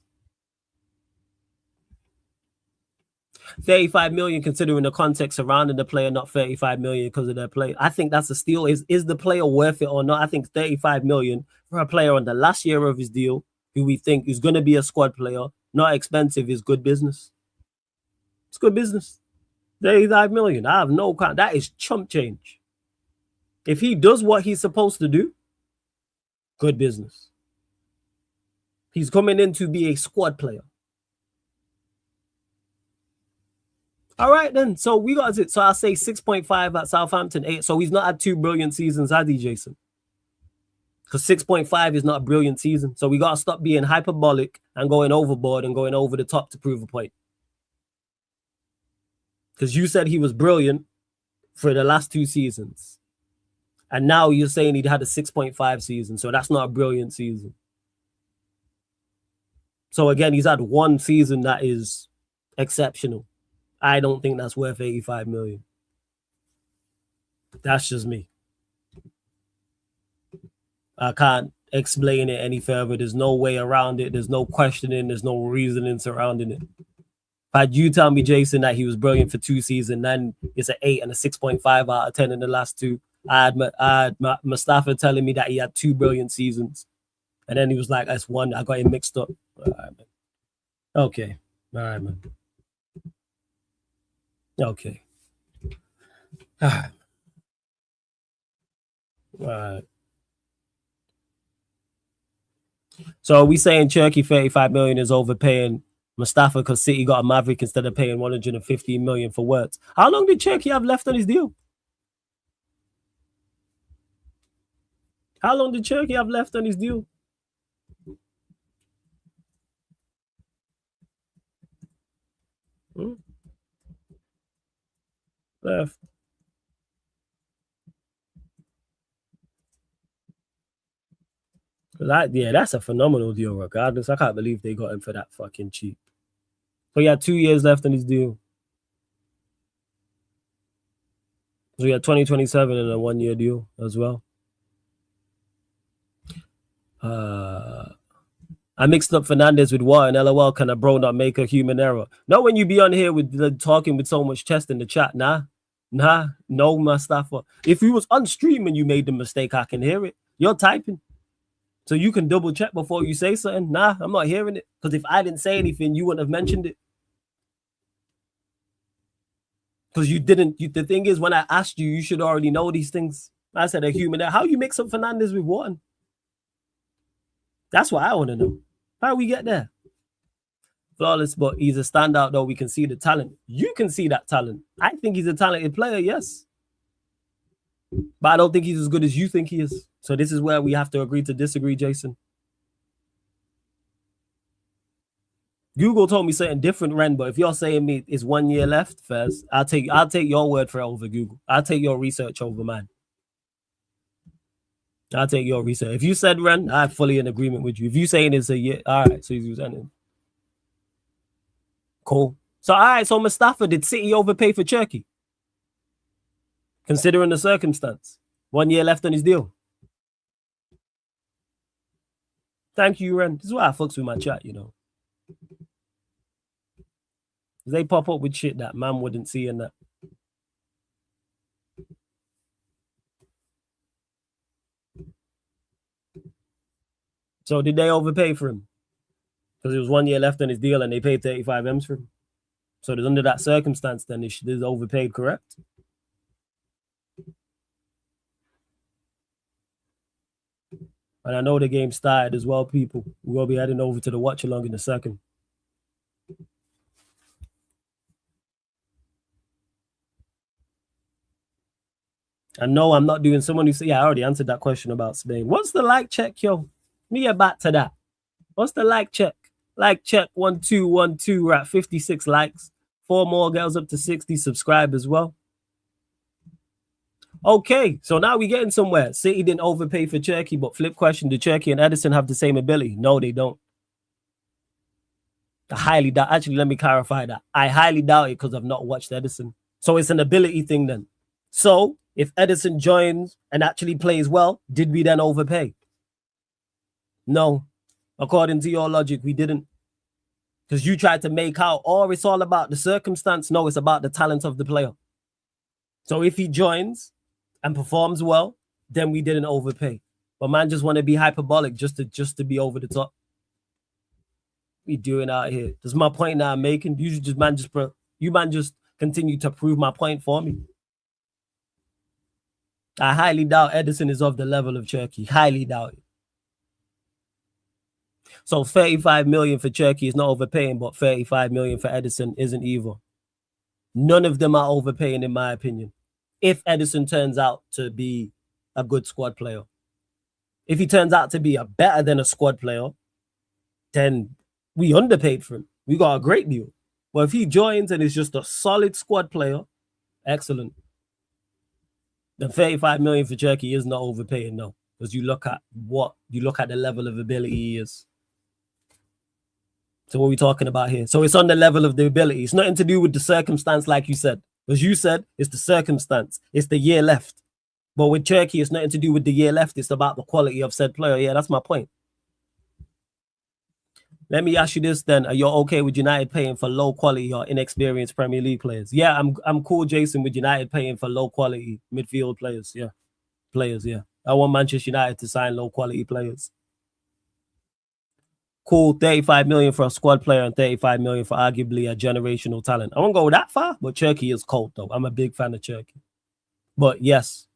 35 million considering the context surrounding the player, not 35 million because of their play. I think that's a steal. Is the player worth it or not? I think 35 million for a player on the last year of his deal, who we think is going to be a squad player, not expensive, is good business. It's good business. 35 million. I have no kind. That is chump change. If he does what he's supposed to do, good business. He's coming in to be a squad player. All right, then. So we got it. So I'll say 6.5 at Southampton. 8. So he's not had 2 brilliant seasons, has he, Jason? Because 6.5 is not a brilliant season. So we got to stop being hyperbolic and going overboard and going over the top to prove a point. Because you said he was brilliant for the last 2 seasons. And now you're saying he had a 6.5 season. So that's not a brilliant season. So again, he's had 1 season that is exceptional. I don't think that's worth 85 million. That's just me. I can't explain it any further. There's no way around it. There's no questioning. There's no reasoning surrounding it. Had you tell me, Jason, that he was brilliant for 2 seasons, then it's an 8 and a 6.5 out of 10 in the last 2. I had Mustafa telling me that he had 2 brilliant seasons. And then he was like, that's 1. I got him mixed up. All right, man. Okay. All right, man. Okay. All right. All right. So are we saying Cherky 35 million is overpaying Mustafa because City got a Maverick instead of paying 115 million for Wirtz? How long did Cherky have left on his deal? How long did Cherky have left on his deal? Left. Yeah, that's a phenomenal deal, regardless. I can't believe they got him for that fucking cheap. So he had 2 years left on his deal. So he had 2027 and a 1-year deal as well. I mixed up Fernandes with what, and LOL, can a bro not make a human error? No, when you be on here with talking with so much chest in the chat, no, Mustafa. If you was on stream and you made the mistake, I can hear it. You're typing. So you can double check before you say something. Nah, I'm not hearing it. Because if I didn't say anything, you wouldn't have mentioned it. Because you didn't. The thing is, when I asked you, you should already know these things. I said a human error. How you mix up Fernandes with Wharton? That's what I want to know. How we get there? Flawless, but he's a standout, though. We can see the talent. You can see that talent. I think he's a talented player, yes. But I don't think he's as good as you think he is. So this is where we have to agree to disagree, Jason. Google told me something different, Ren, but if you're saying me it's 1 year left, Fez, I'll take your word for it over Google. I'll take your research over mine. I'll take your research. If you said Ren, I'm fully in agreement with you. If you saying it's a year, all right, so he's ending. Cool. So all right, so Mustafa, did City overpay for Cherky? Considering the circumstance. 1 year left on his deal. Thank you, Ren. This is why I fucks with my chat, you know. They pop up with shit that man wouldn't see in that. So did they overpay for him? Because it was 1 year left on his deal and they paid 35 M's for him. So under that circumstance, then it is overpaid, correct? And I know the game started as well, people. We'll be heading over to the watch along in a second. And no, I'm not doing someone who said, yeah, I already answered that question about Spain. What's the like check, yo? Let me get back to that. What's the like check? Like check 1212. We're at 56 likes. 4 more girls up to 60. Subscribe as well. Okay, so now we're getting somewhere. City didn't overpay for Cherky, but flip question, do Cherky and Edison have the same ability? No, they don't. I highly doubt. Actually, let me clarify that. I highly doubt it because I've not watched Edison. So it's an ability thing then. So if Edison joins and actually plays well, did we then overpay? No. According to your logic, we didn't. Because you tried to make out, oh, it's all about the circumstance. No, it's about the talent of the player. So if he joins and performs well, then we didn't overpay. But man just want to be hyperbolic just to be over the top. What you doing out here? That's my point now I'm making. You just continue to prove my point for me. I highly doubt Edison is of the level of Cherky. Highly doubt it. So 35 million for Cherky is not overpaying, but 35 million for Edison isn't either. None of them are overpaying, in my opinion. If Edison turns out to be a good squad player. If he turns out to be a better than a squad player, then we underpaid for him. We got a great deal. But if he joins and is just a solid squad player, excellent. The 35 million for Cherky is not overpaying, no. Because you look at the level of ability he is. So what are we talking about here? So it's on the level of the ability. It's nothing to do with the circumstance, like you said. As you said, it's the circumstance. It's the year left. But with Cherky, it's nothing to do with the year left. It's about the quality of said player. Yeah, that's my point. Let me ask you this then. Are you okay with United paying for low quality or inexperienced Premier League players? Yeah, I'm cool, Jason, with United paying for low quality midfield players. Yeah. Players, yeah. I want Manchester United to sign low quality players. Cool, 35 million for a squad player and 35 million for arguably a generational talent. I won't go that far, but Cherky is cold though. I'm a big fan of Cherky. But yes,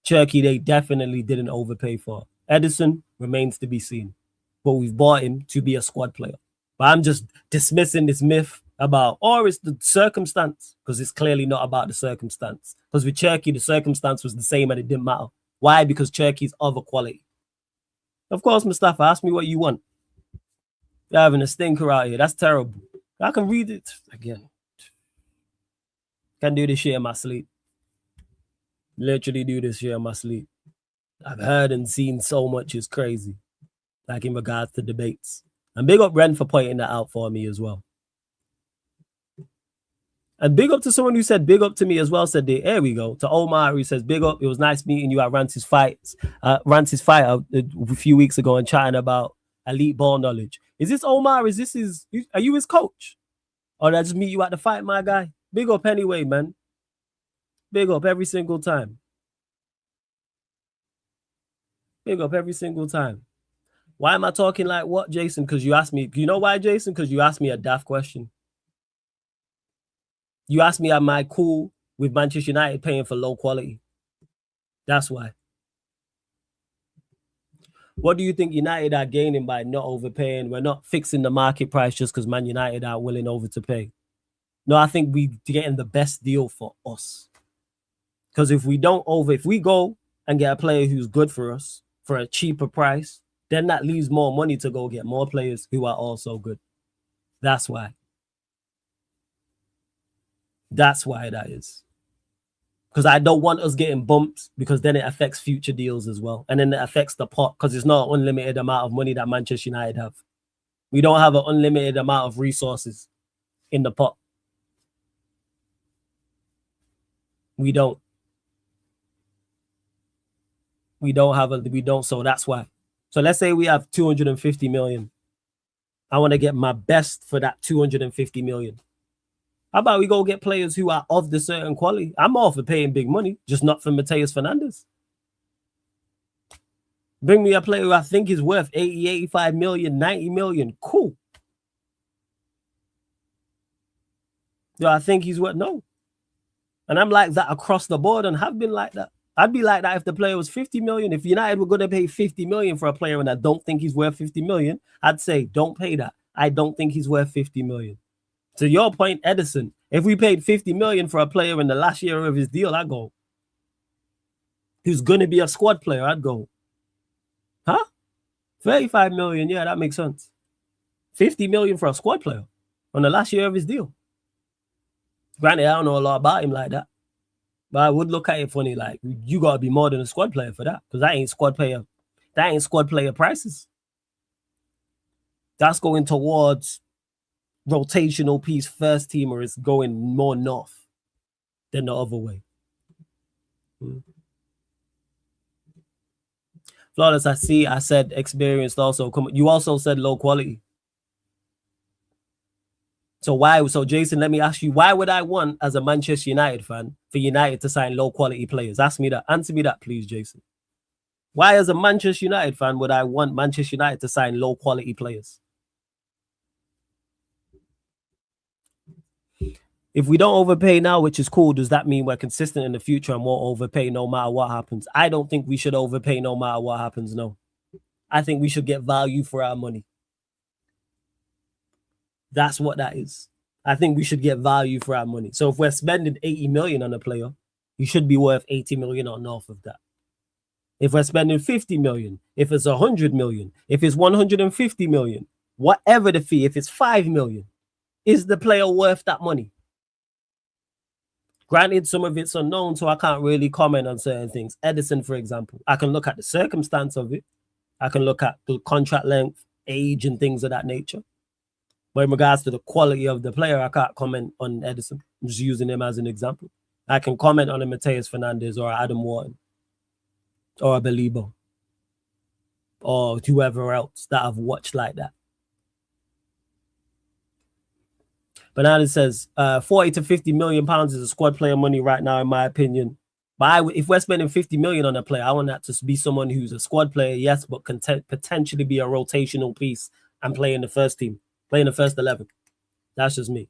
Cherky, they definitely didn't overpay for. Edison remains to be seen. But we've bought him to be a squad player. But I'm just dismissing this myth about, or it's the circumstance, because it's clearly not about the circumstance. Because with Cherky, the circumstance was the same and it didn't matter. Why? Because Cherky's of a quality. Of course, Mustafa, ask me what you want. You're having a stinker out here. That's terrible. I can read it again. Can do this shit in my sleep. Literally do this shit in my sleep. I've heard and seen so much, it's crazy. Like in regards to debates. And big up Ren for pointing that out for me as well. And big up to someone who said big up to me as well. Said there we go. To Omar, who says big up. It was nice meeting you at Rance's fight a few weeks ago and chatting about elite ball knowledge. Is this Omar? Are you his coach? Or did I just meet you at the fight, my guy? Big up anyway, man. Big up every single time. Big up every single time. Why am I talking like what, Jason? Because you asked me. You know why, Jason? Because you asked me a daft question. You asked me, am I cool with Manchester United paying for low quality? That's why. What do you think United are gaining by not overpaying? We're not fixing the market price just because Man United are willing over to pay. No, I think we're getting the best deal for us. Because if we go and get a player who's good for us for a cheaper price, then that leaves more money to go get more players who are also good. That's why. That's why that is. Because I don't want us getting bumped, because then it affects future deals as well. And then it affects the pot, because it's not an unlimited amount of money that Manchester United have. We don't have an unlimited amount of resources in the pot. We don't. So that's why. So let's say we have 250 million. I want to get my best for that 250 million. How about we go get players who are of the certain quality? I'm all for paying big money, just not for Mateus Fernandes. Bring me a player who I think is worth 80, 85 million, 90 million. Cool. Do I think he's worth? No. And I'm like that across the board and have been like that. I'd be like that if the player was 50 million. If United were going to pay 50 million for a player and I don't think he's worth 50 million, I'd say, don't pay that. I don't think he's worth 50 million. To your point, Edison, if we paid 50 million for a player in the last year of his deal, I'd go. Who's going to be a squad player, I'd go. Huh? 35 million, yeah, that makes sense. 50 million for a squad player on the last year of his deal. Granted, I don't know a lot about him like that. But I would look at it funny, like, you got to be more than a squad player for that. Because that ain't squad player prices. That's going towards rotational piece first team, or it's going more north than the other way. Flawless, I said experienced also. You also said low quality. So Jason, let me ask you, why would I want, as a Manchester United fan, for United to sign low quality players? Ask me that. Answer me that, please, Jason. Why, as a Manchester United fan, would I want Manchester United to sign low quality players? If we don't overpay now, which is cool, does that mean we're consistent in the future and won't overpay no matter what happens? I don't think we should overpay no matter what happens, no. I think we should get value for our money. That's what that is. I think we should get value for our money. So if we're spending 80 million on a player, you should be worth 80 million or north of that. If we're spending 50 million, if it's 100 million, if it's 150 million, whatever the fee, if it's 5 million, Is the player worth that money? Granted, some of it's unknown, so I can't really comment on certain things. Edison, for example, I can look at the circumstance of it. I can look at the contract length, age, and things of that nature. But in regards to the quality of the player, I can't comment on Edison. I'm just using him as an example. I can comment on a Mateus Fernandes or Adam Wharton or a Belibo or whoever else that I've watched like that. Fernandes says 40 to 50 million pounds is a squad player money right now, in my opinion. But if we're spending 50 million on a player, I want that to be someone who's a squad player, yes, but can potentially be a rotational piece and play in the first team, play in the first 11. That's just me.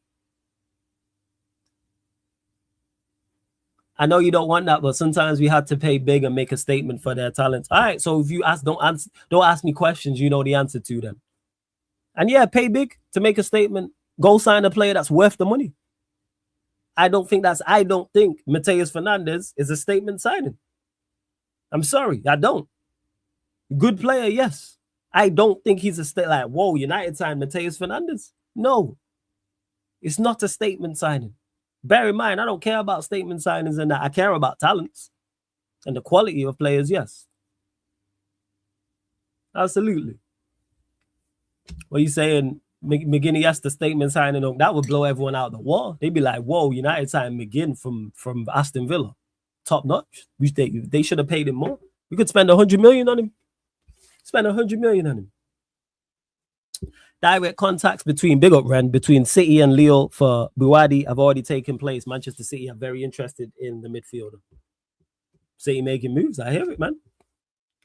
I know you don't want that, but sometimes we have to pay big and make a statement for their talents. All right, so if you ask, don't ask me questions you know the answer to them. And yeah, pay big to make a statement. Go sign a player that's worth the money. I don't think Mateus Fernandes is a statement signing. I'm sorry, I don't. Good player, yes. I don't think he's whoa, United signed Mateus Fernandes. No, it's not a statement signing. Bear in mind, I don't care about statement signings and that. I care about talents and the quality of players, yes. Absolutely. What are you saying? McGinn, yes, the statement signing, that would blow everyone out of the wall. They'd be like, whoa, United signed McGinn from Aston Villa. Top notch. They should have paid him more. We could spend 100 million on him. Spend 100 million on him. Direct contacts between City and Lille for Buwadi have already taken place. Manchester City are very interested in the midfielder. City making moves. I hear it, man.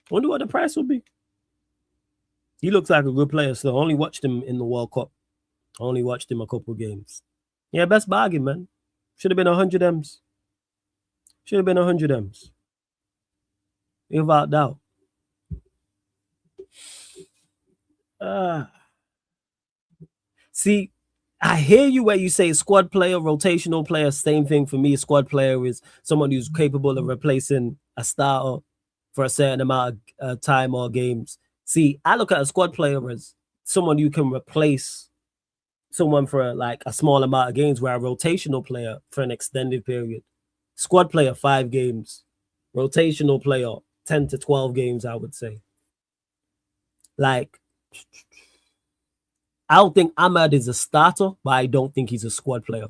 Wonder what the price will be. He looks like a good player, so I only watched him in the World Cup. I only watched him a couple of games. Yeah, best bargain, man. Should have been 100 M's. Should have been 100 M's. Without doubt. See, I hear you where you say squad player, rotational player, same thing for me. A squad player is someone who's capable of replacing a starter for a certain amount of time or games. See, I look at a squad player as someone who can replace someone for like a small amount of games, where a rotational player for an extended period. Squad player, 5 games. Rotational player, 10 to 12 games, I would say. Like, I don't think Ahmad is a starter, but I don't think he's a squad player.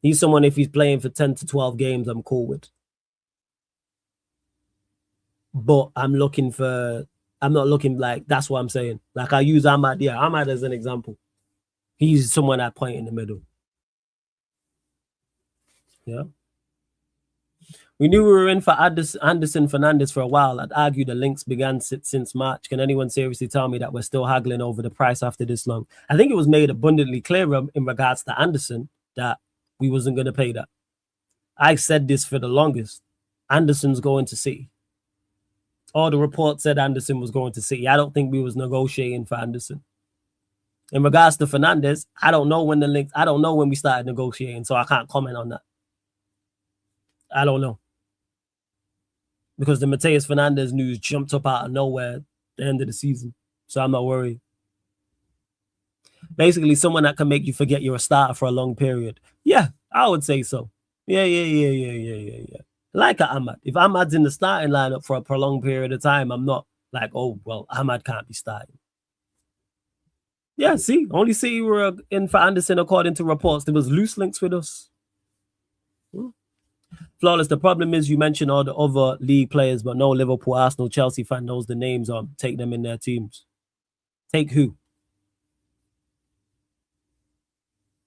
He's someone, if he's playing for 10 to 12 games, I'm cool with. But I'm not looking like, that's what I'm saying. Like, I use Ahmad, Ahmad as an example. He's someone I point in the middle. Yeah. We knew we were in for Anderson Fernandes for a while. I'd argue the links began since March. Can anyone seriously tell me that we're still haggling over the price after this long? I think it was made abundantly clear in regards to Anderson that we wasn't going to pay that. I said this for the longest. Anderson's going to City. All the reports said Anderson was going to City. I don't think we was negotiating for Anderson. In regards to Fernandes, I don't know when we started negotiating, so I can't comment on that. I don't know. Because the Mateus Fernandes news jumped up out of nowhere at the end of the season. So I'm not worried. Basically, someone that can make you forget you're a starter for a long period. Yeah, I would say so. Yeah. Like Ahmad. If Ahmad's in the starting lineup for a prolonged period of time, I'm not like, oh, well, Ahmad can't be starting. Yeah, see, only City were in for Anderson according to reports. There was loose links with us. Flawless, the problem is you mentioned all the other league players, but no Liverpool, Arsenal, Chelsea fan knows the names or take them in their teams. Take who?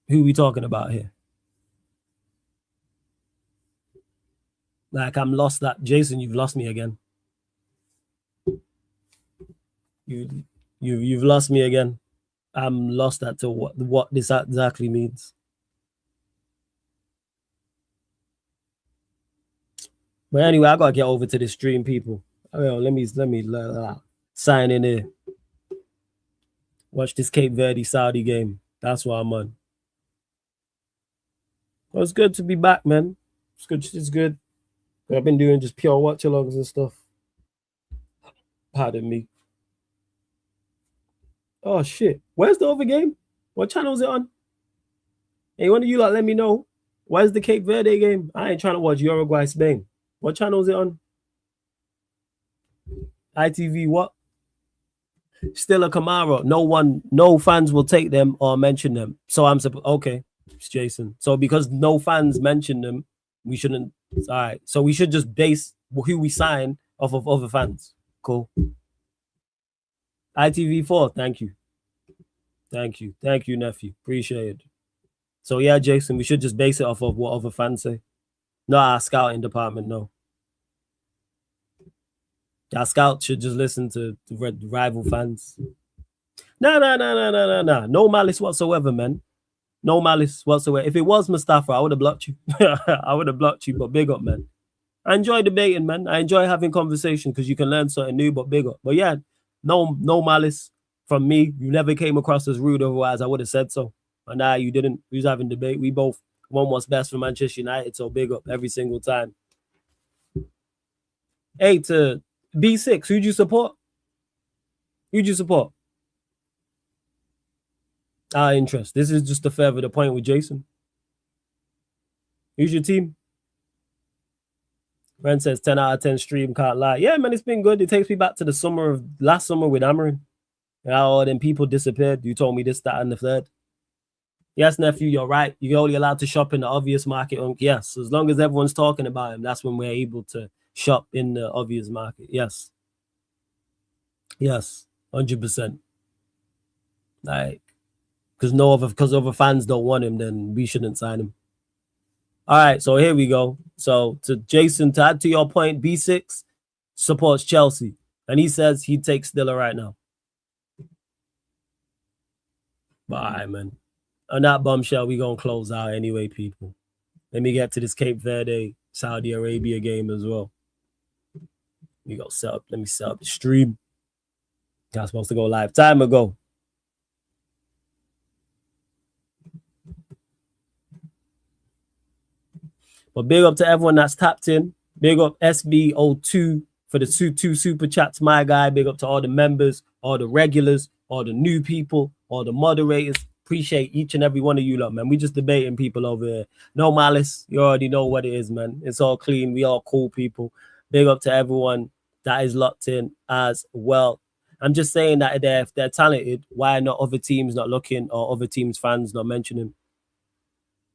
Who are we talking about here? Like, I'm lost that. Jason, you've lost me again. You've lost me again. I'm lost as to what this exactly means. But anyway, I gotta get over to the stream, people. Let me sign in here. Watch this Cape Verde Saudi game. That's what I'm on. Well, it's good to be back, man. It's good. I've been doing just pure watch-alongs and stuff. Pardon me. Oh shit! Where's the other game? What channel is it on? Hey, one of you let me know. Where's the Cape Verde game? I ain't trying to watch Uruguay, Spain. What channel is it on? ITV what? Still a Camaro. No fans will take them or mention them. So I'm okay, it's Jason. So because no fans mention them, we shouldn't. All right. So we should just base who we sign off of other fans. Cool. ITV4. Thank you, nephew. Appreciate it. So yeah, Jason, we should just base it off of what other fans say. No, our scouting department, no. Our scout should just listen to the rival fans. No. No malice whatsoever, man. No malice whatsoever. If it was Mustafa, I would have blocked you. I would have blocked you, but big up, man. I enjoy debating, man. I enjoy having conversation because you can learn something new, but big up. But yeah, no malice from me. You never came across as rude, otherwise I would have said so. But nah, you didn't. We was having debate. We both want what's best for Manchester United, so big up every single time. Hey, to B6, who'd you support? Our interest. This is just to further the point with Jason. Who's your team? Ren says 10 out of 10 stream, can't lie. Yeah, man, it's been good. It takes me back to the last summer with Amarin. All them people disappeared. You told me this, that, and the third. Yes, nephew, you're right. You're only allowed to shop in the obvious market. Yes, as long as everyone's talking about him, that's when we're able to shop in the obvious market. Yes, 100%. Like, because other fans don't want him, then we shouldn't sign him. All right, so here we go. So to Jason, to add to your point, B6 supports Chelsea, and he says he'd take Stiller right now. Bye, man. On that bombshell, we gonna close out anyway, people. Let me get to this Cape Verde, Saudi Arabia game as well. We go set up. Let me set up the stream. I was supposed to go live time ago. But big up to everyone that's tapped in. Big up SB02 for the 2 super chats, my guy. Big up to all the members, all the regulars, all the new people, all the moderators. Appreciate each and every one of you lot, man. We just debating people over here. No malice. You already know what it is, man. It's all clean. We all cool people. Big up to everyone that is locked in as well. I'm just saying that if they're talented, why not other teams not looking or other teams' fans not mentioning?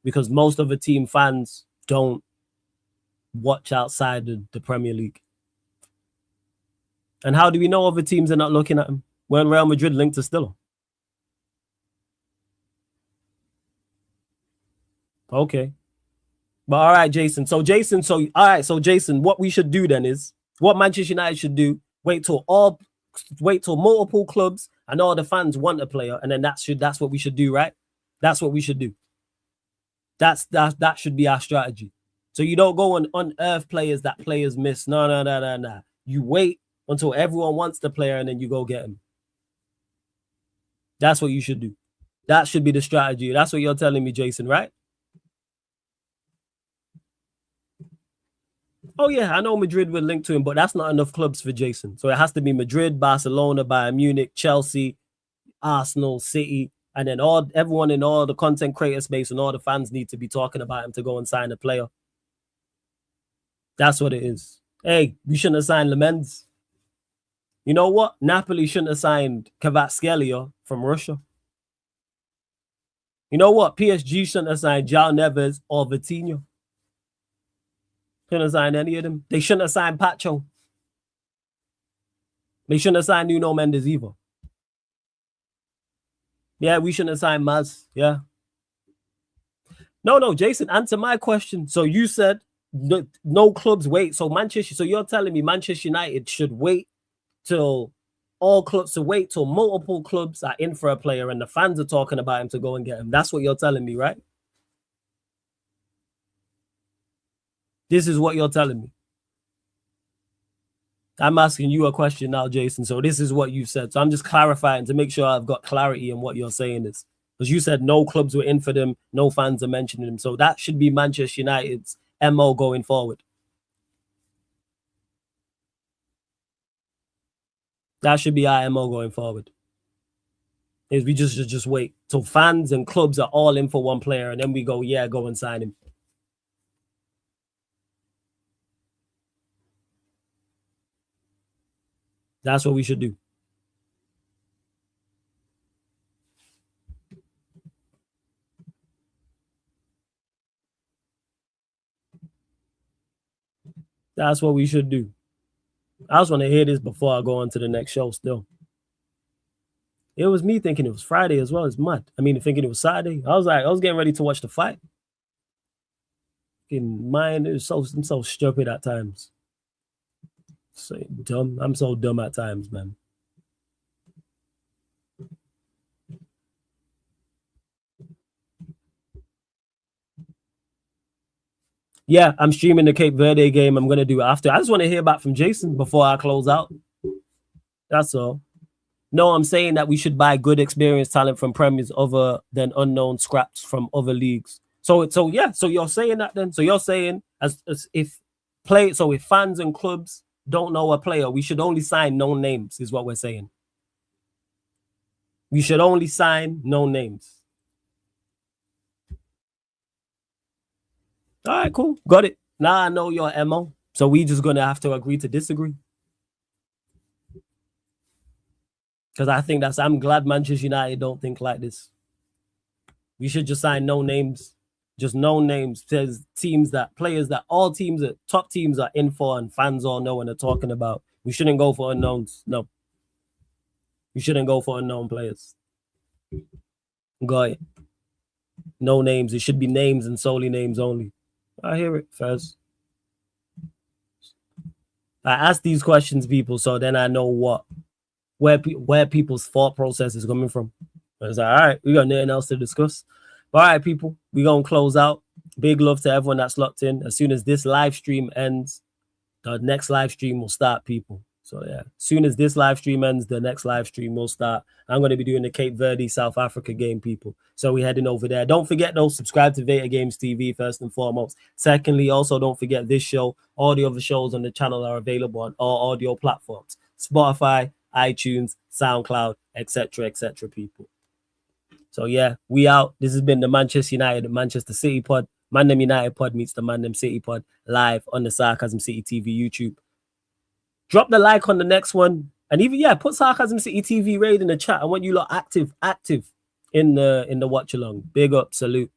Because most of the team fans don't watch outside the Premier League. And how do we know other teams are not looking at him? When Real Madrid linked to Stiller. Okay. But all right, Jason. So Jason, what we should do then is what Manchester United should do, wait till multiple clubs and all the fans want a player, and then that's what we should do, right? That's what we should do. That should be our strategy. So you don't go and unearth players that players miss. No. You wait until everyone wants the player and then you go get him. That's what you should do. That should be the strategy. That's what you're telling me, Jason, right? Oh, yeah, I know Madrid will link to him, but that's not enough clubs for Jason. So it has to be Madrid, Barcelona, Bayern Munich, Chelsea, Arsenal, City, and then everyone in all the content creator space and all the fans need to be talking about him to go and sign a player. That's what it is. Hey, we shouldn't have signed Lemens. You know what? Napoli shouldn't have signed Kvaratskhelia from Russia. You know what? PSG shouldn't have signed João Neves or Vitinho. Shouldn't have signed any of them. They shouldn't have signed Pacho. They shouldn't have signed Nuno Mendes either. Yeah, we shouldn't have signed Maz. Yeah. No, Jason, answer my question. So you said no clubs wait. So you're telling me Manchester United should wait till all clubs till multiple clubs are in for a player and the fans are talking about him to go and get him. That's what you're telling me, right? This is what you're telling me. I'm asking you a question now, Jason. So this is what you said. So I'm just clarifying to make sure I've got clarity in what you're saying is. Because you said no clubs were in for them, no fans are mentioning them. So that should be Manchester United's MO going forward. That should be our MO going forward. is we just wait till fans and clubs are all in for one player, and then we go, yeah, go and sign him. That's what we should do. That's what we should do. I just want to hear this before I go on to the next show still. It was me thinking it was Friday as well. It's mad. I mean, thinking it was Saturday. I was getting ready to watch the fight. In mind, I'm so stupid at times. So dumb. I'm so dumb at times, man. Yeah, I'm streaming the Cape Verde game. I'm gonna do it after. I just want to hear back from Jason before I close out. That's all. No, I'm saying that we should buy good experienced talent from premiers other than unknown scraps from other leagues. So you're saying that then? So you're saying as if fans and clubs don't know a player, we should only sign known names, is what we're saying. We should only sign known names. All right, cool. Got it. Now I know your MO. So we just gonna have to agree to disagree. Because I think I'm glad Manchester United don't think like this. We should just sign no names. Just no names. There's top teams are in for and fans all know and are talking about. We shouldn't go for unknowns. No. We shouldn't go for unknown players. Got it. No names. It should be names and solely names only. I hear it, Fez. I ask these questions, people, so then I know where people's thought process is coming from. I was like, all right, we got nothing else to discuss. But all right, people, we're going to close out. Big love to everyone that's locked in. As soon as this live stream ends, the next live stream will start, people. So, yeah, as soon as this live stream ends, the next live stream will start. I'm going to be doing the Cape Verde South Africa game, people. So we're heading over there. Don't forget, though, subscribe to Veta Games TV, first and foremost. Secondly, also don't forget this show. All the other shows on the channel are available on all audio platforms. Spotify, iTunes, SoundCloud, etc., people. So, yeah, we out. This has been the Manchester United, Manchester City pod. Man Them United pod meets the Man Them City pod live on the Sarcasm City TV YouTube. Drop the like on the next one. And even, put Sarcasm City TV raid in the chat. I want you lot active in the watch along. Big up, salute.